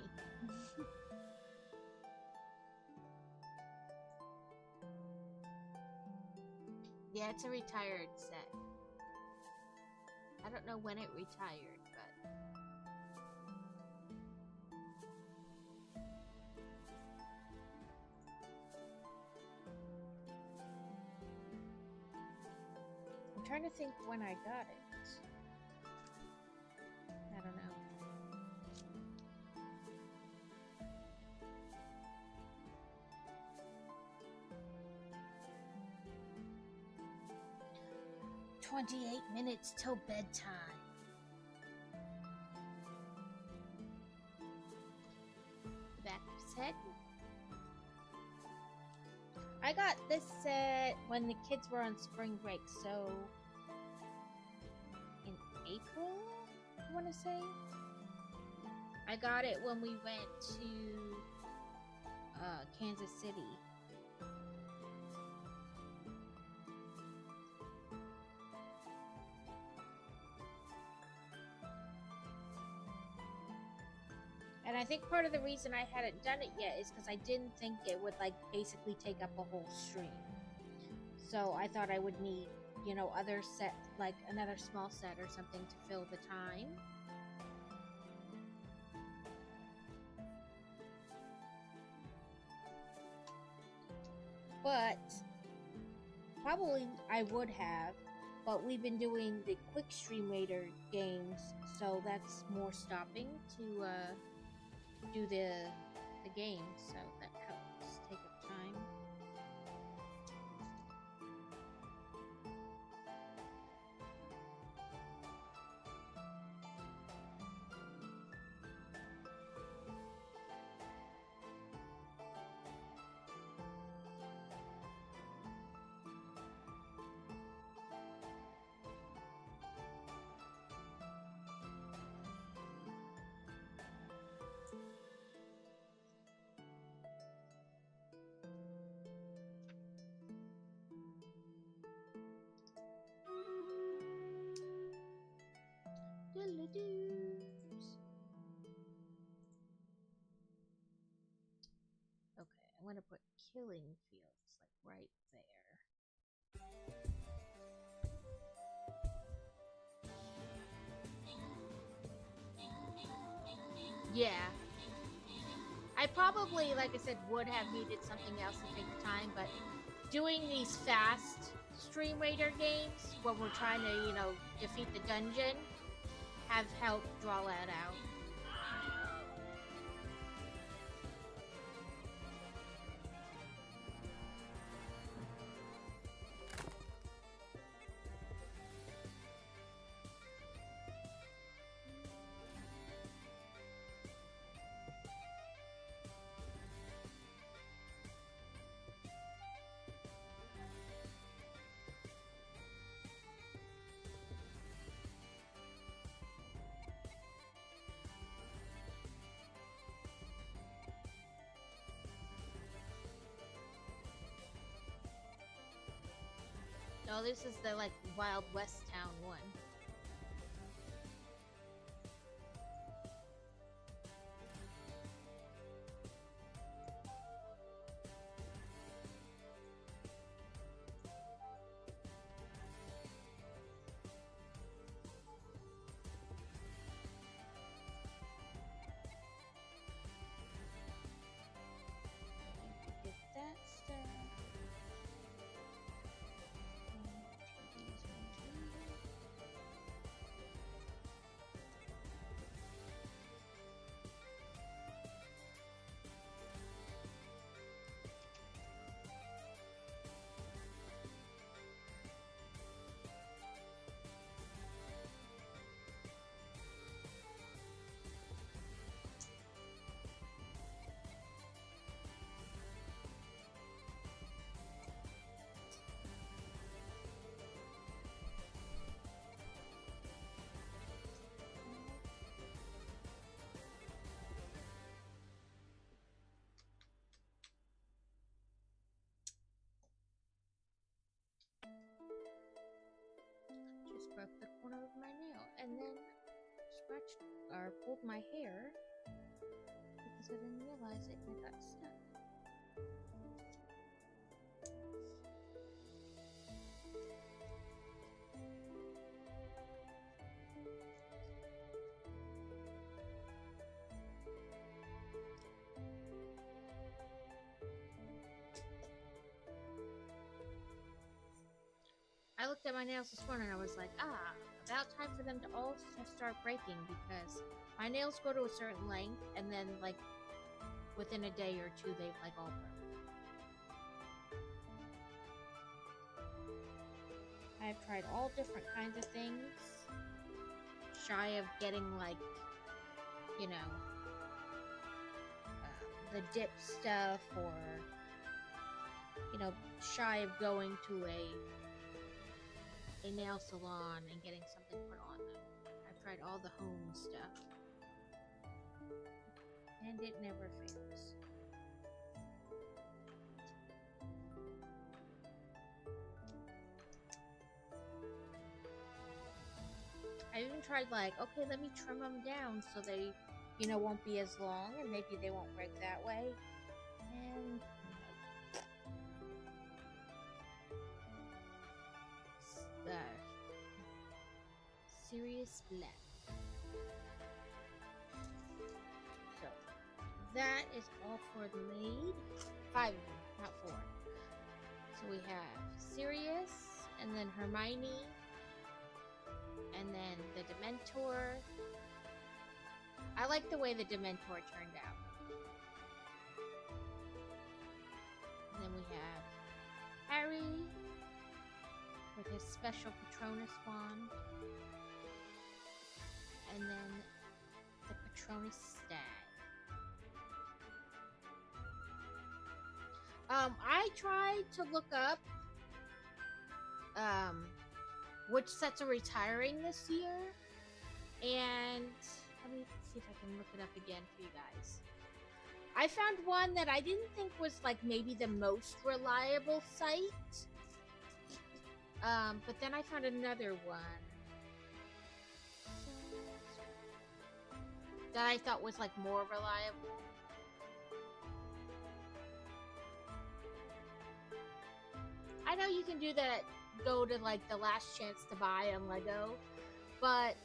Yeah, it's a retired set. I don't know when it retired, but I'm trying to think when I got it. I don't know. "28 minutes till bedtime." Back set. I got this set when the kids were on spring break, so in April, I want to say. I got it when we went to Kansas City. And I think part of the reason I hadn't done it yet is because I didn't think it would like basically take up a whole stream. So I thought I would need, other set, like another small set or something to fill the time. But probably I would have, but we've been doing the quick stream later games, so that's more stopping to do the game, so that helps take up time. dues. Okay, I'm gonna put killing fields like right there. Yeah. I probably, like I said, would have needed something else to take the time, but doing these fast Stream Raider games when we're trying to, defeat the dungeon have helped draw that out. Oh, this is the Wild West Town one. Get that stuff. Just broke the corner of my nail and then scratched or pulled my hair because I didn't realize it and it got stuck. I looked at my nails this morning and I was like, about time for them to all start breaking because my nails go to a certain length and then within a day or two they've all broke. I've tried all different kinds of things, shy of getting the dip stuff or shy of going to a nail salon and getting something put on them. I've tried all the home stuff and it never fails. I even tried okay, let me trim them down so they won't be as long and maybe they won't break that way, and serious black. So that is all for the maid. 5 of them, not 4. So we have Sirius, and then Hermione, and then the Dementor. I like the way the Dementor turned out. And then we have Harry with his special Patronus wand. And then the Patronus stag. I tried to look up which sets are retiring this year, and let me see if I can look it up again for you guys. I found one that I didn't think was maybe the most reliable site, but then I found another one. that I thought was like more reliable. I know you can do that, go to like the last chance to buy on Lego, but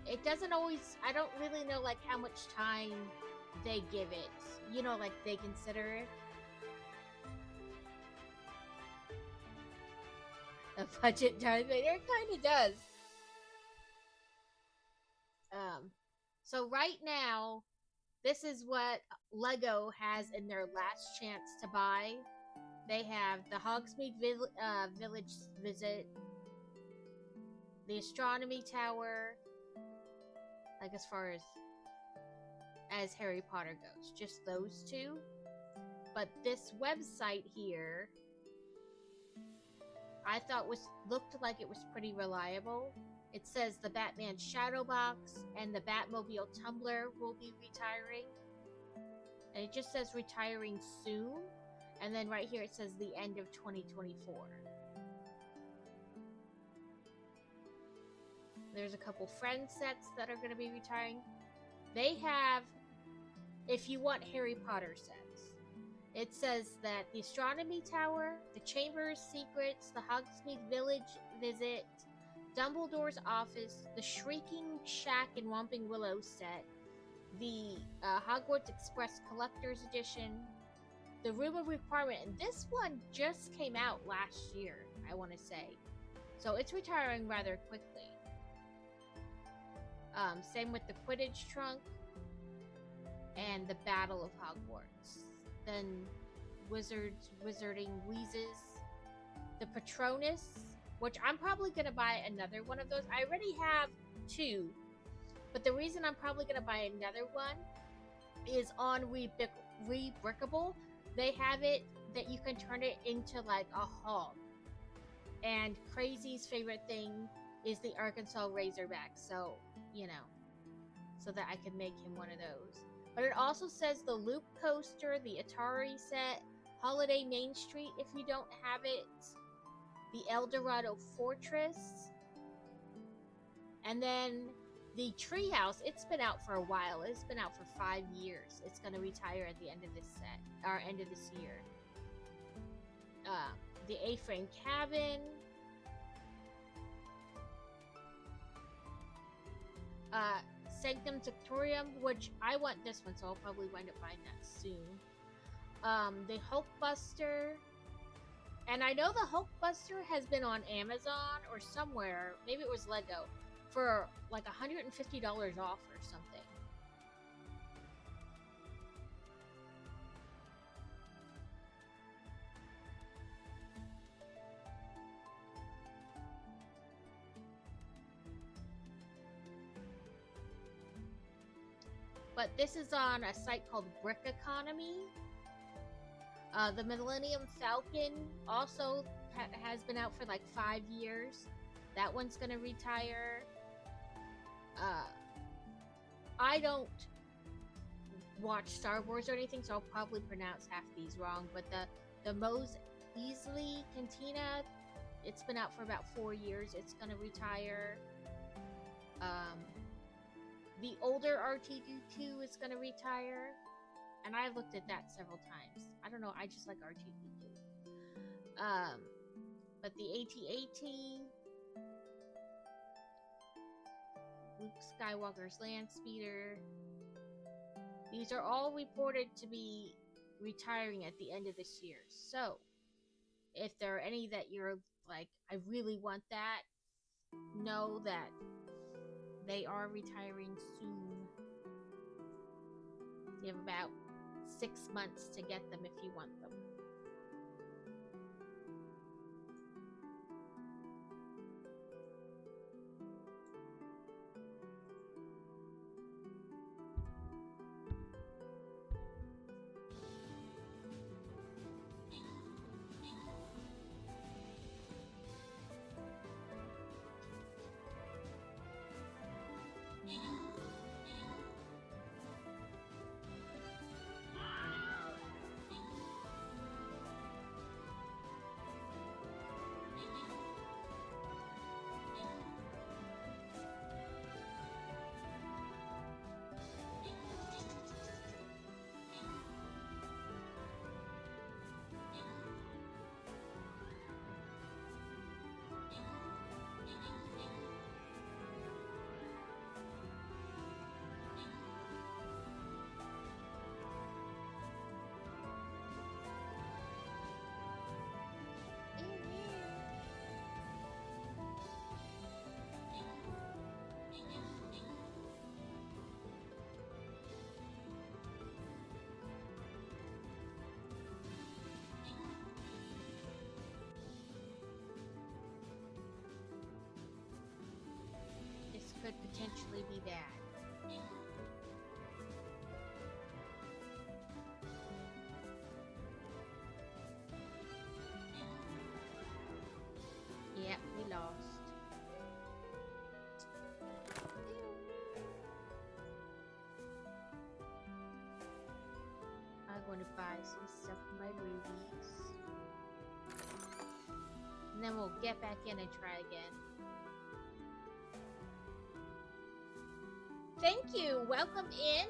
it doesn't always, I don't really know like how much time they give it, you know, like they consider it. A budget Darth Vader, it kind of does. So right now, this is what Lego has in their last chance to buy. They have the Hogsmeade Village visit, the Astronomy Tower, like as far as Harry Potter goes, just those two. But this website here, I thought looked like it was pretty reliable. It says the Batman Shadow Box and the Batmobile Tumbler will be retiring. And it just says retiring soon. And then right here it says the end of 2024. There's a couple Friends sets that are going to be retiring. They have, if you want Harry Potter sets, it says that the Astronomy Tower, the Chamber's Secrets, the Hogsmeade Village visit, Dumbledore's office, the Shrieking Shack and Whomping Willow set, the Hogwarts Express Collector's Edition, the Room of Requirement, and this one just came out last year, I want to say. So it's retiring rather quickly. Same with the Quidditch Trunk and the Battle of Hogwarts. Then Wizarding Wheezes, the Patronus, which I'm probably going to buy another one of those. I already have two, but the reason I'm probably going to buy another one is on Rebrickable. They have it that you can turn it into like a hog. And Crazy's favorite thing is the Arkansas Razorback, so, you know, so that I can make him one of those. But it also says the Loop Coaster, the Atari set, Holiday Main Street if you don't have it, the Eldorado Fortress, and then the Treehouse. It's been out for a while. It's been out for 5 years. It's going to retire at the end of this set, or end of this year. The A-Frame Cabin, Sanctum Sanctorum, which I want this one, so I'll probably wind up buying that soon. The Hulkbuster, and I know the Hulkbuster has been on Amazon or somewhere, maybe it was Lego, for like $150 off or something. But this is on a site called Brick Economy. The Millennium Falcon also has been out for like 5 years. That one's gonna retire. I don't watch Star Wars or anything, so I'll probably pronounce half these wrong. But the Mos Eisley Cantina, it's been out for about 4 years. It's gonna retire. The older R2-D2 is gonna retire, and I looked at that several times. I don't know, I just like R2-D2. But the AT-AT, Luke Skywalker's Land Speeder, these are all reported to be retiring at the end of this year. So, if there are any that you're like, I really want that, know that they are retiring soon. You have about 6 months to get them if you want them. could potentially be bad. Yep, we lost. I'm going to buy some stuff for my rubies. And then we'll get back in and try again. Thank you! Welcome in!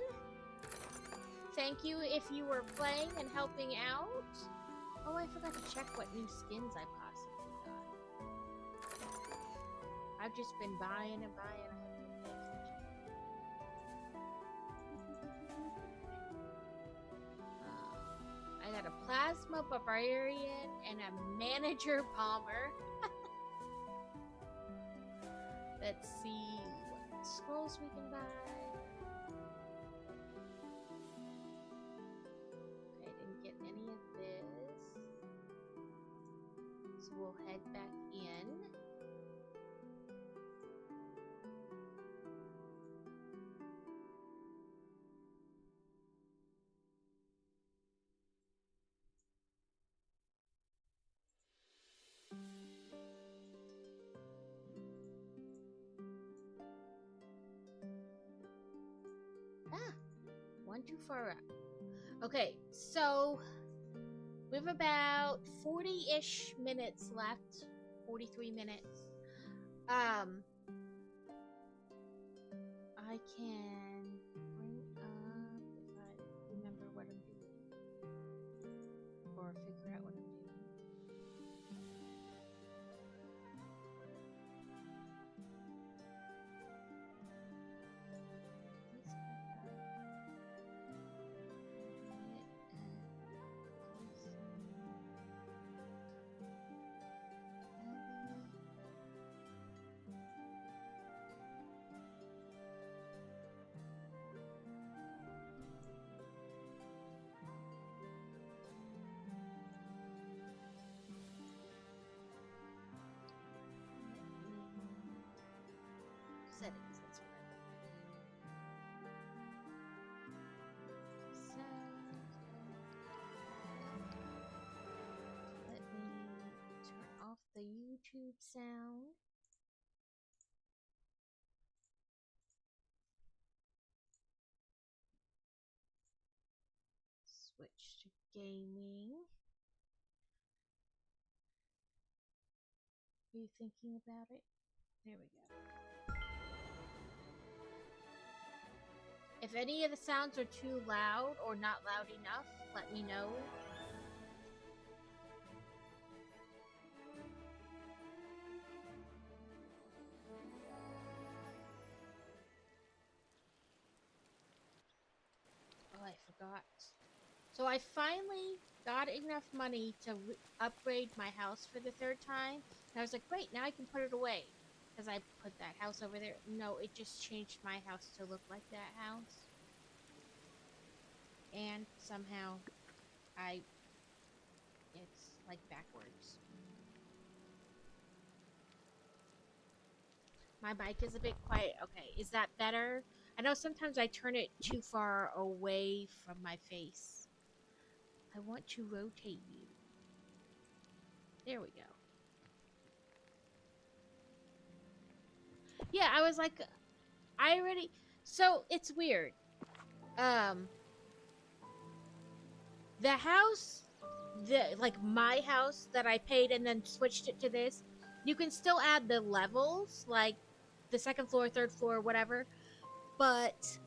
Thank you if you were playing and helping out. Oh, I forgot to check what new skins I possibly got. I've just been buying and buying. I got a Plasma Barbarian and a Manager Bomber. Let's see what scrolls we can buy. Okay, didn't get any of this. So we'll head back in. One too far up. Okay, so we have about 40-ish minutes left. 43 minutes. I can bring up if I remember what I'm doing. Or figure out what I'm doing. Settings, that's right. Let me turn off the YouTube sound. Switch to gaming. Are you thinking about it? There we go. If any of the sounds are too loud or not loud enough, let me know. Oh, I forgot. So I finally got enough money to upgrade my house for the third time. And I was like, great, now I can put it away. Because I put that house over there. No, it just changed my house to look like that house. And somehow, it's like backwards. My mic is a bit quiet. Okay, is that better? I know sometimes I turn it too far away from my face. I want to rotate you. There we go. Yeah, I was like, I already... So, it's weird. The house, like my house that I paid and then switched it to this, you can still add the levels, like the second floor, third floor, whatever. But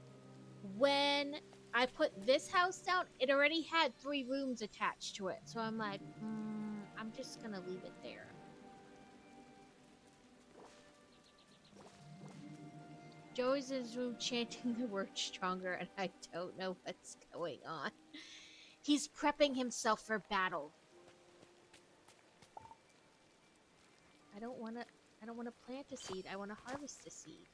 when I put this house down, it already had 3 rooms attached to it. So I'm like, I'm just gonna leave it there. Joey's in his room chanting the word stronger, and I don't know what's going on. He's prepping himself for battle. I don't wanna plant a seed. I wanna harvest a seed.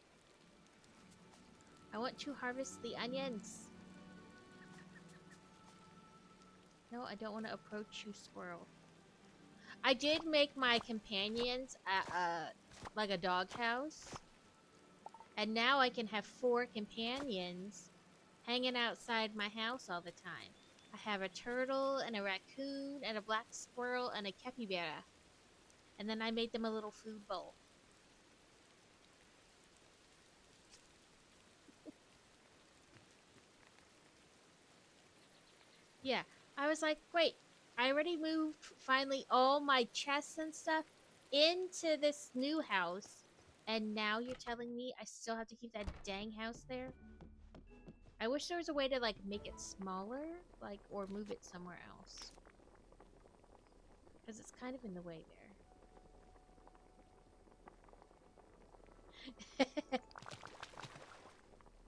I want to harvest the onions. No, I don't want to approach you, squirrel. I did make my companions like a doghouse. And now I can have 4 companions hanging outside my house all the time. I have a turtle and a raccoon and a black squirrel and a capybara. And then I made them a little food bowl. Yeah, I was like, wait, I already moved finally all my chests and stuff into this new house. And now you're telling me I still have to keep that dang house there? I wish there was a way to, like, make it smaller, like, or move it somewhere else. Because it's kind of in the way there.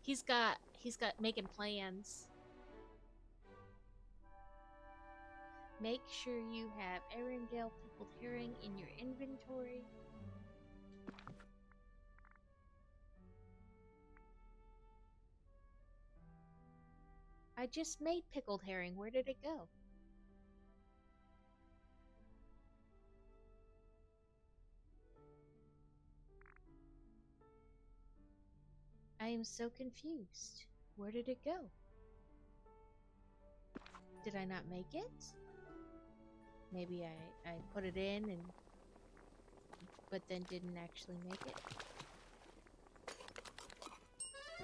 he's got making plans. Make sure you have Arendelle pickled herring in your inventory. I just made pickled herring. Where did it go? I am so confused. Where did it go? Did I not make it? Maybe I put it in and but then didn't actually make it.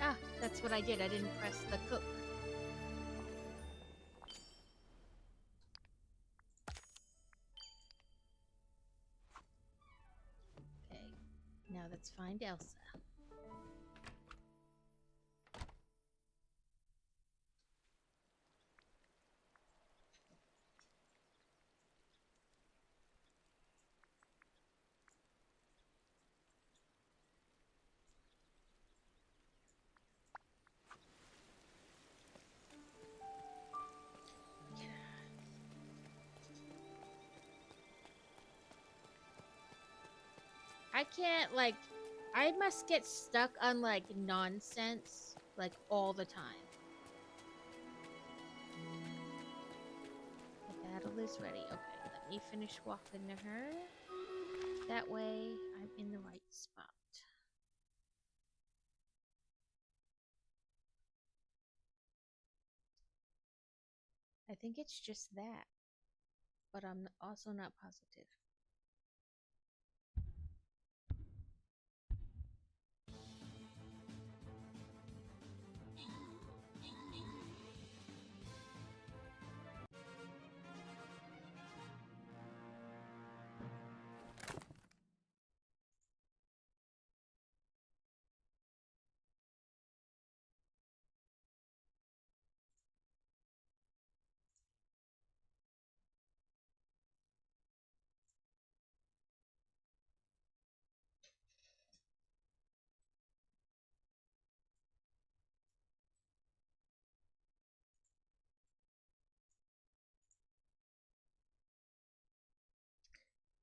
Ah, that's what I did. I didn't press the cook. Okay, now let's find Elsa. I can't, like, I must get stuck on, like, nonsense, like, all the time. The battle is ready. Okay, let me finish walking to her. That way, I'm in the right spot. I think it's just that, but I'm also not positive.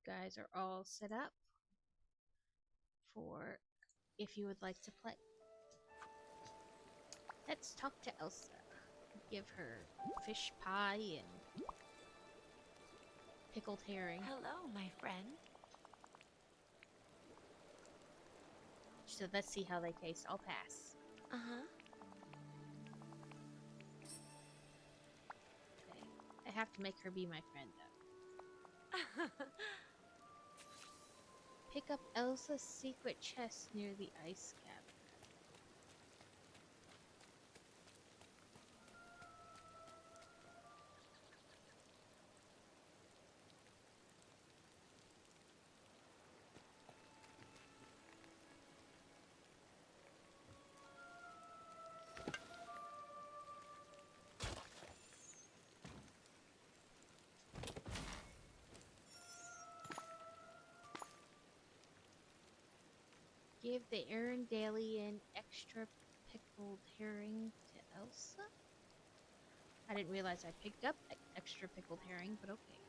Guys are all set up for if you would like to play. Let's talk to Elsa. Give her fish pie and pickled herring. Hello, my friend. So let's see how they taste. I'll pass. Uh-huh. Okay. I have to make her be my friend, though. Pick up Elsa's secret chest near the ice cavern. Give the Arendalian extra pickled herring to Elsa? I didn't realize I picked up extra pickled herring, but okay.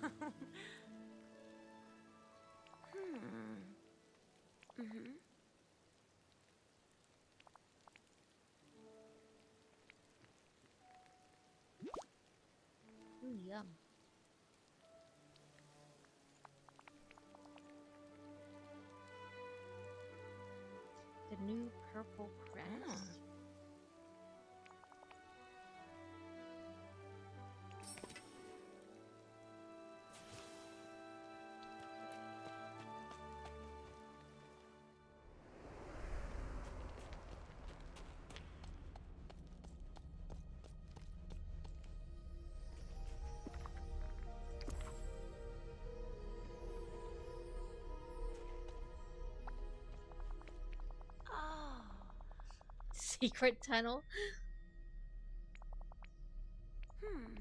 Huh? Mm-hmm. Ooh, yum. purple crest. Oh. Secret tunnel. Hmm.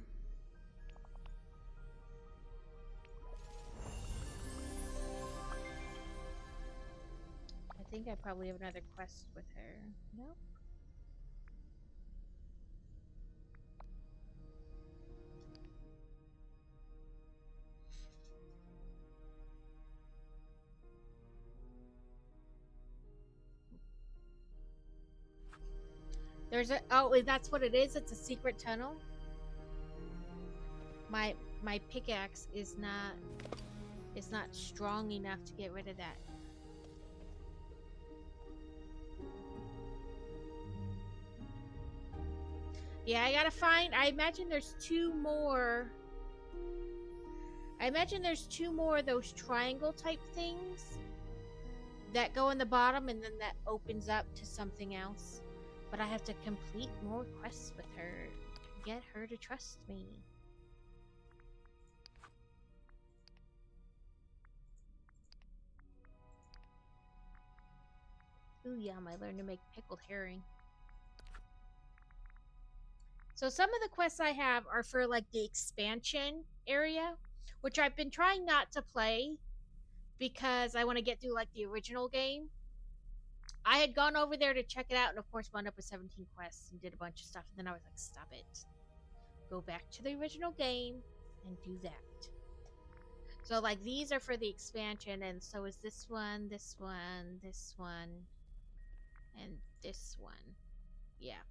I think I probably have another quest with her. Nope. There's a that's what it is. It's a secret tunnel. My pickaxe is not strong enough to get rid of that. Yeah, I gotta find. I imagine there's two more. I imagine there's two more of those triangle type things that go in the bottom and then that opens up to something else. But I have to complete more quests with her. Get her to trust me. Ooh, yum, I learned to make pickled herring. So some of the quests I have are for like the expansion area, which I've been trying not to play because I want to get through like the original game. I had gone over there to check it out and of course wound up with 17 quests and did a bunch of stuff, and then I was like, stop it. Go back to the original game and do that. So like these are for the expansion, and so is this one, this one, this one, and this one. Yeah.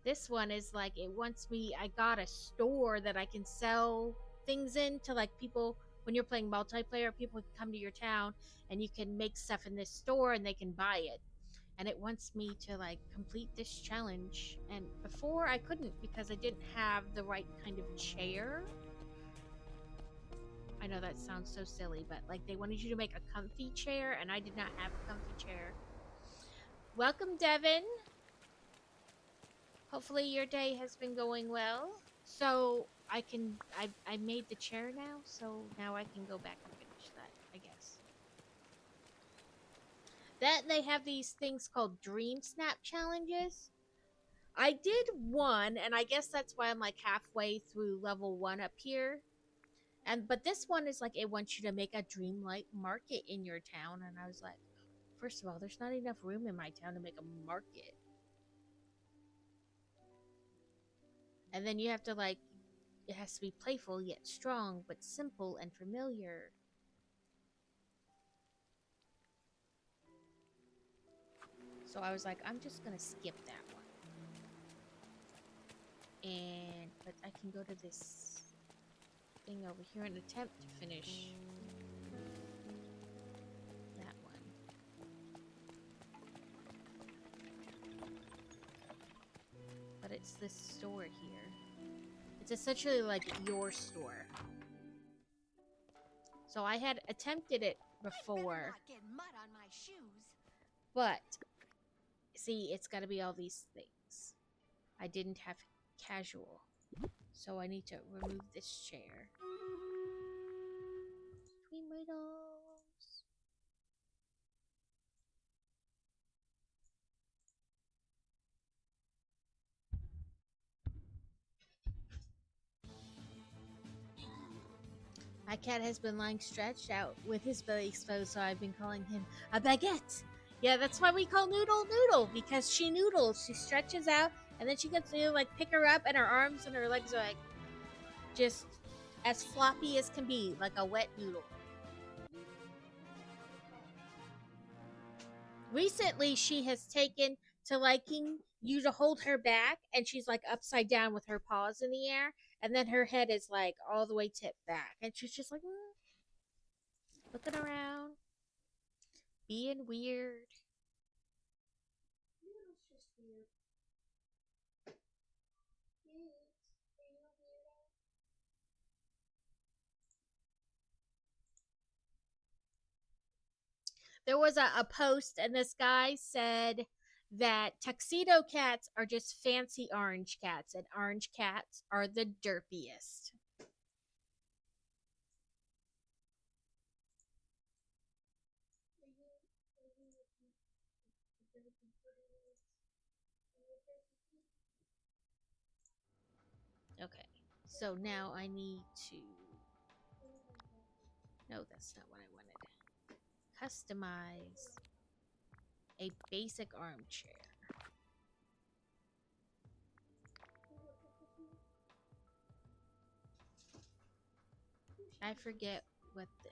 This one is like, it wants me, I got a store that I can sell things in to like people. When you're playing multiplayer, people can come to your town and you can make stuff in this store and they can buy it. And it wants me to like complete this challenge. And before I couldn't because I didn't have the right kind of chair. I know that sounds so silly, but like they wanted you to make a comfy chair and I did not have a comfy chair. Welcome, Devin. Hopefully your day has been going well. So I made the chair now, so now I can go back and finish that, I guess. Then they have these things called Dream Snap challenges. I did one, and I guess that's why I'm like halfway through level 1 up here. But this one is like, it wants you to make a dreamlight market in your town, and I was like, first of all, there's not enough room in my town to make a market. And then you have to like, it has to be playful yet strong, but simple and familiar. So I was like, I'm just gonna skip that one. But I can go to this thing over here and attempt to finish that one. But it's this store here. It's essentially like your store. So I had attempted it before. But, see, it's gotta be all these things. I didn't have casual. So I need to remove this chair. Between my dolls. My cat has been lying stretched out with his belly exposed, so I've been calling him a baguette. Yeah, that's why we call Noodle Noodle, because she noodles. She stretches out, and then she gets to like pick her up, and her arms and her legs are like just as floppy as can be, like a wet noodle. Recently, she has taken to liking you to hold her back, and she's like upside down with her paws in the air, and then her head is like all the way tipped back, and she's just like looking around, being weird. There was a post, and this guy said that tuxedo cats are just fancy orange cats, and orange cats are the derpiest. Okay, so now I need to. No, that's not what I wanted. Customize a basic armchair. I forget what the.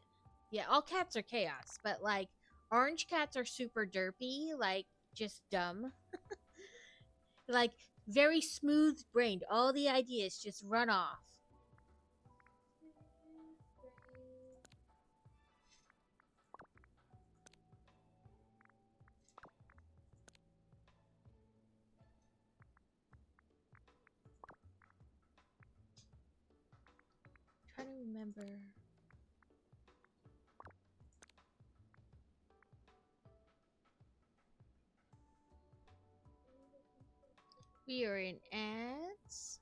Yeah, all cats are chaos, but like orange cats are super derpy, like just dumb. Like very smooth brained. All the ideas just run off. Try to remember. We are in ads.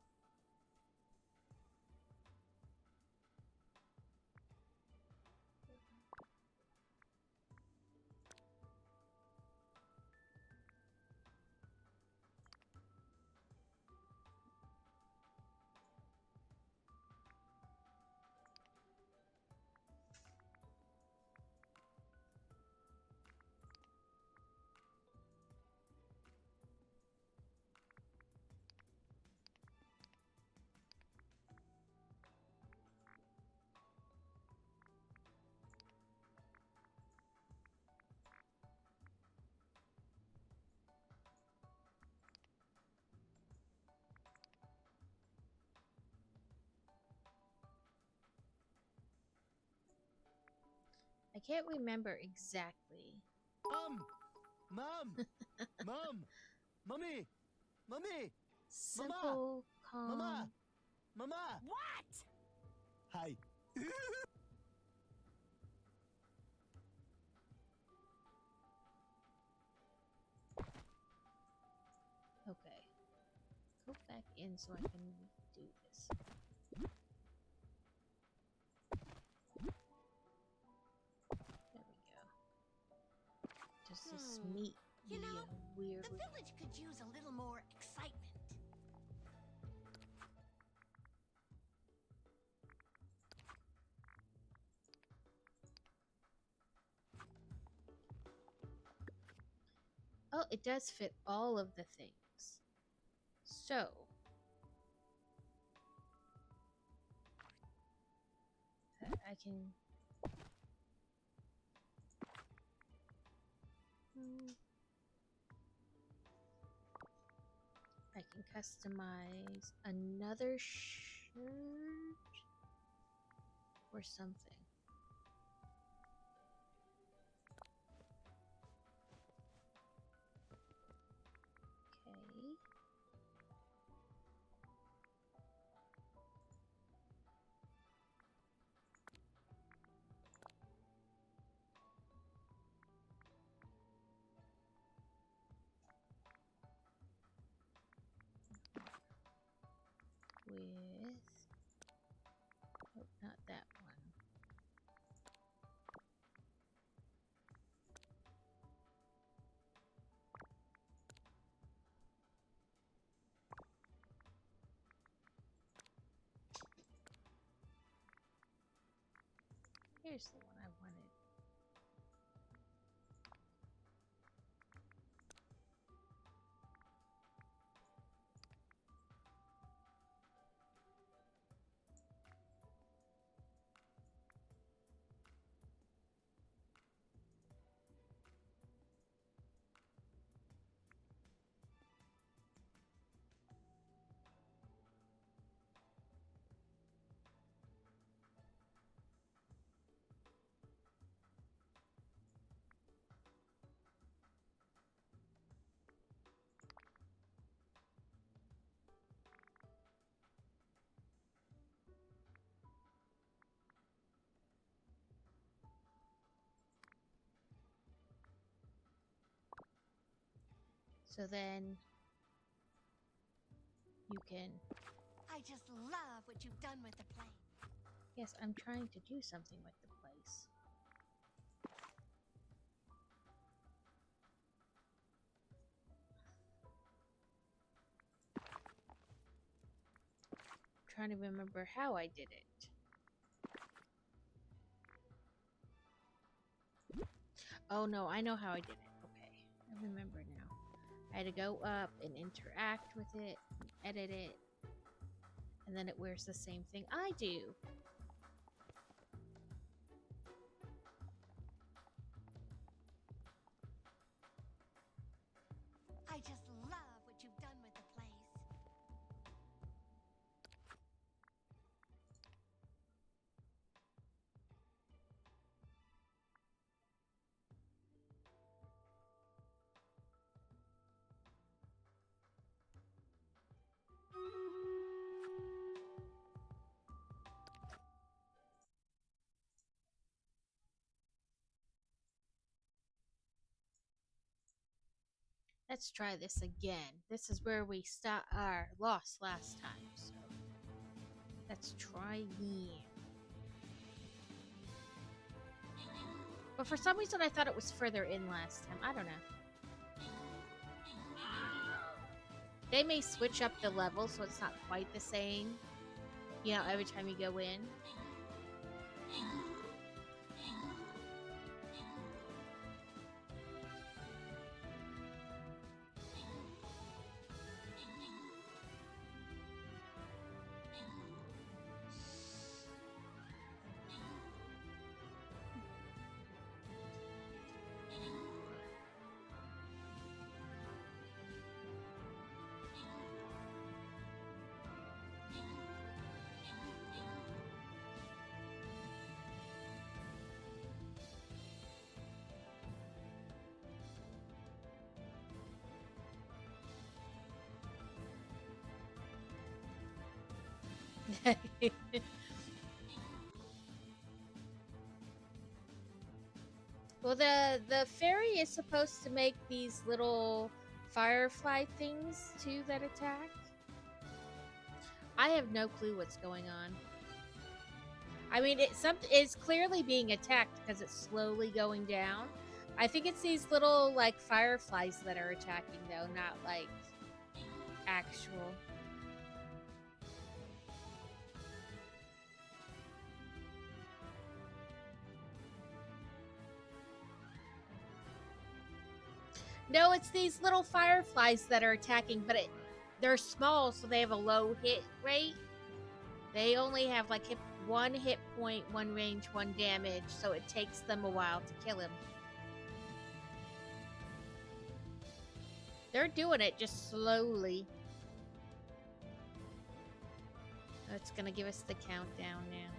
I can't remember exactly. Mom! Mom! Mommy! Mommy! Simple, calm. Mama! Mama! What? Hi. Okay. Go back in so I can do this. There we go. Does this meat You be know, a weird? The village could use a little more excitement. Oh, it does fit all of the things. So. I can. I can customize another shirt or something. Okay. With. Oh, not that one. Here's the one I wanted. So then you can... I just love what you've done with the place. Yes, I'm trying to do something with the place. I'm trying to remember how I did it. Oh no, I know how I did it. Okay, I remember now. I had to go up and interact with it, edit it, and then it wears the same thing I do. I just love what you've done with the place. Let's try this again. This is where we lost last time, so let's try again. But for some reason I thought it was further in last time. I don't know. They may switch up the level so it's not quite the same, you know, every time you go in. Well, the fairy is supposed to make these little firefly things too that attack. I have no clue what's going on. I mean, it's clearly being attacked because it's slowly going down. I think it's these little like fireflies that are attacking though, not like actual. No, it's these little fireflies that are attacking, but they're small, so they have a low hit rate. They only have like one hit point, one range, one damage, so it takes them a while to kill him. They're doing it just slowly. It's gonna give us the countdown now.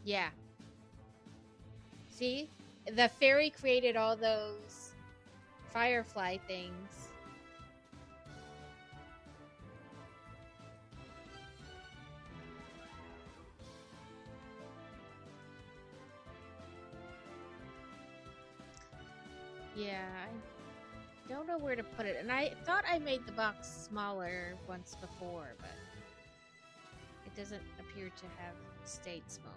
Yeah. See? The fairy created all those firefly things. Yeah, I don't know where to put it. And I thought I made the box smaller once before, but it doesn't appear to have stayed small.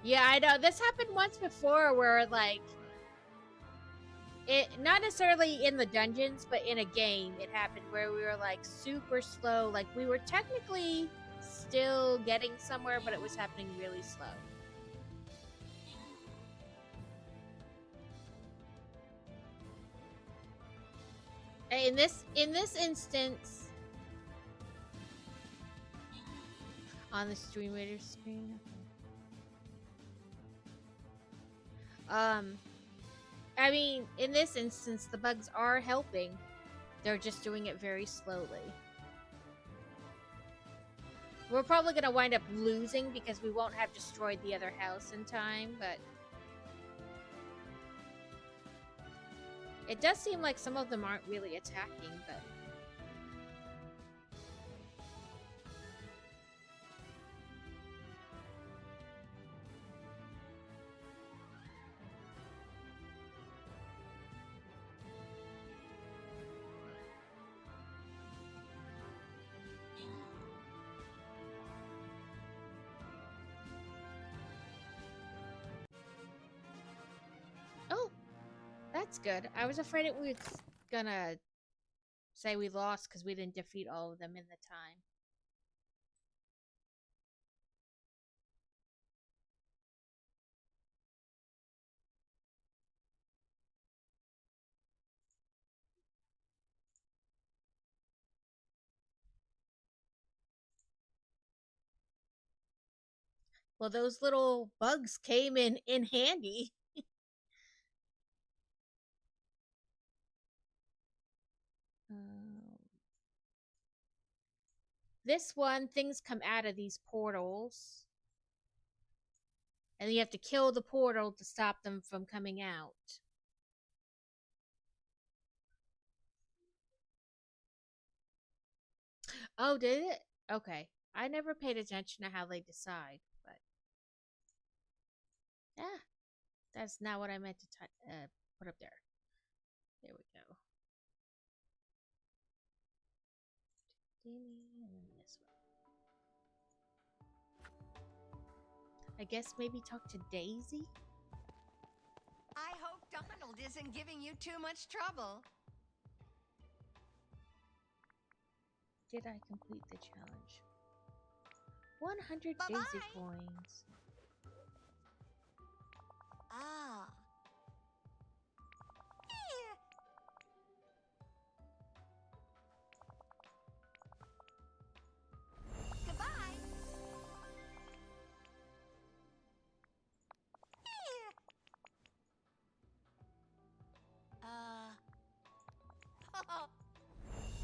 Yeah, I know. This happened once before where, like, it, not necessarily in the dungeons, but in a game, it happened where we were, like, super slow. Like, we were technically still getting somewhere, but it was happening really slow. In this instance, on the Stream Reader screen, I mean, in this instance, the bugs are helping. They're just doing it very slowly. We're probably going to wind up losing because we won't have destroyed the other house in time, but it does seem like some of them aren't really attacking, but That's good. I was afraid it was gonna say we lost because we didn't defeat all of them in the time. Well, those little bugs came in handy. Um, this one, things come out of these portals. And you have to kill the portal to stop them from coming out. Oh, did it? Okay. I never paid attention to how they decide, but yeah, that's not what I meant to put up there. There we go. And then this one. I guess maybe talk to Daisy? I hope Donald isn't giving you too much trouble. Did I complete the challenge? 100 Bye-bye. Daisy coins. Ah. Yeah. Goodbye.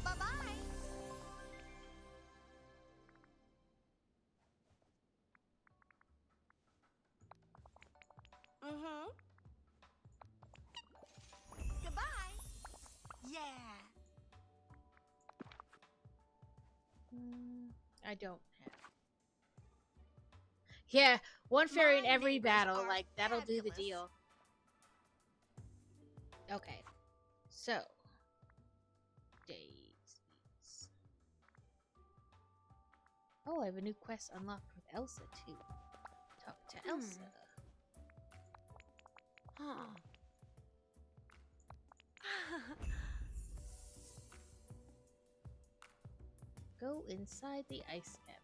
Bye-bye. Mm-hmm. Goodbye. Yeah. I don't have. Yeah, one fairy in My every neighbors battle. are Like, that'll do the fabulous. deal. Okay. So. Daisies. Oh, I have a new quest unlocked with Elsa, too. Talk to Elsa. Huh. Go inside the ice cavern.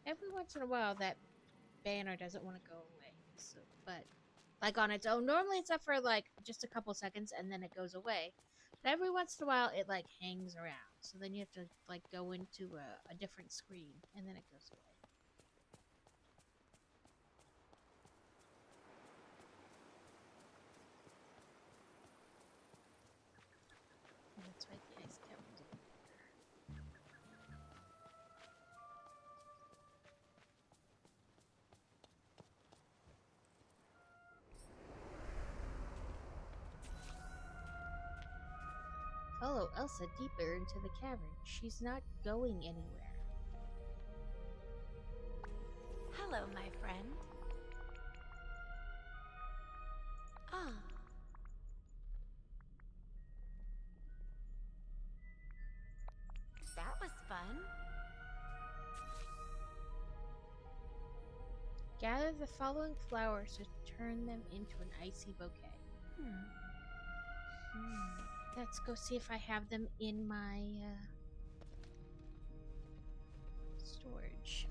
Every once in a while, that banner doesn't want to go away. So, but, like, on its own, normally it's up for, like, just a couple seconds and then it goes away. But every once in a while, it, like, hangs around. So then you have to, like, go into a different screen and then it goes away. And that's right, the ice cavern's over there. Follow Elsa deeper into the cavern. She's not going anywhere. Hello, my friend. Ah. That was fun. Gather the following flowers to turn them into an icy bouquet. Let's go see if I have them in my storage.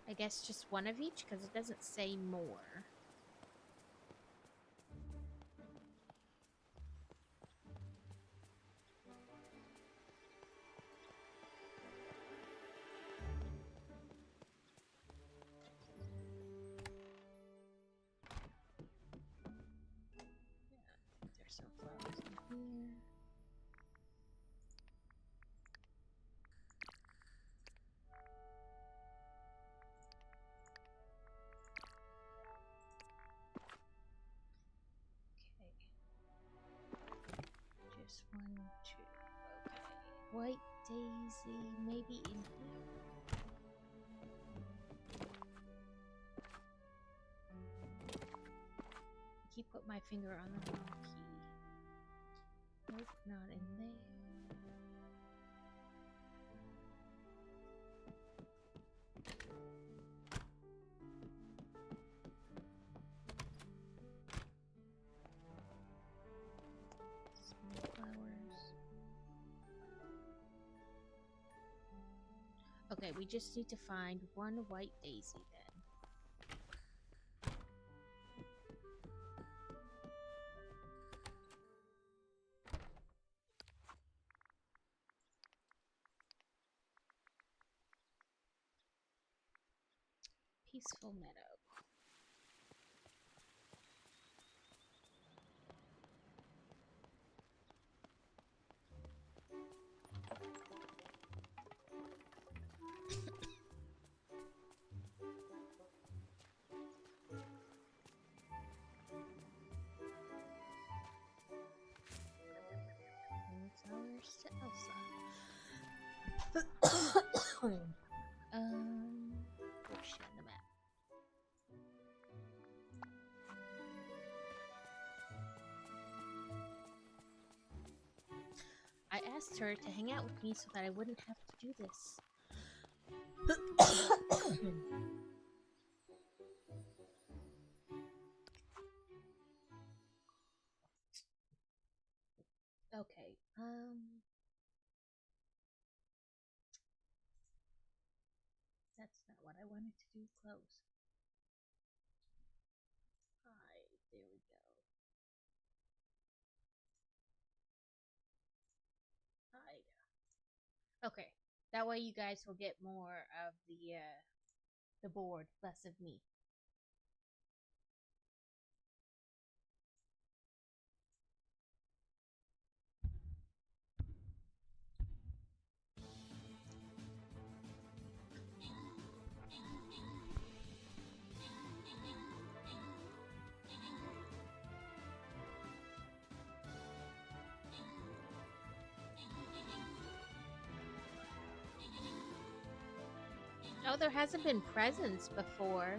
I guess just one of each because it doesn't say more. There's some flowers in here. Okay. Just 1, 2. Okay. White daisy, maybe in here. my finger on the wrong key. Nope, not in there. Flowers. Okay, we just need to find one white daisy then. Peaceful meadow. Flowers to Elsa. Where's she on the map? I asked her to hang out with me so that I wouldn't have to do this. Okay, that's not what I wanted to do. Close. Hi, there we go. Hide. Okay, that way you guys will get more of the board, less of me. Oh, there hasn't been presents before.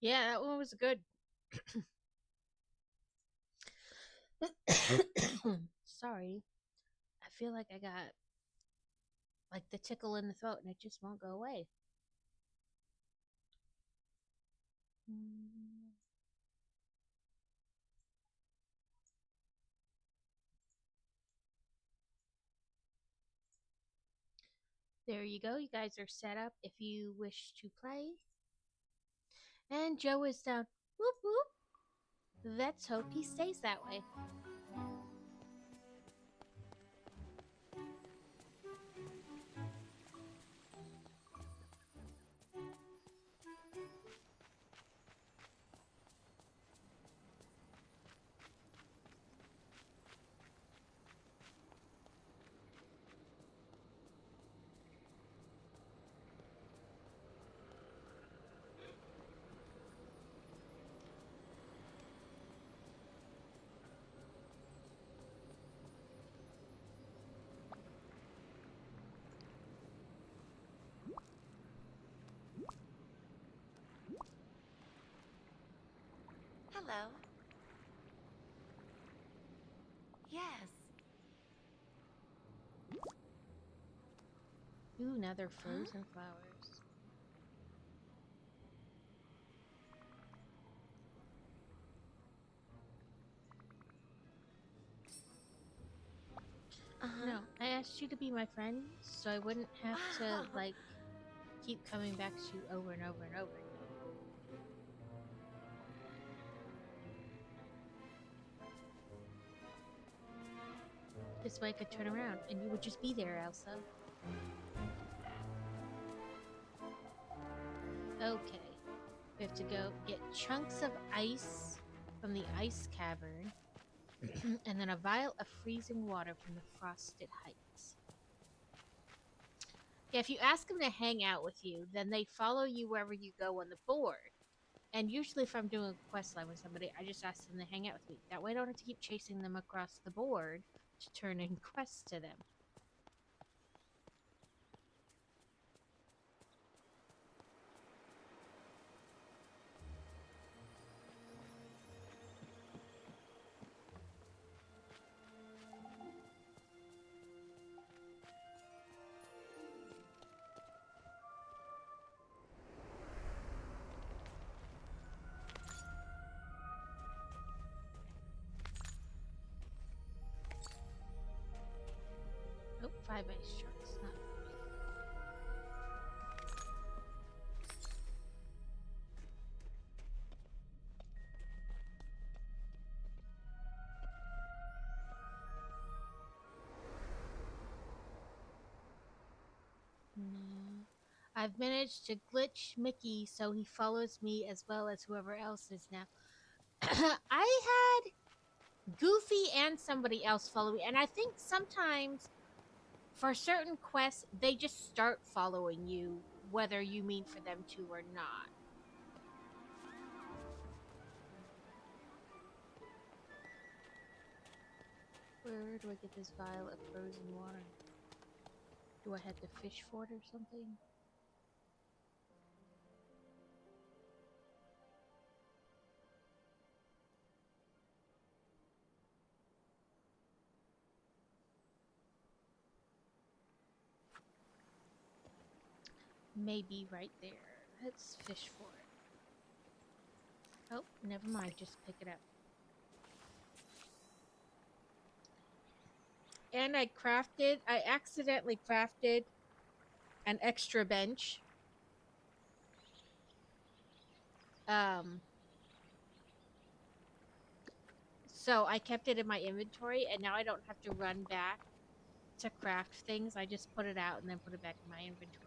Yeah, that one was good. Sorry. I feel like I got like the tickle in the throat and it just won't go away. There you go. You guys are set up if you wish to play. And Joe is down. Whoop whoop. Let's hope he stays that way. Hello. Yes. Ooh, now they're frozen flowers. No, I asked you to be my friend so I wouldn't have to, like, keep coming back to you over and over and over. This way I could turn around and you would just be there, Elsa. Okay. We have to go get chunks of ice from the ice cavern, and then a vial of freezing water from the frosted heights. Yeah, if you ask them to hang out with you, then they follow you wherever you go on the board. And usually, if I'm doing a quest line with somebody, I just ask them to hang out with me. That way, I don't have to keep chasing them across the board to turn in quests to them. Oh, 5 ice sharks. Not No. I've managed to glitch Mickey so he follows me as well as whoever else is now. I had Goofy and somebody else follow me, and I think sometimes for certain quests they just start following you whether you mean for them to or not. Where do I get this vial of frozen water? Do I have to fish for it or something? Maybe right there. Let's fish for it. Oh, never mind. Just pick it up. And I accidentally crafted an extra bench. So I kept it in my inventory, and now I don't have to run back to craft things. I just put it out and then put it back in my inventory.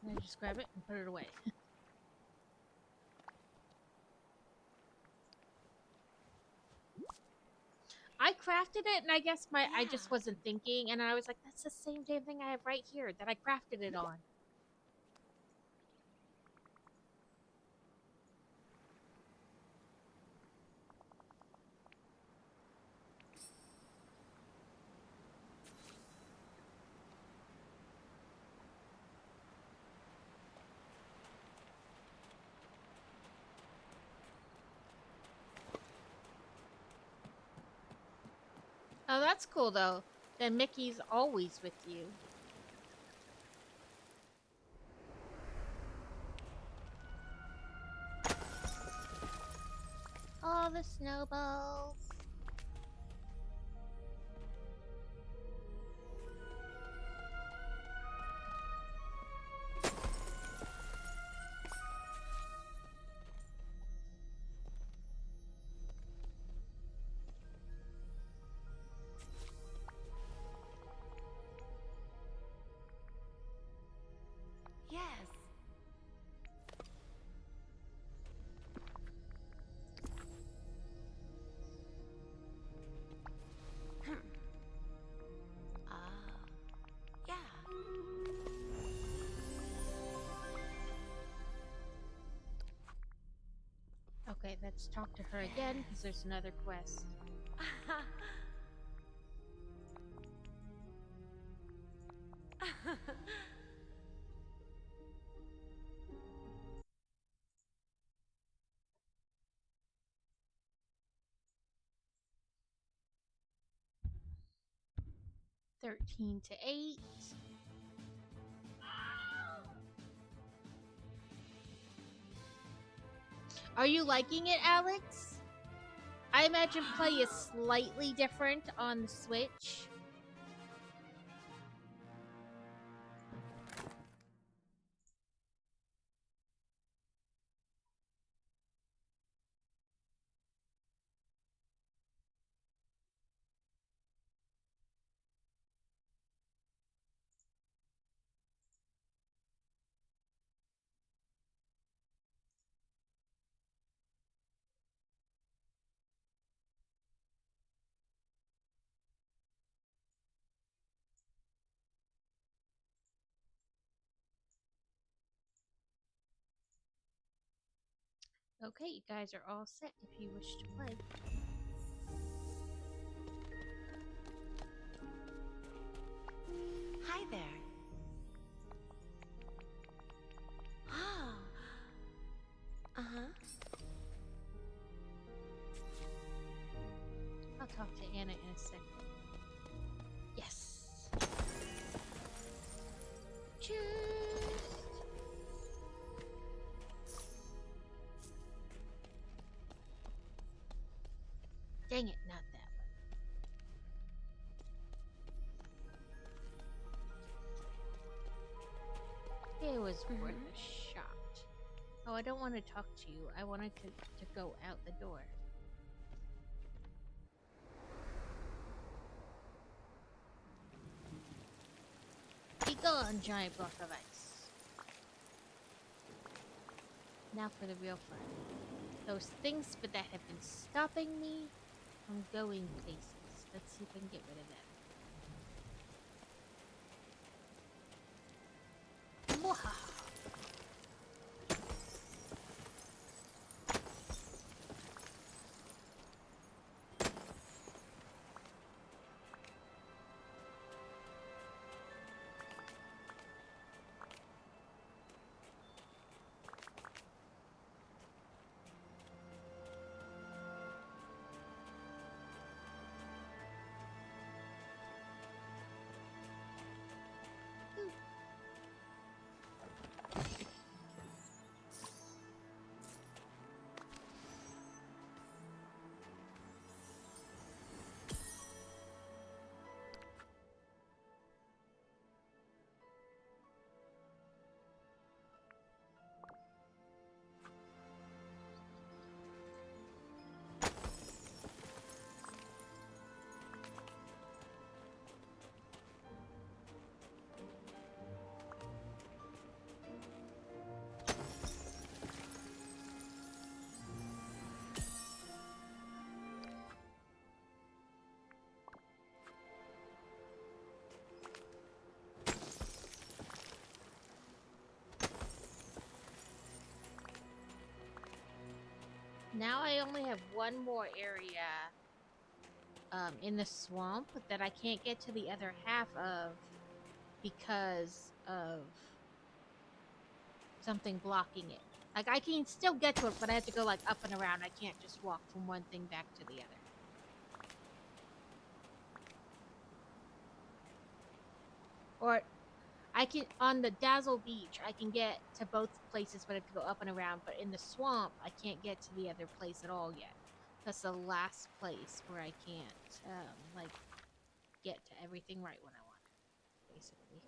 And I just grab it and put it away. I crafted it, and I guess I just wasn't thinking, and I was like, that's the same damn thing I have right here that I crafted it on. Oh, that's cool, though. Then Mickey's always with you. All the snowballs. Yes. Ah. Yeah. Okay, let's talk to her again, because there's another quest. $13 to $8. Are you liking it, Alex? I imagine play is slightly different on the Switch. Okay, you guys are all set if you wish to play. Hi there. Ah. Uh-huh. I'll talk to Anna in a second. Yes. Cheers. Dang it, not that one. It was worth a shot. Oh, I don't want to talk to you. I wanted to go out the door. Be gone, giant block of ice. Now for the real fun. Those things but that have been stopping me from going places. Let's see if I can get rid of that. Mwahaha. Now I only have one more area in the swamp that I can't get to the other half of because of something blocking it. Like, I can still get to it, but I have to go, like, up and around. I can't just walk from one thing back to the other. Or, I can, on the Dazzle Beach, I can get to both places, but I have to go up and around. But in the swamp, I can't get to the other place at all yet. That's the last place where I can't, like, get to everything right when I want it, basically.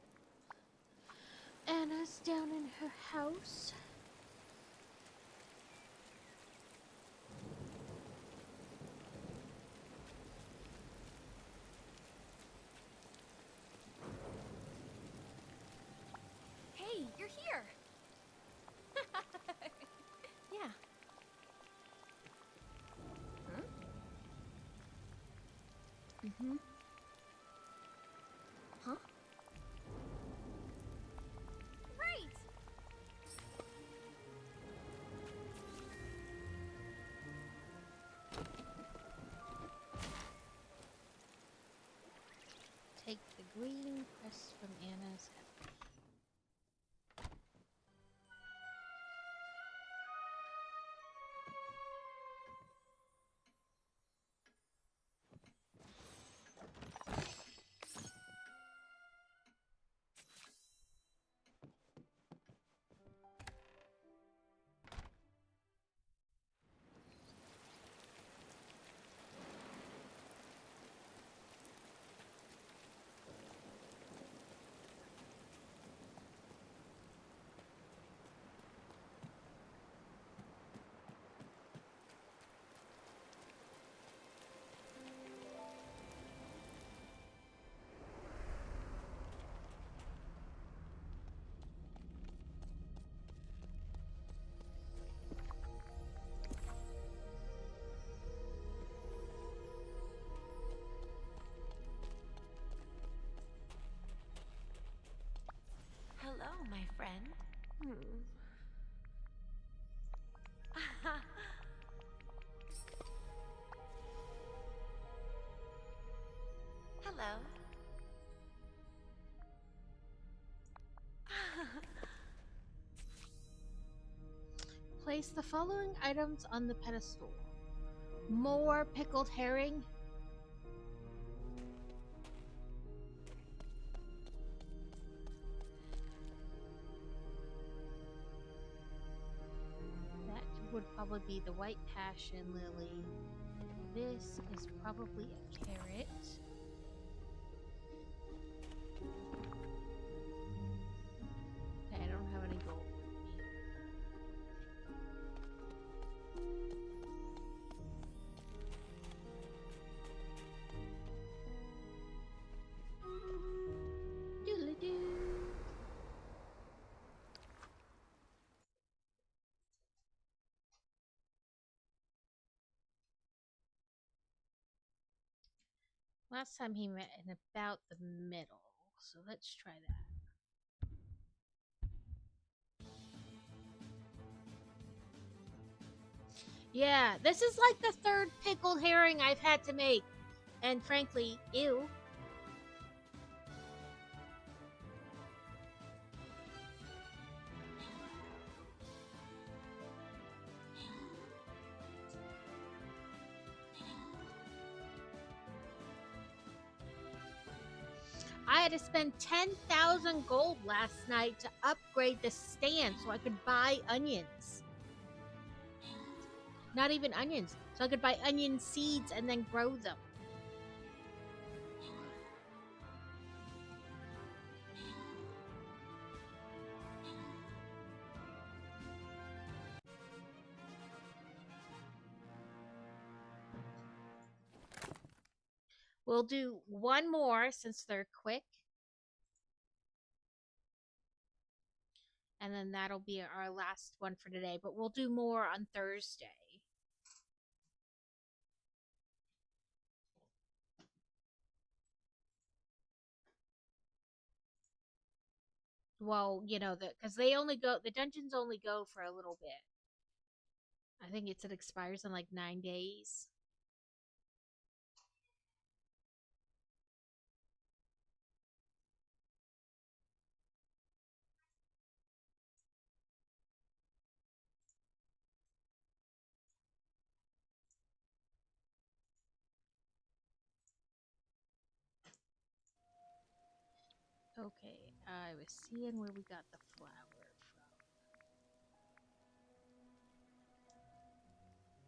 Anna's down in her house. Hey, you're here. Yeah. Huh? Mm-hmm. Huh? Great. Take the green crest from Anna's head. Hello, my friend. Place the following items on the pedestal. More pickled herring. That would probably be the white passion lily. This is probably a carrot. Okay, I don't have any gold with me. Doodly-doo. Last time he met in about the middle, so let's try that. Yeah, this is like the third pickled herring I've had to make. And frankly, ew. I had to spend 10,000 gold last night to upgrade the stand so I could buy onions. Not even onions, so I could buy onion seeds and then grow them. We'll do one more since they're quick. And then that'll be our last one for today, but we'll do more on Thursday. Well, you know, because the dungeons only go for a little bit. I think it expires in like 9 days. Okay, I was seeing where we got the flower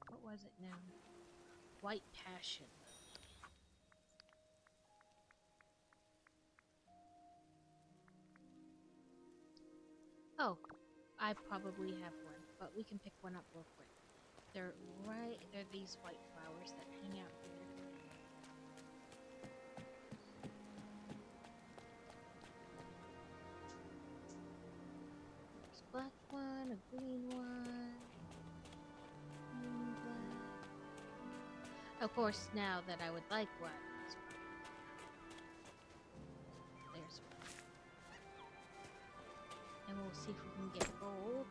from. What was it now? White passion. Oh, I probably have one, but we can pick one up real quick. They're these white flowers that hang out here. There's a black one, a green one, and black. Of course, now that I would like one, there's one. And we'll see if we can get gold.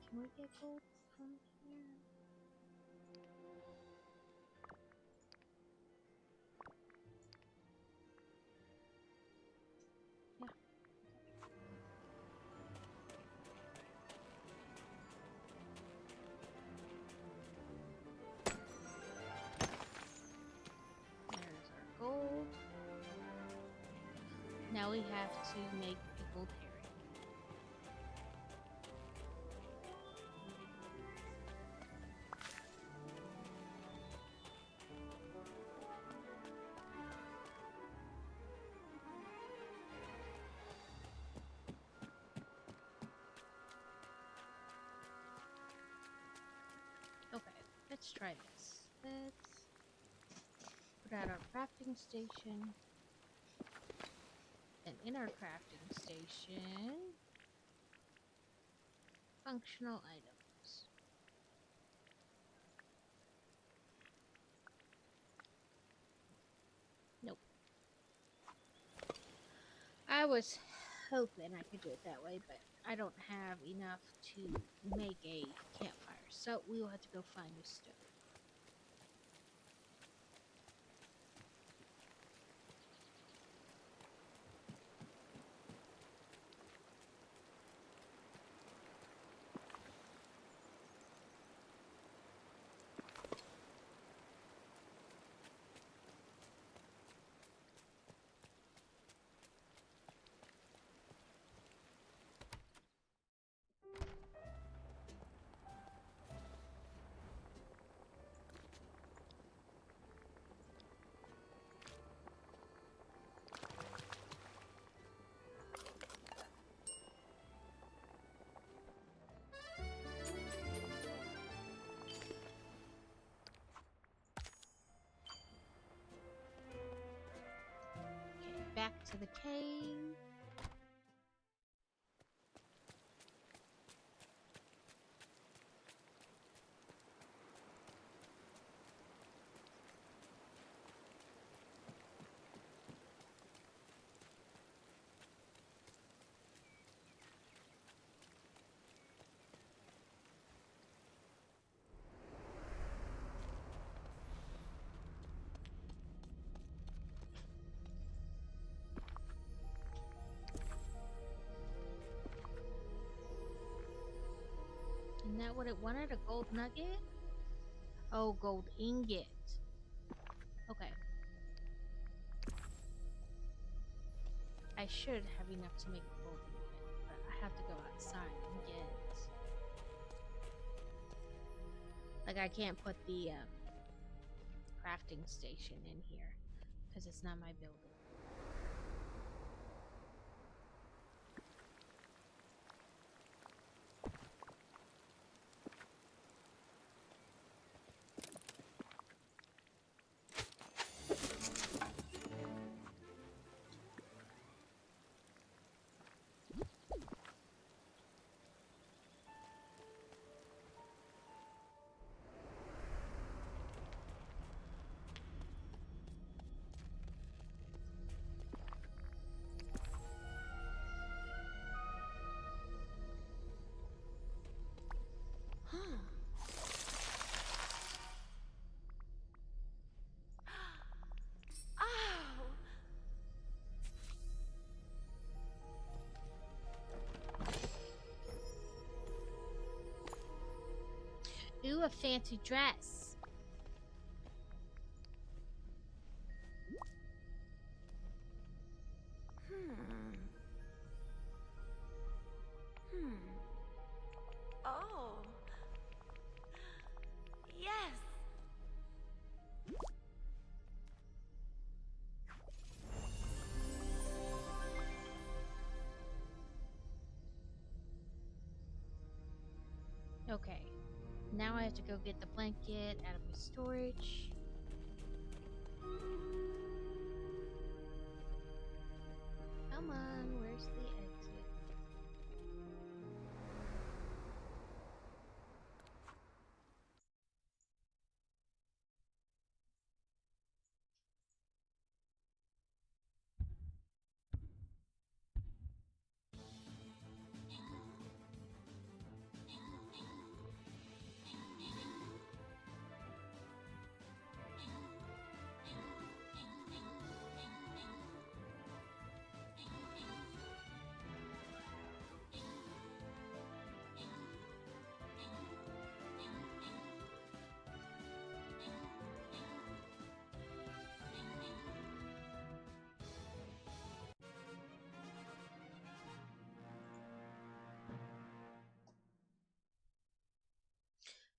Can we get gold from here? Yeah. There's our gold. Now we have to make pickled herring. Okay, let's try this. Let's put out our crafting station. And in our crafting station, functional items. Nope. I was hoping I could do it that way, but I don't have enough to make a campfire, so we will have to go find a stove. Okay, back to the cave. Isn't that what it wanted? A gold nugget? Oh, gold ingot. Okay. I should have enough to make a gold ingot, but I have to go outside and get it. Like, I can't put the crafting station in here because it's not my building. Oh! Ooh, a fancy dress. Oh. Yes. Okay. Now I have to go get the blanket out of my storage. Come on, where's the exit?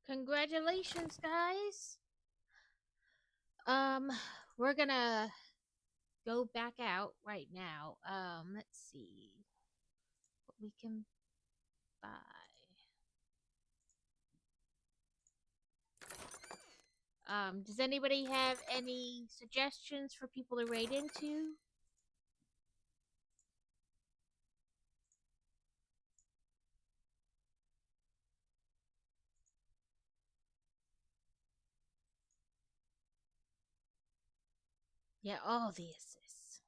Congratulations, guys. We're gonna go back out right now. Let's see what we can buy. Does anybody have any suggestions for people to raid into? Yeah, all the assists.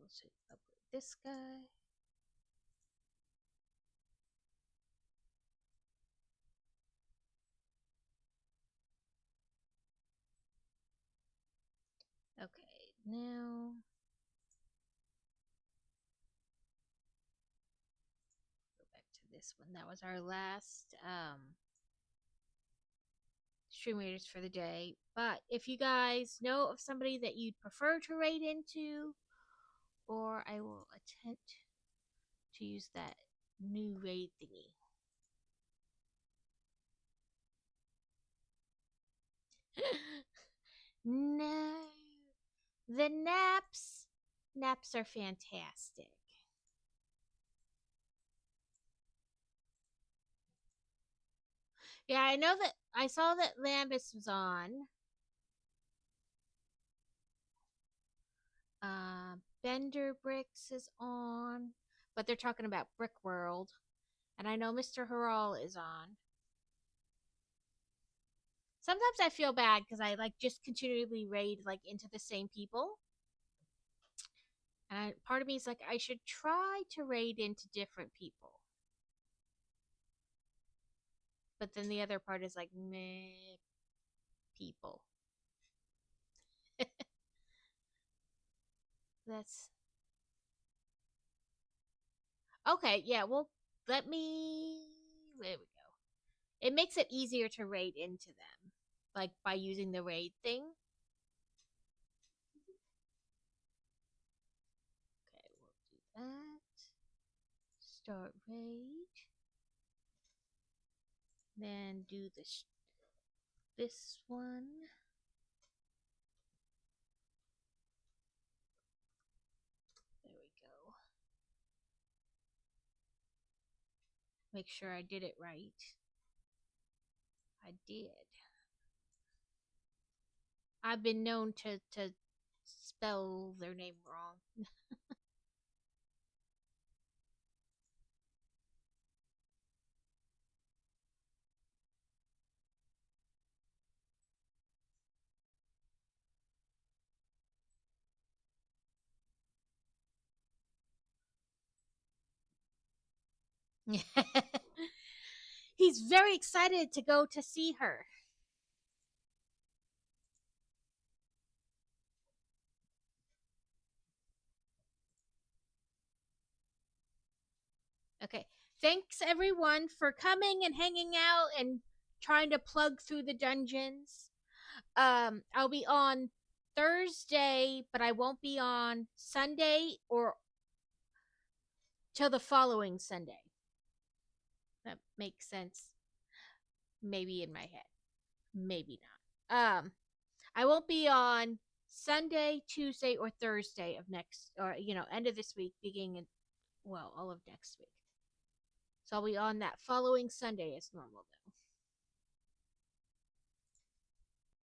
also upgrade this guy. Okay, now go back to this one. That was our last stream raiders for the day. But if you guys know of somebody that you'd prefer to raid into, or I will attempt to use that new raid thingy. No. The naps. Naps are fantastic. Yeah, I know that I saw that Lambus was on. Bender Bricks is on, but they're talking about Brick World. And I know Mr. Harral is on. Sometimes I feel bad because I like just continually raid like into the same people. And part of me is like, I should try to raid into different people. But then the other part is like, meh, people. That's okay. Yeah, well, let me. There we go. It makes it easier to raid into them, like by using the raid thing. Okay, we'll do that. Start raid. Then do this one. There we go. Make sure I did it right. I did. I've been known to spell their name wrong. He's very excited to go to see her. Okay. Thanks everyone for coming and hanging out and trying to plug through the dungeons. I'll be on Thursday, but I won't be on Sunday or till the following Sunday. That makes sense. Maybe in my head. Maybe not. I won't be on Sunday, Tuesday, or Thursday of next, or end of this week, beginning all of next week. So I'll be on that following Sunday as normal, though.